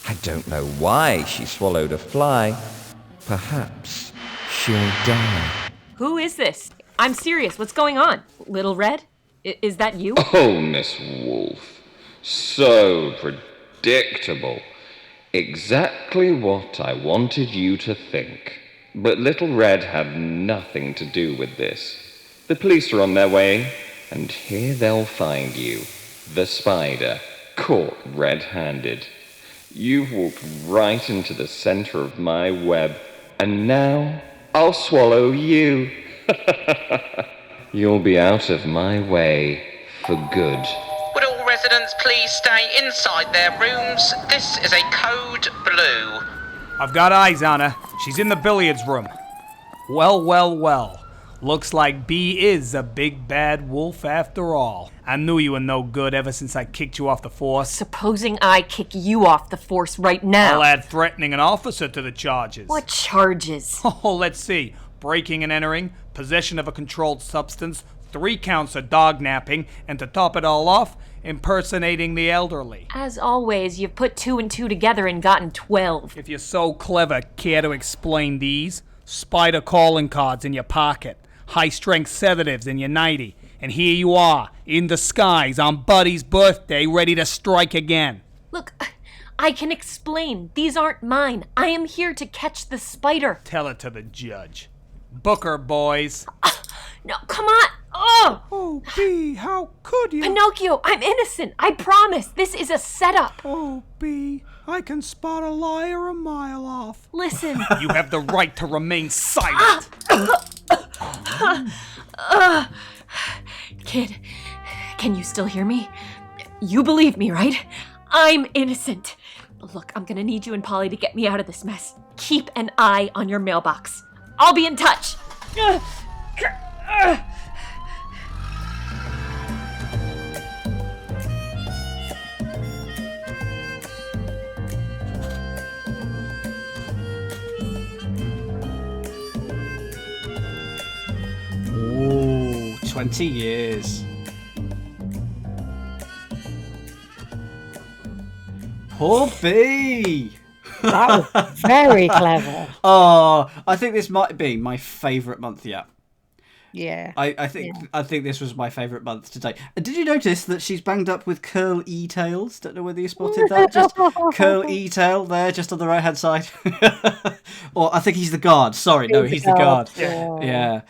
I don't know why she swallowed a fly. Perhaps she'll die. Who is this? I'm serious. What's going on? Little Red? Is that you? Oh, Miss Wolf. So predictable. Exactly what I wanted you to think. But Little Red had nothing to do with this. The police are on their way, and here they'll find you. The spider, caught red-handed. You've walked right into the center of my web, and now I'll swallow you. You'll be out of my way for good. Would all residents please stay inside their rooms? This is a code blue. I've got eyes on her. She's in the billiards room. Well. Looks like B is a big bad wolf after all. I knew you were no good ever since I kicked you off the force. Supposing I kick you off the force right now. I'll add threatening an officer to the charges. What charges? Oh, let's see. Breaking and entering, possession of a controlled substance, 3 counts of dog napping, and to top it all off, impersonating the elderly. As always, you've put 2 and 2 together and gotten 12. If you're so clever, care to explain these? Spider calling cards in your pocket, high-strength sedatives in your nightie, and here you are, in disguise on Buddy's birthday, ready to strike again. Look, I can explain. These aren't mine. I am here to catch the spider. Tell it to the judge. Book her, boys. No, come on. Oh! Oh, Bee, how could you? Pinocchio, I'm innocent. I promise. This is a setup. Oh, Bee, I can spot a liar a mile off. Listen. You have the right to remain silent. Kid, can you still hear me? You believe me, right? I'm innocent. Look, I'm gonna need you and Polly to get me out of this mess. Keep an eye on your mailbox. I'll be in touch. Ooh, 20 years. Poor Bee! That was very clever. Oh, I think this might be my favourite month yet. Yeah. I think this was my favourite month to date. And did you notice that she's banged up with Curl E-Tails? Don't know whether you spotted that. Just Curl E-Tail there, just on the right hand side. Or I think he's the guard. Sorry, no, he's the guard. Yeah. Yeah.